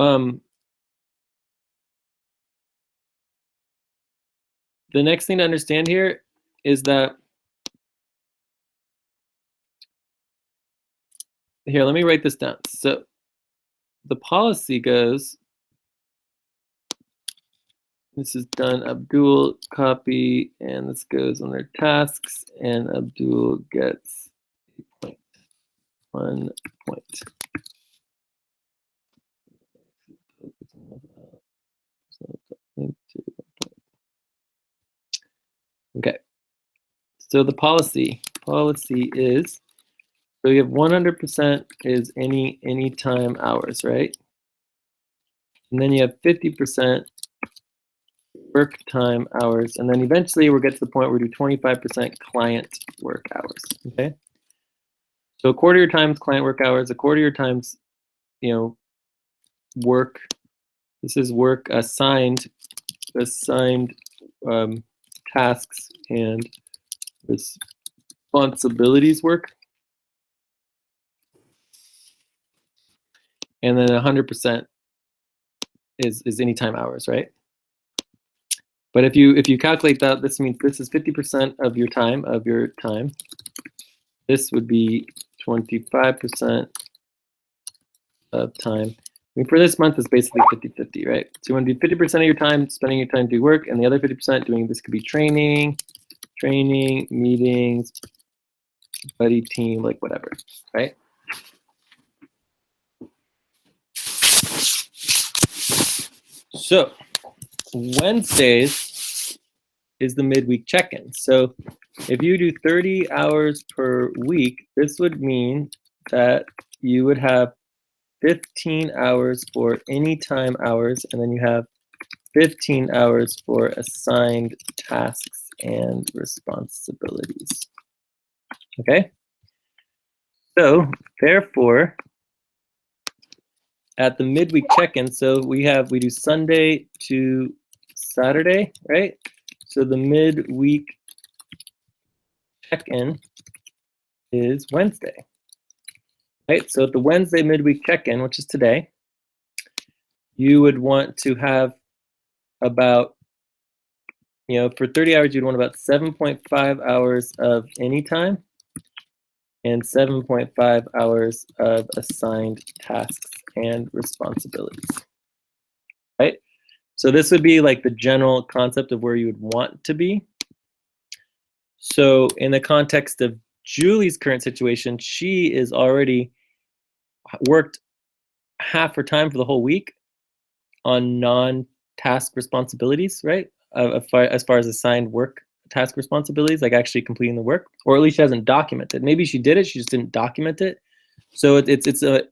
the next thing to understand here is that, here, let me write this down. So the policy goes, this is done, Abdul copy, and this goes on their tasks, and Abdul gets 1 point. Okay, so the policy is, so you have 100% is anytime hours, right? And then you have 50% work time hours, and then eventually we'll get to the point where we do 25% client work hours, okay? So a quarter of your time is client work hours, a quarter of your time's, work. This is work assigned tasks and responsibilities work. And then 100% is anytime hours, right? But if you calculate that, this means this is 50% of your time, This would be 25% of time. I mean, for this month, it's basically 50-50, right? So you want to do 50% of your time spending your time to do work, and the other 50% doing, this could be training, meetings, buddy team, like whatever, right? So Wednesdays is the midweek check-in. So if you do 30 hours per week, this would mean that you would have 15 hours for anytime hours, and then you have 15 hours for assigned tasks and responsibilities. Okay? So therefore, at the midweek check-in, so we do Sunday to Saturday, right? So the midweek check-in is Wednesday, right? So at the Wednesday midweek check-in, which is today, you would want to have about, for 30 hours, you'd want about 7.5 hours of anytime and 7.5 hours of assigned tasks and responsibilities, right? So this would be like the general concept of where you would want to be. So in the context of Julie's current situation, she is already worked half her time for the whole week on non-task responsibilities, right? As far as assigned work task responsibilities, like actually completing the work, or at least she hasn't documented. Maybe she did it, she just didn't document it. So it's a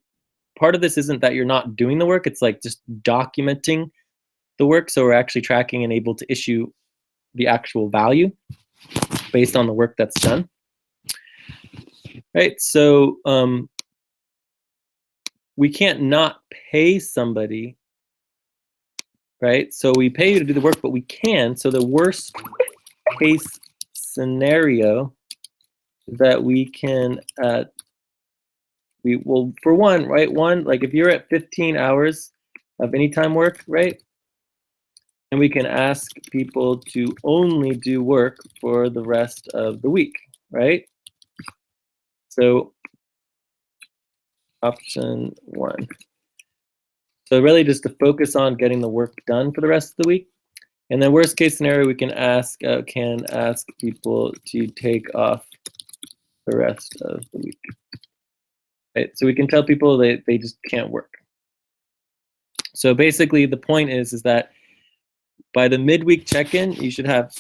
part of this isn't that you're not doing the work, it's like just documenting the work, so we're actually tracking and able to issue the actual value based on the work that's done. Right, so we can't not pay somebody, right? So we pay you to do the work, but we can. So the worst case scenario that we can, for one, right? One, like if you're at 15 hours of anytime work, right? And we can ask people to only do work for the rest of the week, right? So option 1. So really just to focus on getting the work done for the rest of the week. And then worst case scenario, we can ask people to take off the rest of the week. right? So we can tell people that they just can't work. So basically the point is that by the midweek check-in, you should have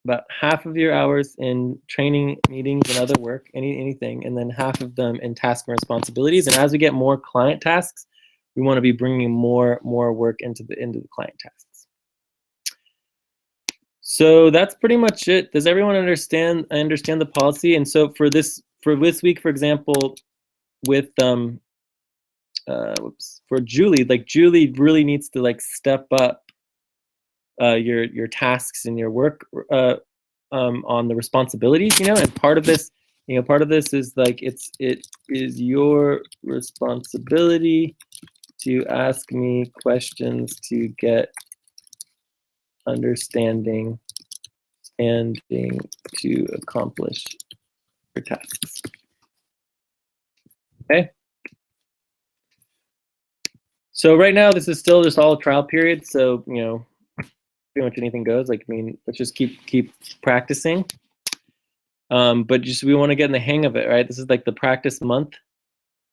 about half of your hours in training, meetings, and other work, anything, and then half of them in task and responsibilities. And as we get more client tasks, we want to be bringing more work into the client tasks. So that's pretty much it. Does everyone understand? I understand the policy. And so for this week, for example, with for Julie, like Julie really needs to like step up your tasks and your work on the responsibilities, and part of this is like it is your responsibility to ask me questions to get understanding and to accomplish your tasks. Okay. So right now this is still just all trial period, so pretty much anything goes. Like, I mean, let's just keep practicing. But just we want to get in the hang of it, right? This is like the practice month.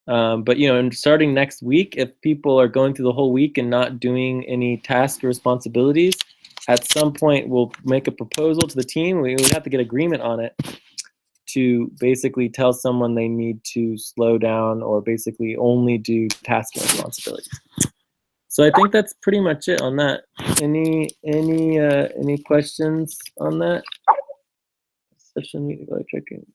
But and starting next week, if people are going through the whole week and not doing any tasks or responsibilities, at some point we'll make a proposal to the team. We have to get agreement on it to basically tell someone they need to slow down or basically only do tasks and responsibilities. So I think that's pretty much it on that. Any questions on that? Session meeting, go check in.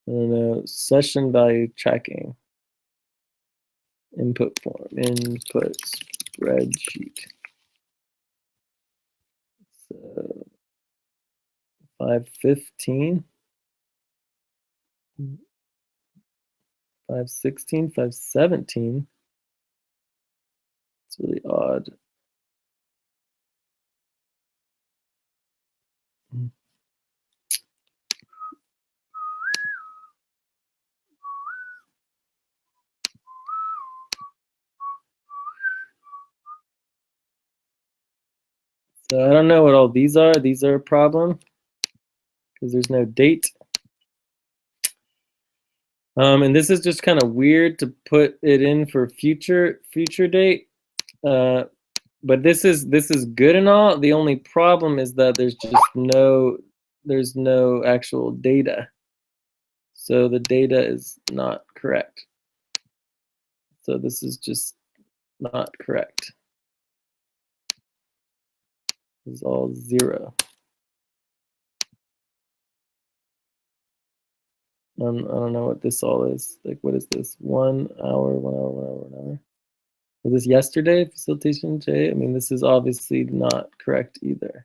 I don't know, session value tracking. Input form, input spreadsheet. So 515, 516, 517. It's really odd. So I don't know what all these are. These are a problem because there's no date. And this is just kind of weird to put it in for future date. But this is good and all. The only problem is that there's no actual data. So the data is not correct. So this is just not correct. This is all 0. I don't know what this all is. Like, what is this? 1 hour, 1 hour, 1 hour, 1 hour. Was this yesterday, facilitation J? I mean, this is obviously not correct either.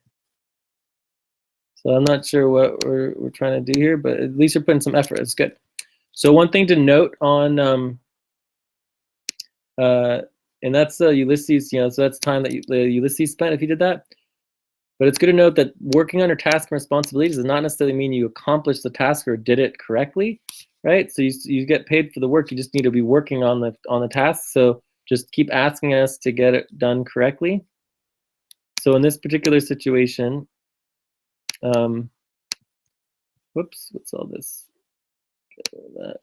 So I'm not sure what we're trying to do here, but at least we're putting some effort. It's good. So one thing to note on, and that's Ulysses, so that's time that Ulysses spent if you did that. But it's good to note that working on your task and responsibilities does not necessarily mean you accomplished the task or did it correctly, right? So you get paid for the work. You just need to be working on the task. So just keep asking us to get it done correctly. So in this particular situation, whoops, what's all this? Get rid of that.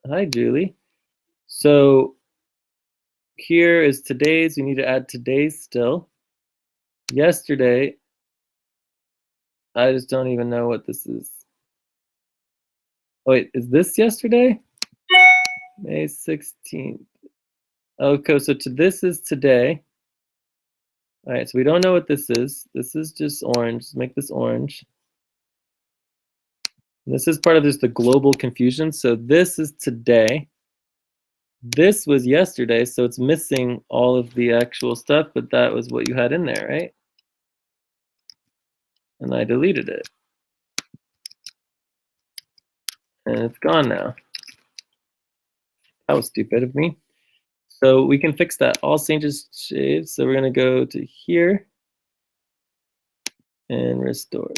Hi, Julie. So here is today's. We need to add today's still. Yesterday, I just don't even know what this is. Oh, wait, is this yesterday? May 16th. Okay, so this is today. All right, so we don't know what this is. This is just orange. Let's make this orange. And this is part of just the global confusion. So this is today. This was yesterday, so it's missing all of the actual stuff, but that was what you had in there, right? And I deleted it. And it's gone now. That was stupid of me. So we can fix that. All changes saved. So we're going to go to here and restore.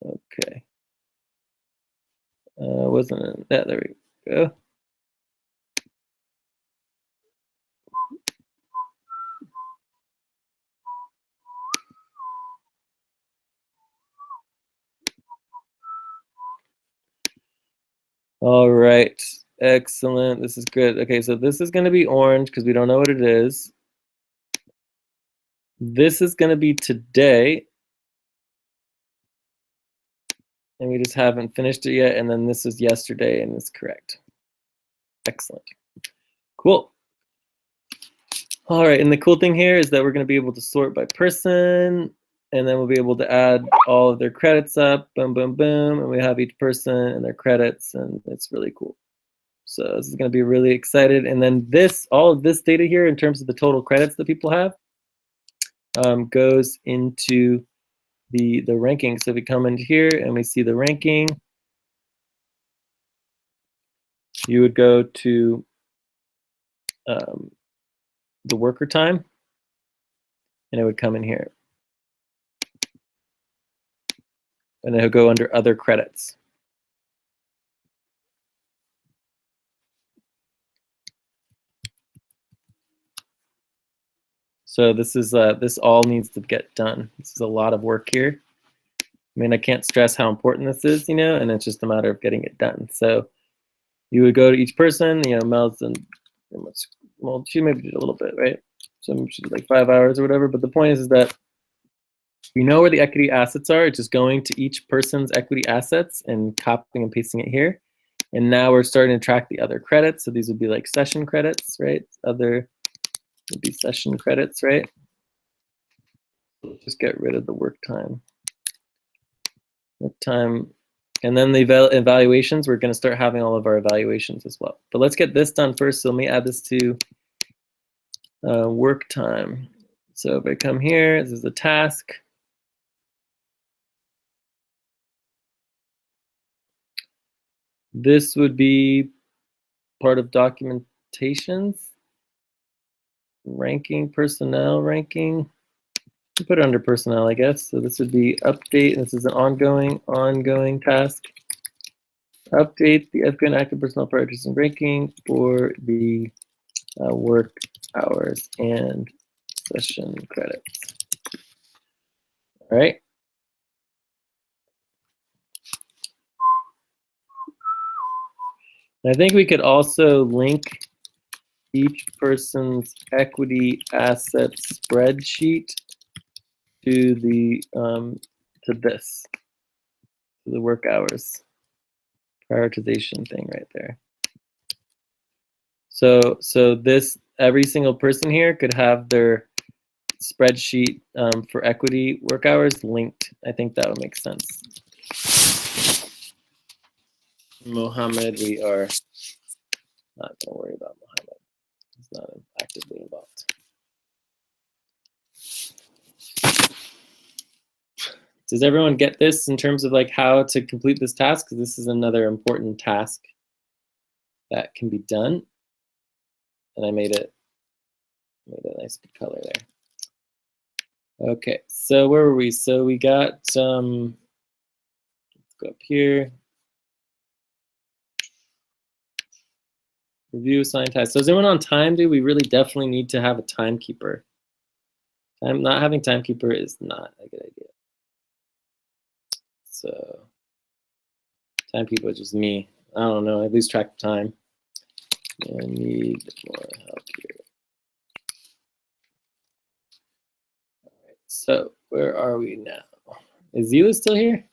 Okay. Wasn't it? Yeah, there we go. go. All right, excellent. This is good. Okay, so this is going to be orange because we don't know what it is. This is going to be today, and we just haven't finished it yet. And then this is yesterday, and it's correct. Excellent. Cool. All right, and the cool thing here is that we're going to be able to sort by person, and then we'll be able to add all of their credits up, boom, boom, boom, and we have each person and their credits, and it's really cool. So this is going to be really excited. And then this, all of this data here in terms of the total credits that people have goes into the ranking. So if we come into here and we see the ranking, you would go to the worker time, and it would come in here. And it would go under other credits. So this is this all needs to get done. This is a lot of work here. I mean, I can't stress how important this is, you know, and it's just a matter of getting it done. So you would go to each person, you know, Mel's and well, she maybe did a little bit, right? So she did like 5 hours or whatever. But the point is that you know where the equity assets are. It's just going to each person's equity assets and copying and pasting it here. And now we're starting to track the other credits. So these would be like session credits, right? Other would be session credits, right? Just get rid of the work time. Work time. And then the evaluations, we're going to start having all of our evaluations as well. But let's get this done first. So let me add this to work time. So if I come here, this is the task. This would be part of documentations. Ranking, personnel ranking. Put it under personnel, I guess. So this would be update. This is an ongoing task. Update the FPN active personnel priorities and ranking for the work hours and session credits. All right. I think we could also link each person's equity asset spreadsheet to the to this, to the work hours prioritization thing right there. So this, every single person here could have their spreadsheet for equity work hours linked. I think that would make sense. Mohammed, we are not going to worry about Mohammed. He's not actively involved. Does everyone get this in terms of like how to complete this task? Because this is another important task that can be done. And I made a nice good color there. Okay, so where were we? So we got, let's go up here. Review assigned tasks. So is anyone on time? Do we really definitely need to have a timekeeper? Not having timekeeper is not a good idea. So timekeeper is just me. I don't know. I lose track of time. I need more help here. All right. So where are we now? Is Zila still here?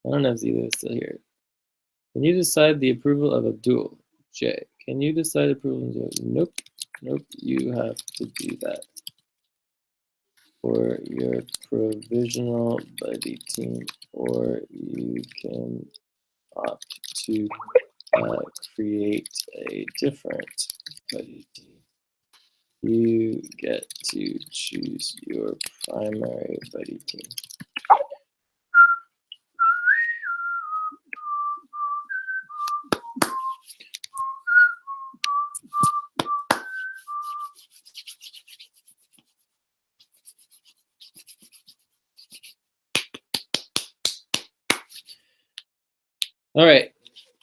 I don't know if Zila is still here. Can you decide the approval of Abdul? J. Can you decide approval of Abdul? Nope. Nope. You have to do that for your provisional buddy team, or you can opt to create a different buddy team. You get to choose your primary buddy team. All right,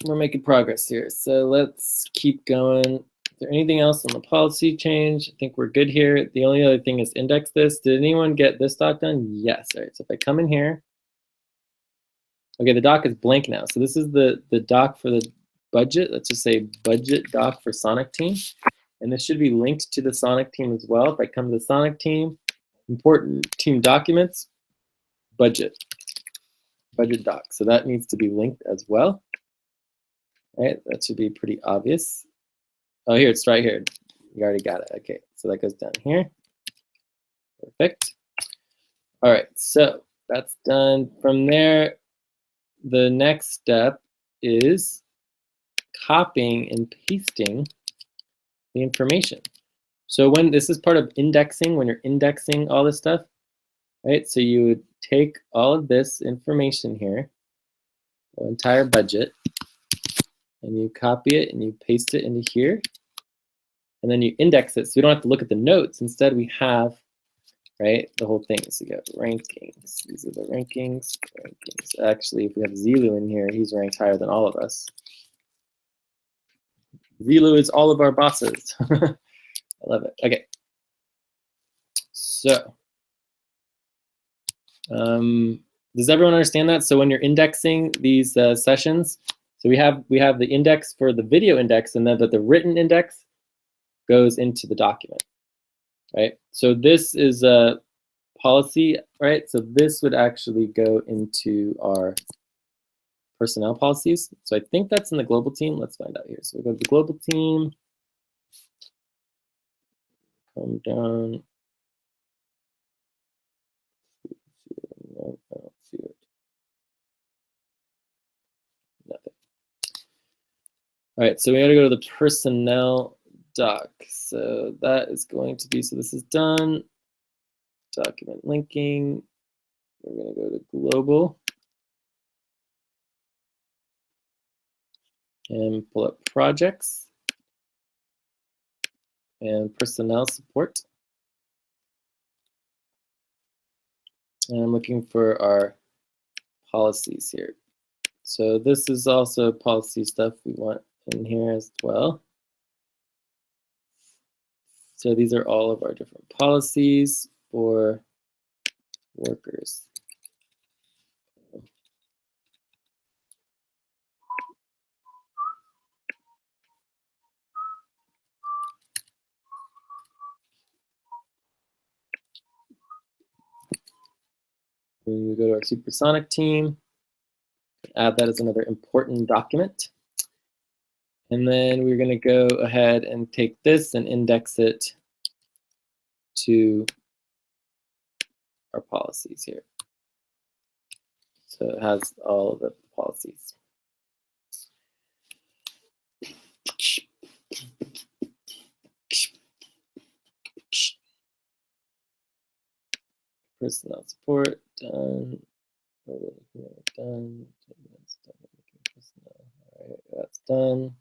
we're making progress here. So let's keep going. Is there anything else on the policy change? I think we're good here. The only other thing is index this. Did anyone get this doc done? Yes. All right. So if I come in here, okay, the doc is blank now. So this is the doc for the budget. Let's just say budget doc for Sonic Team. And this should be linked to the Sonic Team as well. If I come to the Sonic Team, important team documents, budget doc. So that needs to be linked as well. All right, that should be pretty obvious. Oh, here, it's right here. You already got it. Okay, so that goes down here. Perfect. All right, so that's done. From there, the next step is copying and pasting the information. So when this is part of indexing, when you're indexing all this stuff, right? So you would take all of this information here, the entire budget, and you copy it and you paste it into here, and then you index it so we don't have to look at the notes. Instead, we have, right, the whole thing. So you got rankings. These are the rankings. Actually, if we have Zilu in here, he's ranked higher than all of us. Zilu is all of our bosses. I love it. Okay. So, does everyone understand that? So when you're indexing these sessions, so we have the index for the video index, and then the written index goes into the document, right? So this is a policy, right? So this would actually go into our personnel policies. So I think that's in the global team. Let's find out here. So we go to the global team, come down. No, I don't see it. Nothing. All right, so we got to go to the personnel doc. So that is going to be, so this is done. Document linking. We're going to go to global and pull up projects and personnel support. And I'm looking for our policies here. So this is also policy stuff we want in here as well. So these are all of our different policies for workers. We go to our supersonic team, add that as another important document. And then we're going to go ahead and take this and index it to our policies here. So it has all of the policies. Personnel support, done. Done. All right, that's done.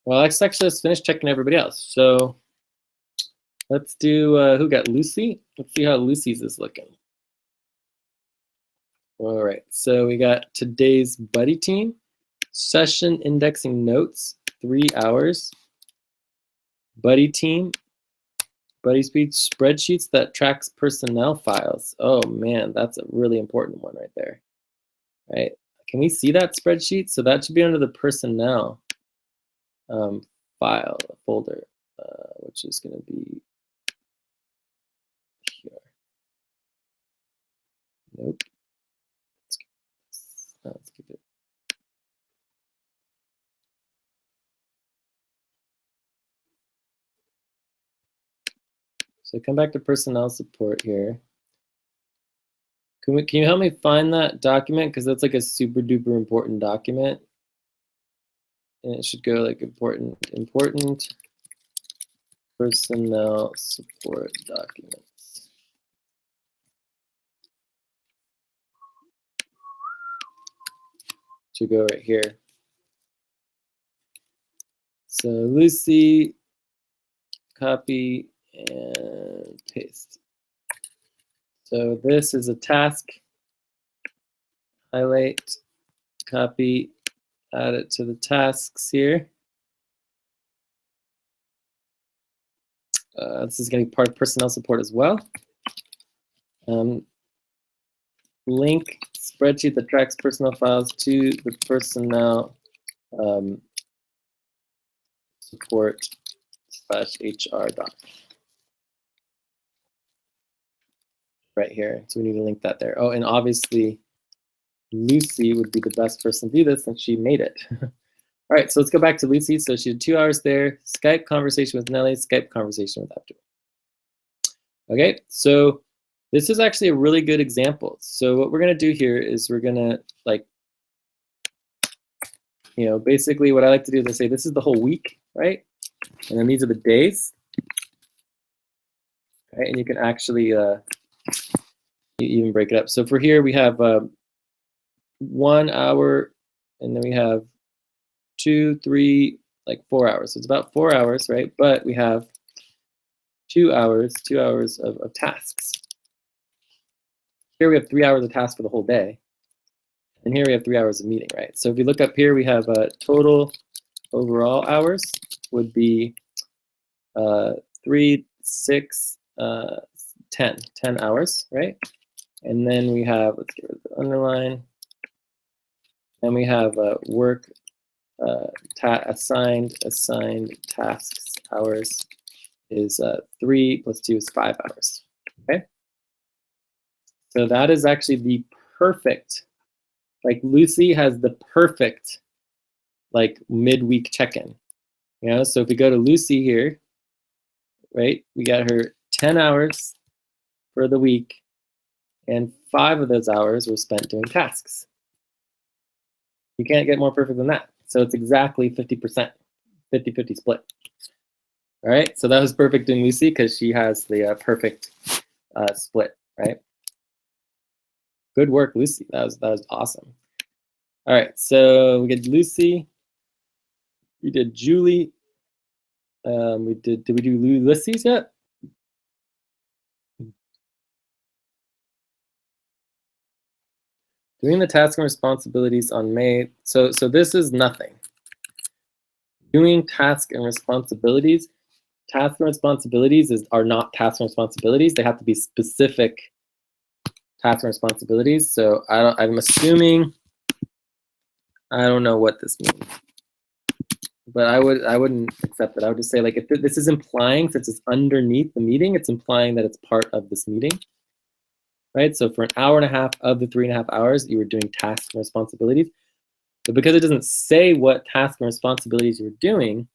Well, let's finish checking everybody else. So let's do, who got Lucy? Let's see how Lucy's is looking. All right, so we got today's buddy team. Session indexing notes, 3 hours. Buddy team, buddy speech spreadsheets that tracks personnel files. Oh man, that's a really important one right there. Right? Can we see that spreadsheet? So that should be under the personnel file folder, which is going to be here. Nope. Let's keep it. So come back to personnel support here. Can you help me find that document? Because that's like a super duper important document. And it should go like important personnel support documents. Should go right here. So Lucy, copy and paste. So this is a task, highlight, copy, add it to the tasks here. This is going to be part of personnel support as well. Link spreadsheet that tracks personnel files to the personnel support /HR doc. Right here. So we need to link that there. Oh, and obviously Lucy would be the best person to do this since she made it. All right, so let's go back to Lucy. So she did 2 hours there. Skype conversation with Nelly, Skype conversation with Abdul. Okay, so this is actually a really good example. So what we're gonna do here is we're gonna basically what I like to do is I say this is the whole week, right? And then these are the days. Right, and you can actually you even break it up. So for here we have 1 hour, and then we have 2, 3, 4 hours. So it's about 4 hours, right? But we have 2 hours of tasks. Here we have 3 hours of tasks for the whole day. And here we have 3 hours of meeting, right? So if you look up here, we have total overall hours would be 3, 6, 10 hours, right? And then we have, let's get rid of the underline. And we have work assigned tasks hours is 3 plus 2 is 5 hours, okay? So that is actually the perfect, Lucy has the perfect midweek check-in, so if we go to Lucy here, right, we got her 10 hours for the week, and 5 of those hours were spent doing tasks. You can't get more perfect than that. So it's exactly 50%, 50-50 split. All right, so that was perfect in Lucy because she has the perfect split, right? Good work, Lucy. That was awesome. All right, so we did Lucy. We did Julie. Did we do Ulysses yet? Doing the tasks and responsibilities on May. So this is nothing. Doing tasks and responsibilities. Tasks and responsibilities are not tasks and responsibilities. They have to be specific tasks and responsibilities. So I'm assuming, I don't know what this means, but I wouldn't accept it. I would just say if this is implying, since it's underneath the meeting, it's implying that it's part of this meeting, right? So for an hour and a half of the 3.5 hours, you were doing tasks and responsibilities. But because it doesn't say what tasks and responsibilities you were doing,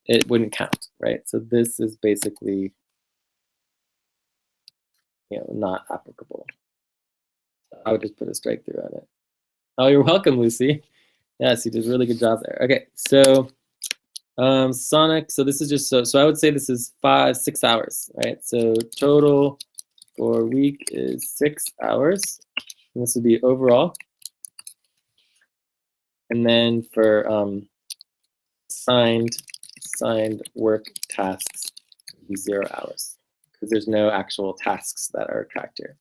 it wouldn't count, right? So this is basically, not applicable. I would just put a strike through on it. Oh, you're welcome, Lucy. Yes, you did a really good job there. Okay, so Sonic, so this is just, so I would say this is 6 hours, right? So total for a week is 6 hours. And this would be overall. And then for assigned work tasks would be 0 hours because there's no actual tasks that are tracked here,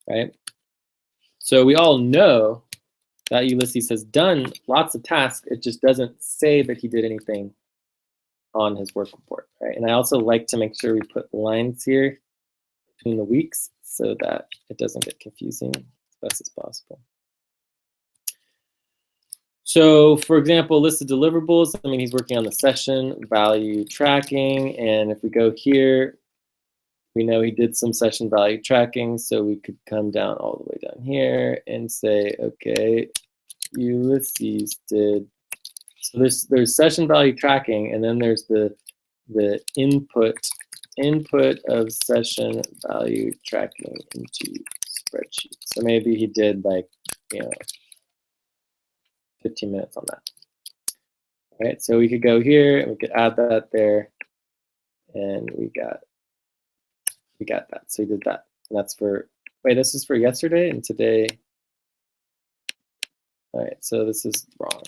right? So we all know that Ulysses has done lots of tasks. It just doesn't say that he did anything on his work report, right? And I also like to make sure we put lines here between the weeks so that it doesn't get confusing as best as possible. So for example, list of deliverables, I mean, he's working on the session value tracking. And if we go here, we know he did some session value tracking. So we could come down all the way down here and say, okay, Ulysses did, so there's session value tracking, and then there's the input of session value tracking into spreadsheet. So maybe he did 15 minutes on that. All right, so we could go here and we could add that there, and we got that. So he did that, and that's for, wait, this is for yesterday and today. All right, so this is wrong.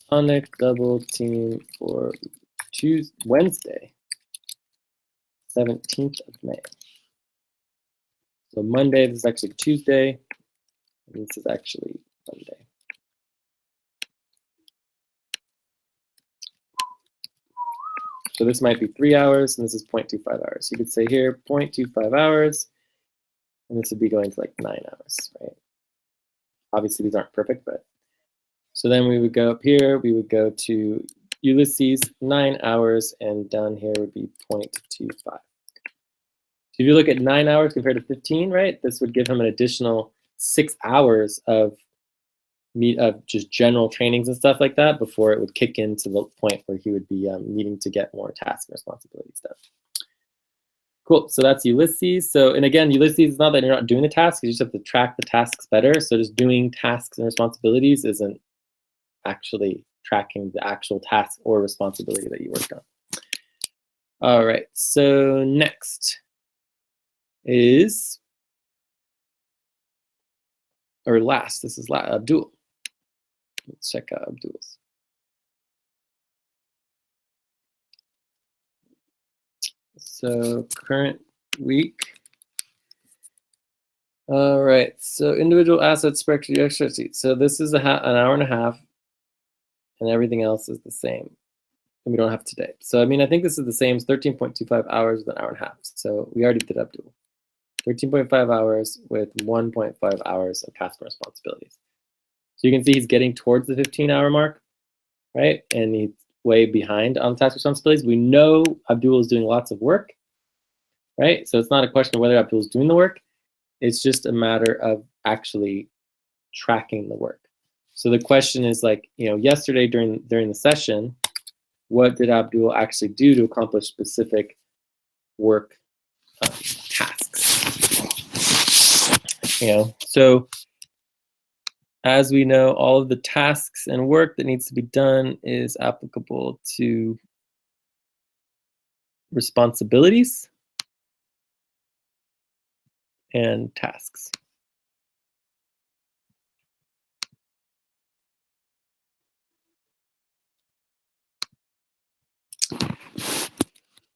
Sonic double team for Wednesday, 17th of May. So Monday, this is actually Tuesday. This is actually Monday. So this might be 3 hours, and this is 0.25 hours. You could say here 0.25 hours, and this would be going to like 9 hours, right? Obviously, these aren't perfect, but so then we would go up here. We would go to Ulyses 9 hours, and down here would be 0.25. So if you look at 9 hours compared to 15, right? This would give him an additional 6 hours of just general trainings and stuff like that before it would kick into the point where he would be needing to get more tasks and responsibilities done. Cool, so that's Ulyses. So, and again, Ulyses is not that you're not doing the tasks, you just have to track the tasks better. So just doing tasks and responsibilities isn't actually tracking the actual task or responsibility that you worked on. All right, so next is, or last, this is Abdul. Let's check out Abdul's. So current week. All right, so individual asset spreadsheet. So this is an hour and a half, and everything else is the same. And we don't have today. So I mean, I think this is the same as 13.25 hours with an hour and a half. So we already did Abdul. 13.5 hours with 1.5 hours of task and responsibilities. So you can see he's getting towards the 15-hour mark, right? And he's way behind on task responsibilities. We know Abdul is doing lots of work, right? So it's not a question of whether Abdul is doing the work. It's just a matter of actually tracking the work. So the question is like, you know, yesterday during the session, what did Abdul actually do to accomplish specific work tasks? You know, so as we know, all of the tasks and work that needs to be done is applicable to responsibilities and tasks.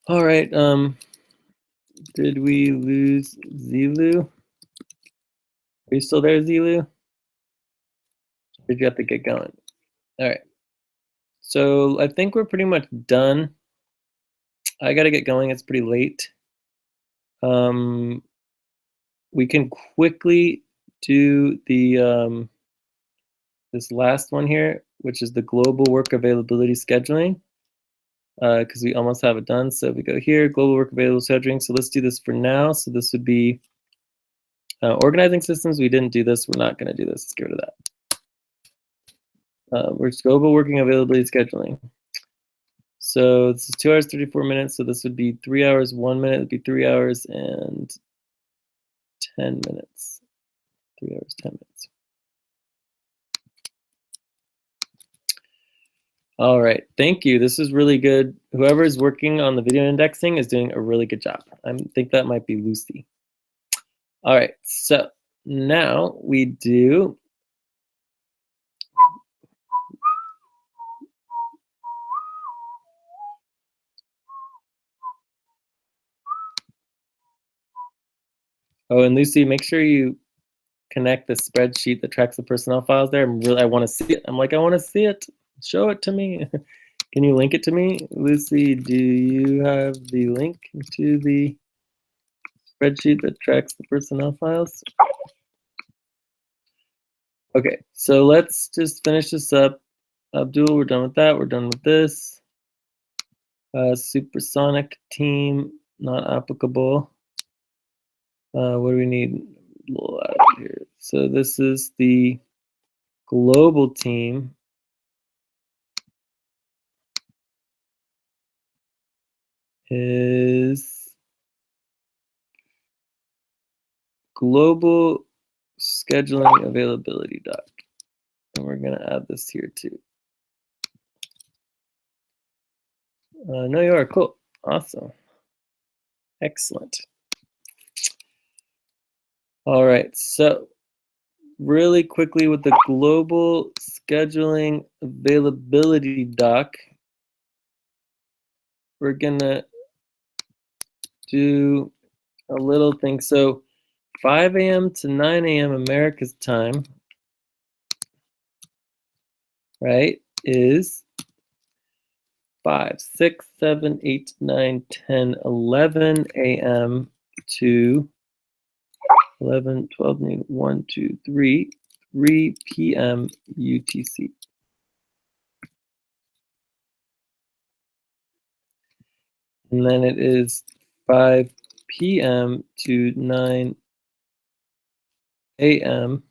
All right, did we lose Zilu? Are you still there, Zilu? Or did you have to get going? All right. So I think we're pretty much done. I got to get going. It's pretty late. We can quickly do the this last one here, which is the global work availability scheduling, because we almost have it done. So we go here, global work availability scheduling. So let's do this for now. So this would be organizing systems. We didn't do this. We're not going to do this. Let's get rid of that. We're global working availability scheduling. So this is 2 hours, 34 minutes. So this would be 3 hours, 1 minute. It'd be 3 hours and 10 minutes. 3 hours, 10 minutes. All right, thank you. This is really good. Whoever is working on the video indexing is doing a really good job. I think that might be Lucy. All right, so now we do oh, and Lucy, make sure you connect the spreadsheet that tracks the personnel files there. I want to see it. I'm like, I want to see it. Show it to me. Can you link it to me? Lucy, do you have the link to the spreadsheet that tracks the personnel files? Okay, so let's just finish this up. Abdul, we're done with that. We're done with this. Supersonic team, not applicable. What do we need? Here. So this is the global team. Is global scheduling availability doc. And we're going to add this here too. No, you are. Cool. Awesome. Excellent. All right. So really quickly with the global scheduling availability doc, we're going to do a little thing. So 5 a.m. to 9 a.m. America's time, right, is 5, 6, 7, 8, 9, 10, 11 a.m. to 11, 12, 1, 2, 3, 3 p.m. UTC. And then it is 5 p.m. to 9 a.m.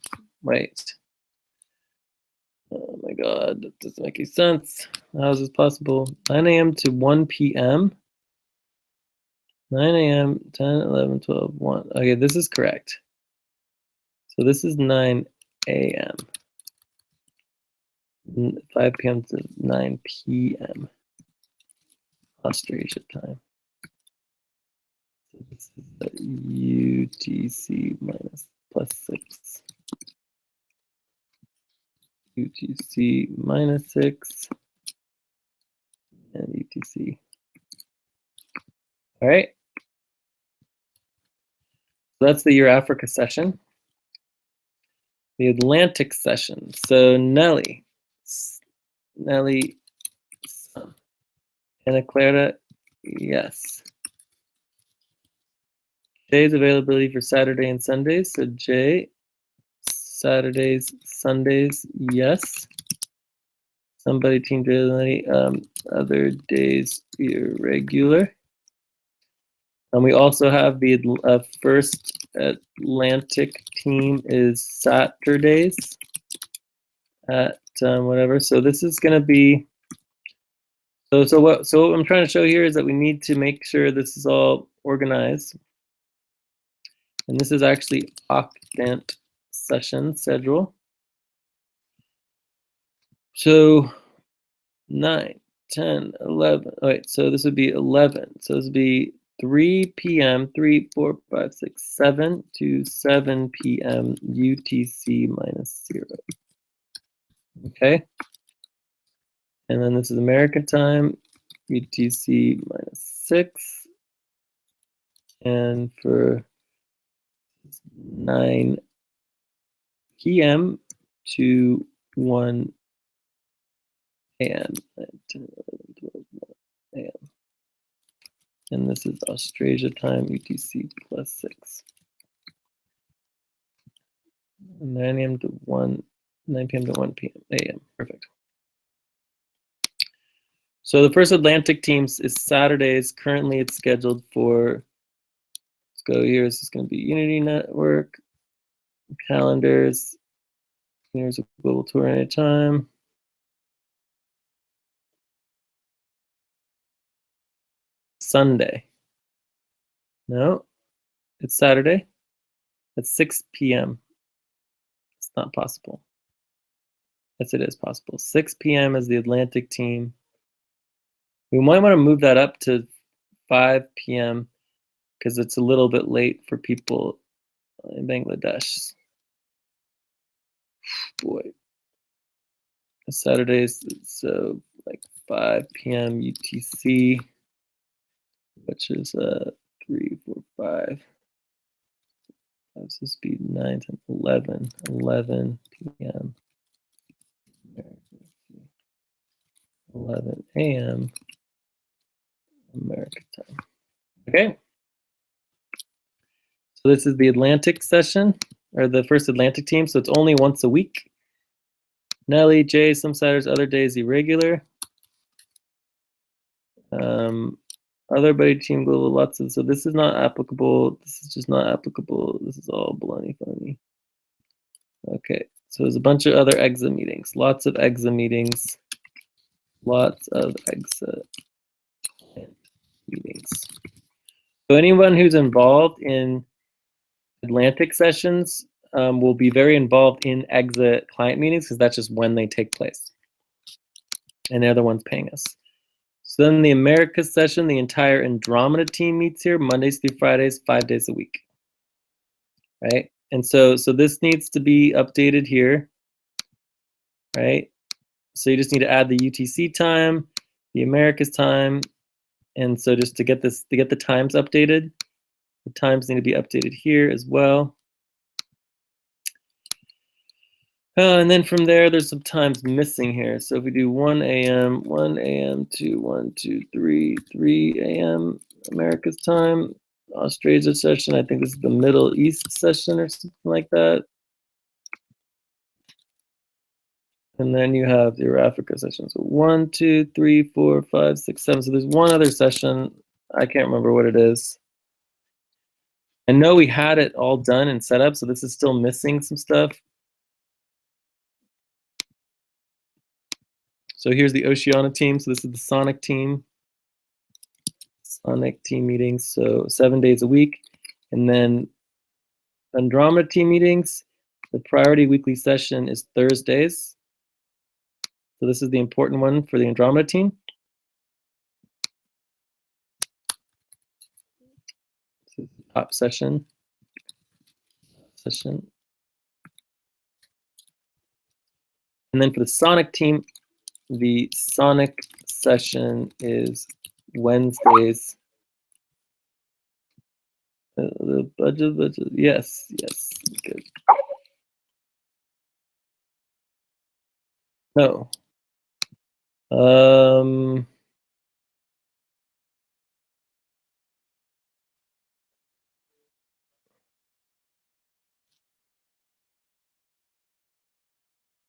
Wait. Oh my God, that doesn't make any sense. How is this possible? 9 a.m. to 1 p.m. 9 a.m., 10, 11, 12, 1. Okay, this is correct. So this is 9 a.m. 5 p.m. to 9 p.m. Australia time. So this is the UTC minus plus 6. UTC minus 6. And UTC. All right. So that's the Year Africa session. The Atlantic session. So Nelly. Ana Clara, yes. Jay's availability for Saturday and Sundays. So Jay, Saturdays, Sundays, yes. Somebody team availability, other days irregular. And we also have the first Atlantic team is Saturdays at whatever. So this is going to be. So what I'm trying to show here is that we need to make sure this is all organized. And this is actually Octant session schedule. So 9, 10, 11. All right, so this would be 11. So this would be 3 p.m., 3, 4, 5, 6, 7 to 7 p.m. UTC minus 0. Okay. And then this is American time, UTC minus 6. And for 9 p.m. to 1 a.m. 10, 11, 12, 1 a.m. And this is Australia time, UTC plus 6. 9 a.m. to 9 p.m. to 1 p.m. a.m. Perfect. So the first Atlantic teams is Saturdays. Currently it's scheduled for, let's go here. This is going to be Unity Network, calendars. Here's a global tour anytime. Sunday. No, it's Saturday at 6 p.m. It's not possible. Yes, it is possible. 6 p.m. is the Atlantic team. We might want to move that up to 5 p.m. because it's a little bit late for people in Bangladesh. Boy. Saturdays, so like 5 p.m. UTC, which is 3, 4, 5. That's this be 9, 10, 11 p.m. 11 a.m. American time. Okay. So this is the Atlantic session, or the first Atlantic team. So it's only once a week. Nelly, Jay, some Saturdays, other days irregular. Other buddy team global lots of, so this is not applicable. This is just not applicable. This is all baloney funny. Okay, so there's a bunch of other EXA meetings. Lots of EXA meetings. Lots of EXA meetings. So anyone who's involved in Atlantic sessions will be very involved in EXA client meetings because that's just when they take place. And they're the ones paying us. So then the Americas session, the entire Andromeda team meets here Mondays through Fridays, 5 days a week. Right? And so this needs to be updated here. Right? So you just need to add the UTC time, the Americas time, and so just to get this, to get the times updated, The times need to be updated here as well. And then from there, there's some times missing here. So if we do 1 a.m., 1 a.m. to 1, 2, 3, 3 a.m. America's time, Australia session, I think this is the Middle East session or something like that. And then you have your Africa session. So 1, 2, 3, 4, 5, 6, 7. So there's one other session. I can't remember what it is. I know we had it all done and set up, so this is still missing some stuff. So here's the Oceania team. So this is the Sonic team. Sonic team meetings, so 7 days a week. And then Andromeda team meetings, the priority weekly session is Thursdays. So this is the important one for the Andromeda team. This is the top session. And then for the Sonic team, the Sonic session is Wednesdays. The budget, yes, good. No.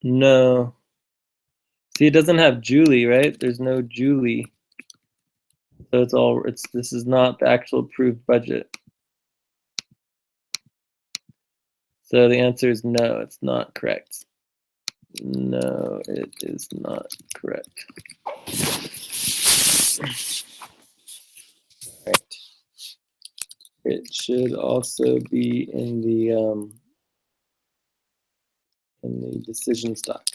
No. See, it doesn't have Julie, right? There's no Julie. So this is not the actual approved budget. So the answer is no, it's not correct. No, it is not correct. Right. It should also be in the decision stock.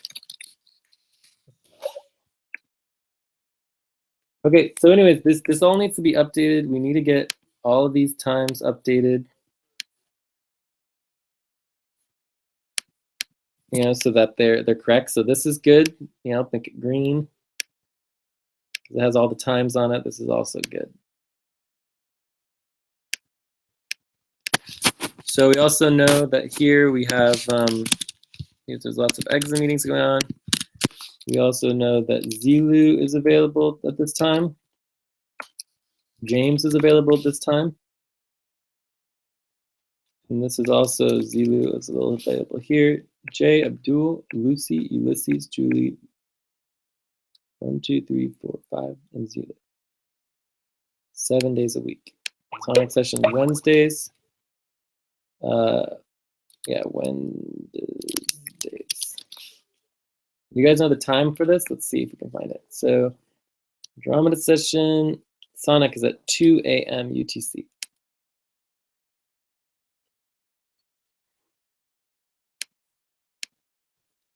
Okay, so anyways, this all needs to be updated. We need to get all of these times updated. So that they're correct. So this is good. Make it green. It has all the times on it. This is also good. So we also know that here we have, there's lots of exit meetings going on. We also know that Zelu is available at this time. James is available at this time. And this is also Zelu is a little available here. Jay, Abdul, Lucy, Ulysses, Julie. 1, 2, 3, 4, 5, and Zelu. 7 days a week. Sonic session Wednesdays. Yeah, Wednesdays. You guys know the time for this? Let's see if we can find it. So, Andromeda session, Sonic is at 2 a.m. UTC.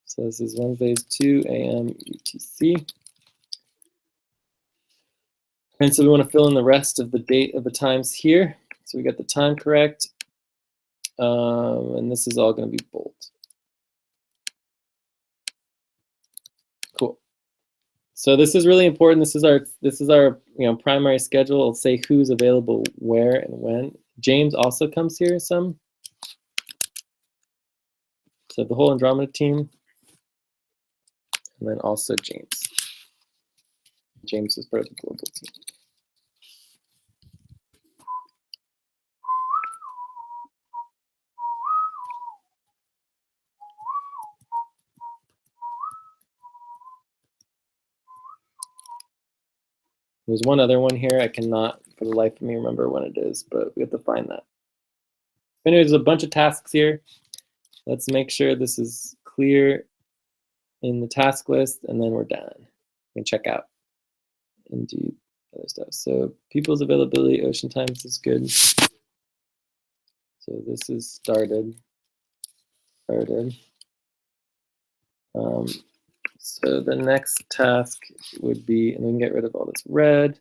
So this is Wednesdays, 2 a.m. UTC. And so we want to fill in the rest of the date of the times here. So we got the time correct. And this is all going to be bold. Cool. So this is really important. This is our primary schedule. It'll say who's available where and when. James also comes here some. So the whole Andromeda team. And then also James. James is part of the global team. There's one other one here. I cannot, for the life of me, remember when it is, but we have to find that. Anyways, there's a bunch of tasks here. Let's make sure this is clear in the task list, and then we're done. We can check out and do other stuff. So people's availability, ocean times is good. So this is started. So the next task would be, and we can get rid of all this red.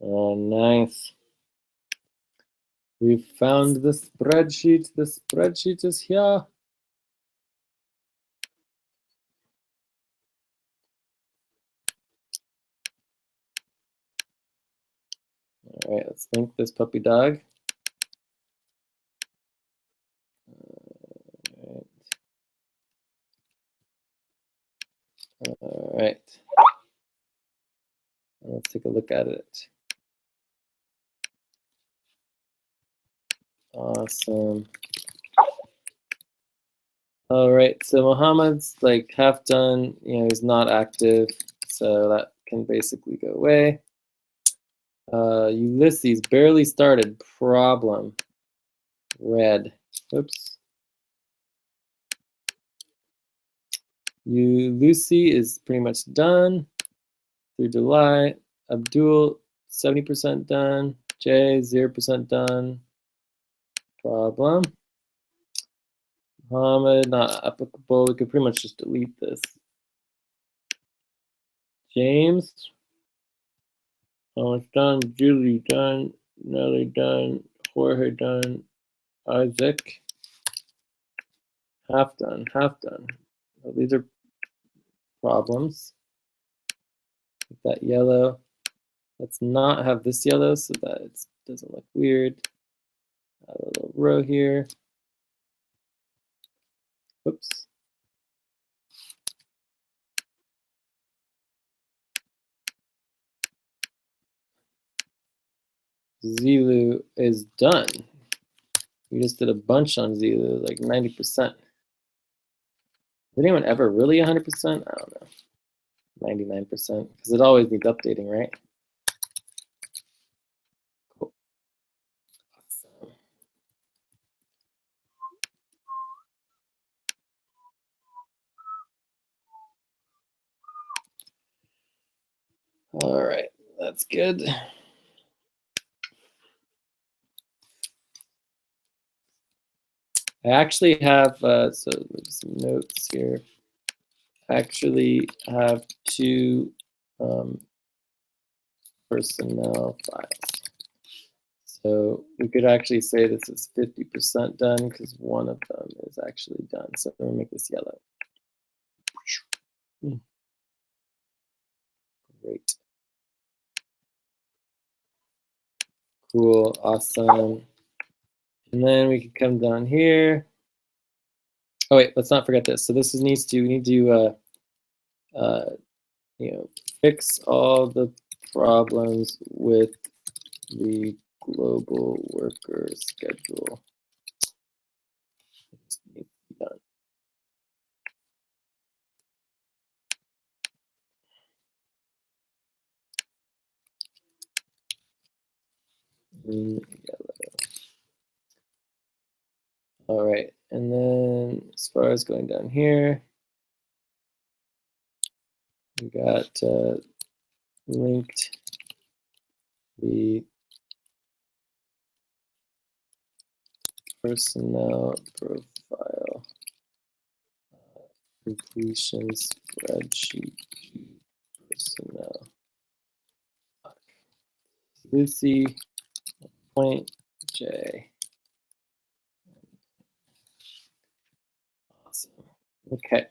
Oh, nice. We found the spreadsheet. The spreadsheet is here. All right, let's link this puppy dog. All right. Let's take a look at it. Awesome. All right, so Muhammad's like half done, he's not active, so that can basically go away. Ulyses barely started, problem, red, oops. Lucy is pretty much done through July. Abdul, 70% done. Jay, 0% done, problem. Muhammad, not applicable. We could pretty much just delete this. James, almost done. Julie done. Nelly done. Jorge done. Isaac, half done, half done. So these are problems. That yellow. Let's not have this yellow so that it doesn't look weird. Add a little row here. Whoops. Zulu is done. We just did a bunch on Zulu, like 90%. Did anyone ever really 100%? I don't know. 99%, because it always needs updating, right? Cool. Awesome. All right, that's good. I actually have, so some notes here. I actually have two personnel files. So we could actually say this is 50% done because one of them is actually done. So we'll make this yellow. Great. Cool, awesome. And then we could come down here. Oh wait, let's not forget this. So this we need to fix all the problems with the global worker schedule. Done. Yellow. All right, and then as far as going down here, we got linked the personnel profile completion spreadsheet personnel. Lucy, point J. Awesome. Okay.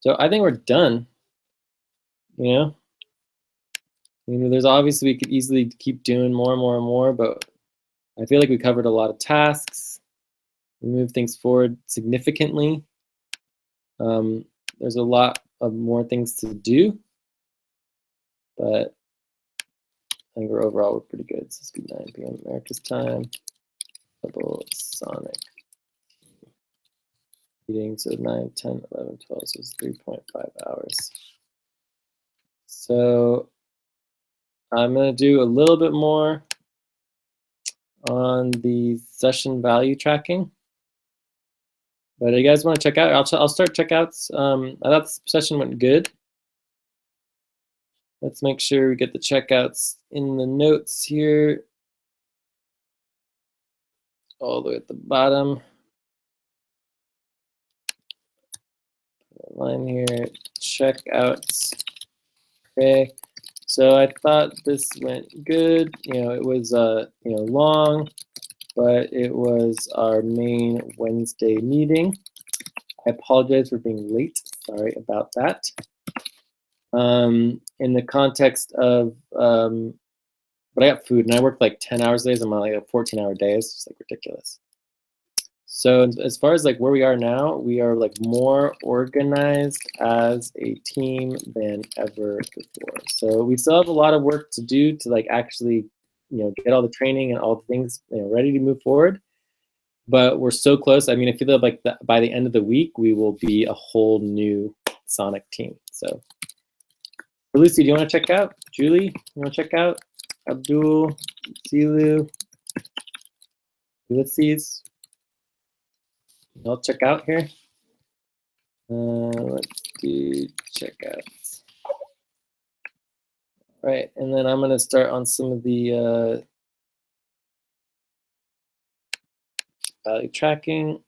So I think we're done. There's obviously we could easily keep doing more and more and more, but I feel like we covered a lot of tasks. We moved things forward significantly. There's a lot of more things to do, but I think overall we're pretty good. So it's 9 p.m. America's time. Double Sonic meeting, so 9, 10, 11, 12, so it's 3.5 hours. So I'm going to do a little bit more on the session value tracking. But you guys want to check out? I'll start checkouts. I thought the session went good. Let's make sure we get the checkouts in the notes here. All the way at the bottom. Line here, checkouts. Okay, So I thought this went good. It was long, but it was our main Wednesday meeting. I apologize for being late. Sorry about that. In the context of, but I got food and I work like 10 hours days. I'm on like a 14-hour day. It's just like ridiculous. So as far as like where we are now, we are like more organized as a team than ever before. So we still have a lot of work to do to like actually, get all the training and all the things, ready to move forward. But we're so close. I mean, I feel like by the end of the week, we will be a whole new Sonic team. So, Lucy, do you want to check out? Julie, you want to check out? Abdul, Zilu, Ulyses. I'll check out here. Let's do checkouts. All right, and then I'm going to start on some of the value tracking.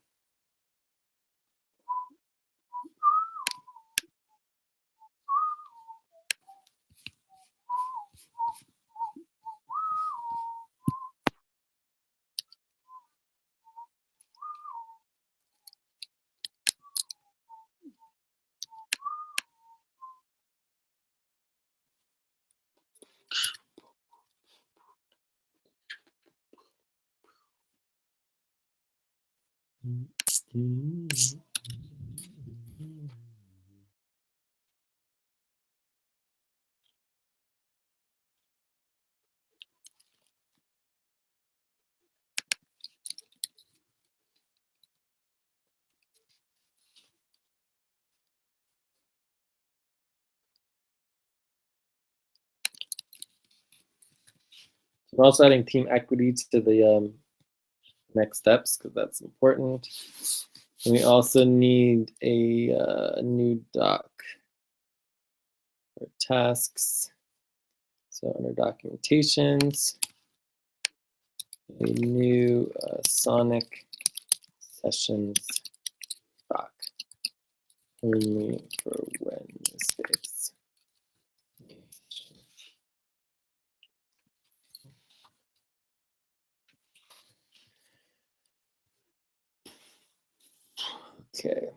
We're also adding team equity to the next steps because that's important. And we also need a new doc for tasks. So under documentations, a new Sonic sessions doc only for Wednesdays. Okay.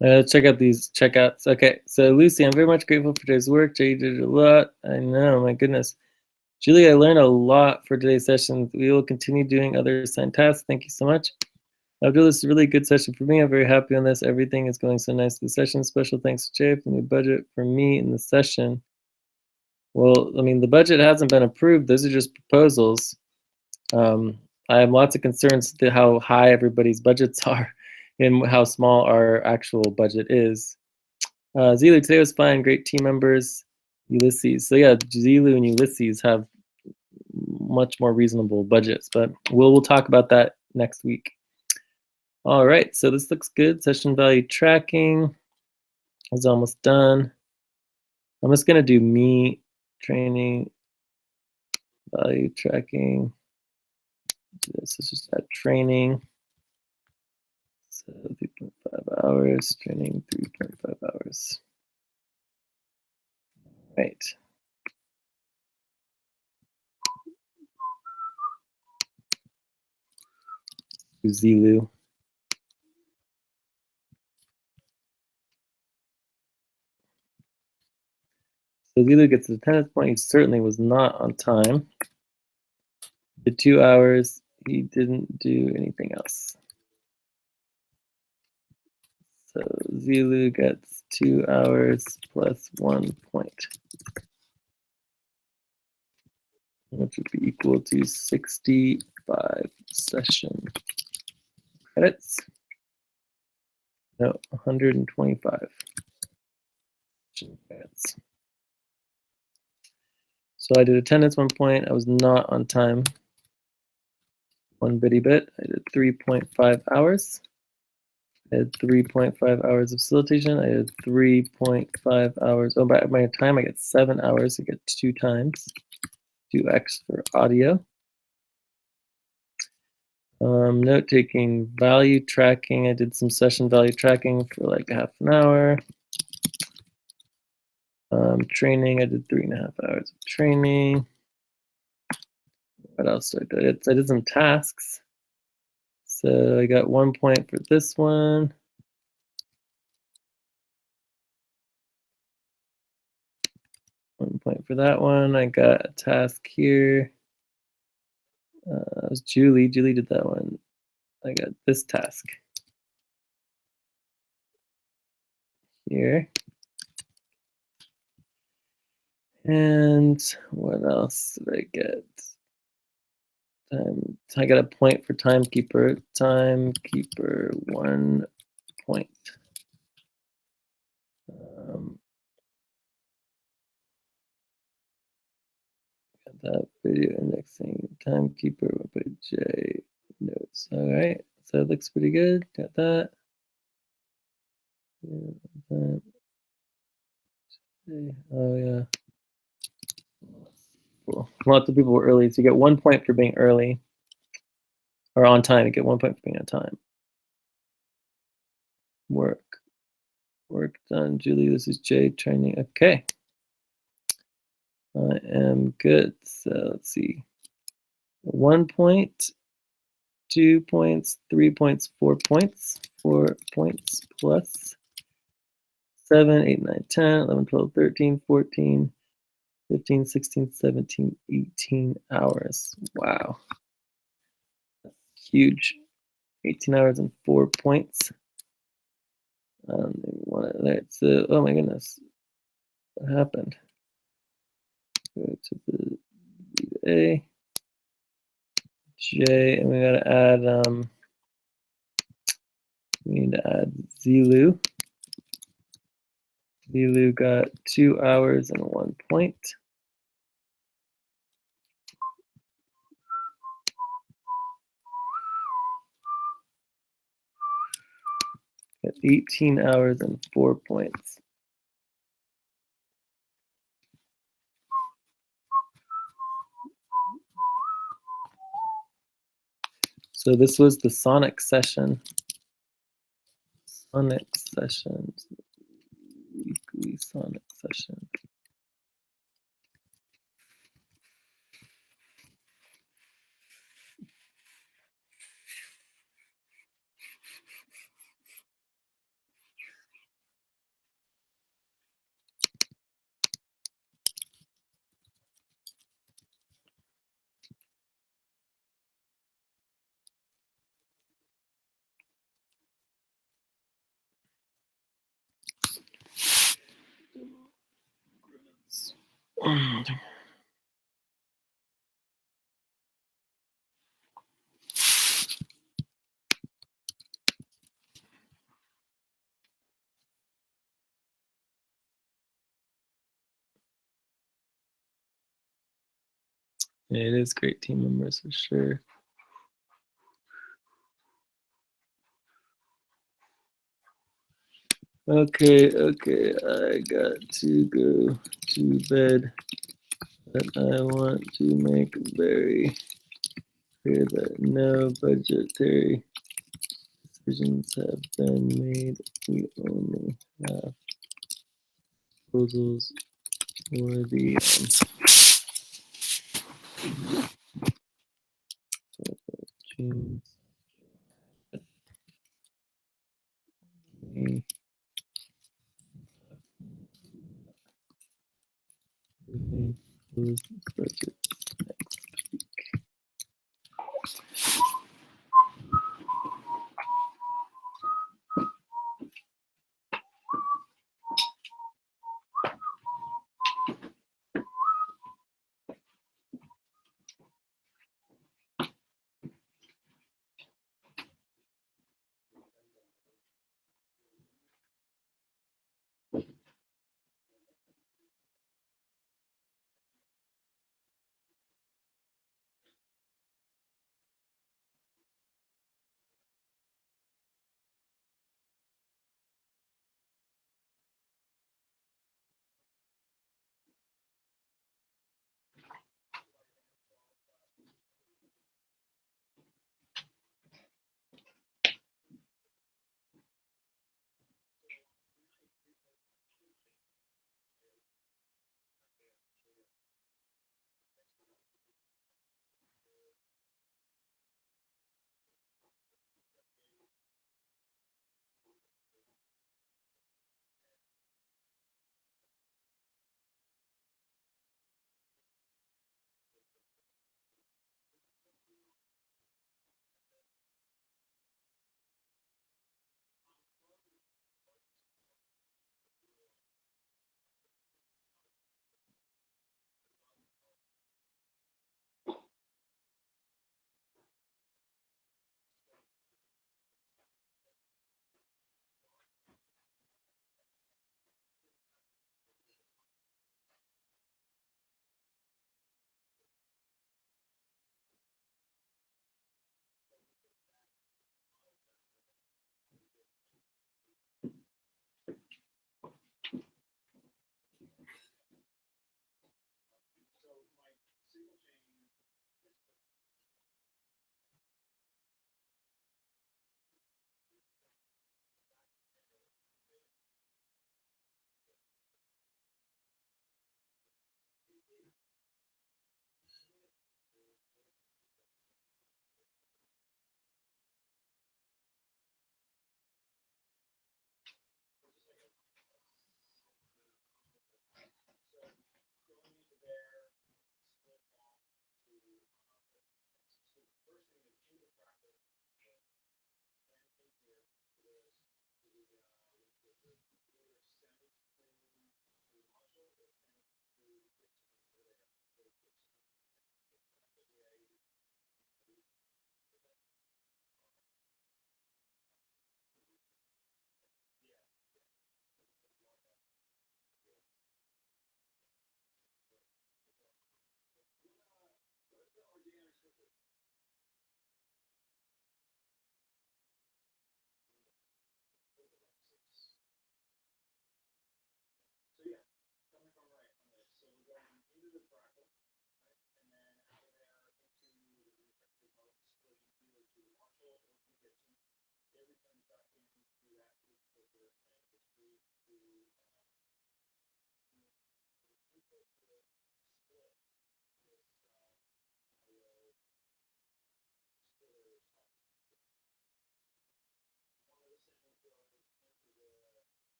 Check out these checkouts. Okay, so Lucy, I'm very much grateful for today's work. Jay did a lot. I know, my goodness. Julie, I learned a lot for today's session. We will continue doing other assigned tasks. Thank you so much. Abdul, this is a really good session for me. I'm very happy on this. Everything is going so nice this session. Special thanks to Jay for the new budget for me in the session. Well, I mean, the budget hasn't been approved. Those are just proposals. I have lots of concerns to how high everybody's budgets are and how small our actual budget is. Zilu, today was fine. Great team members. Ulysses. So yeah, Zilu and Ulysses have much more reasonable budgets, but we'll talk about that next week. All right, so this looks good. Session value tracking is almost done. I'm just gonna do me training value tracking. This is just that training. So 3.5 hours, training 3.5 hours. Right. Zilu. So Zilu gets the attendance point. He certainly was not on time. The 2 hours, he didn't do anything else. So Zilu gets 2 hours plus 1 point, which would be equal to 65 session credits. No, 125 session credits. So I did attendance 1 point. I was not on time 1 bitty bit. I did 3.5 hours. I had 3.5 hours of facilitation. I had 3.5 hours. Oh, by my time, I get 7 hours. I get 2 times, 2x for audio. Note taking, value tracking. I did some session value tracking for like half an hour. Training, I did 3.5 hours of training. What else did I do? I did some tasks. So I got 1 point for this one. 1 point for that one. I got a task here. It was Julie. Julie did that one. I got this task here. And what else did I get? I got a point for timekeeper. Timekeeper 1 point. Got that video indexing. Timekeeper by J notes. All right, so it looks pretty good. Got that. Oh yeah. Cool. Lots of people were early, so you get 1 point for being early. Or on time, you get 1 point for being on time. Work done, Julie. This is Jay training. Okay. I am good. So let's see. 1 point, 2 points, 3 points, 4 points. 4 points plus 7, 8, 9, 10, 11, 12, 13, 14, 15, 16, 17, 18 hours. Wow. Huge. 18 hours and 4 points. I don't even want it there. So, oh my goodness. What happened? Go to the A, J, and we gotta add, we need to add Zilu. Zilu got 2 hours and 1 point. Got 18 hours and 4 points. So this was the Sonic session. Sonic sessions. Weekly Sonic session. It is great team members for sure. Okay, I got to go to bed, but I want to make very clear that no budgetary decisions have been made. We only have proposals for the June. Budget.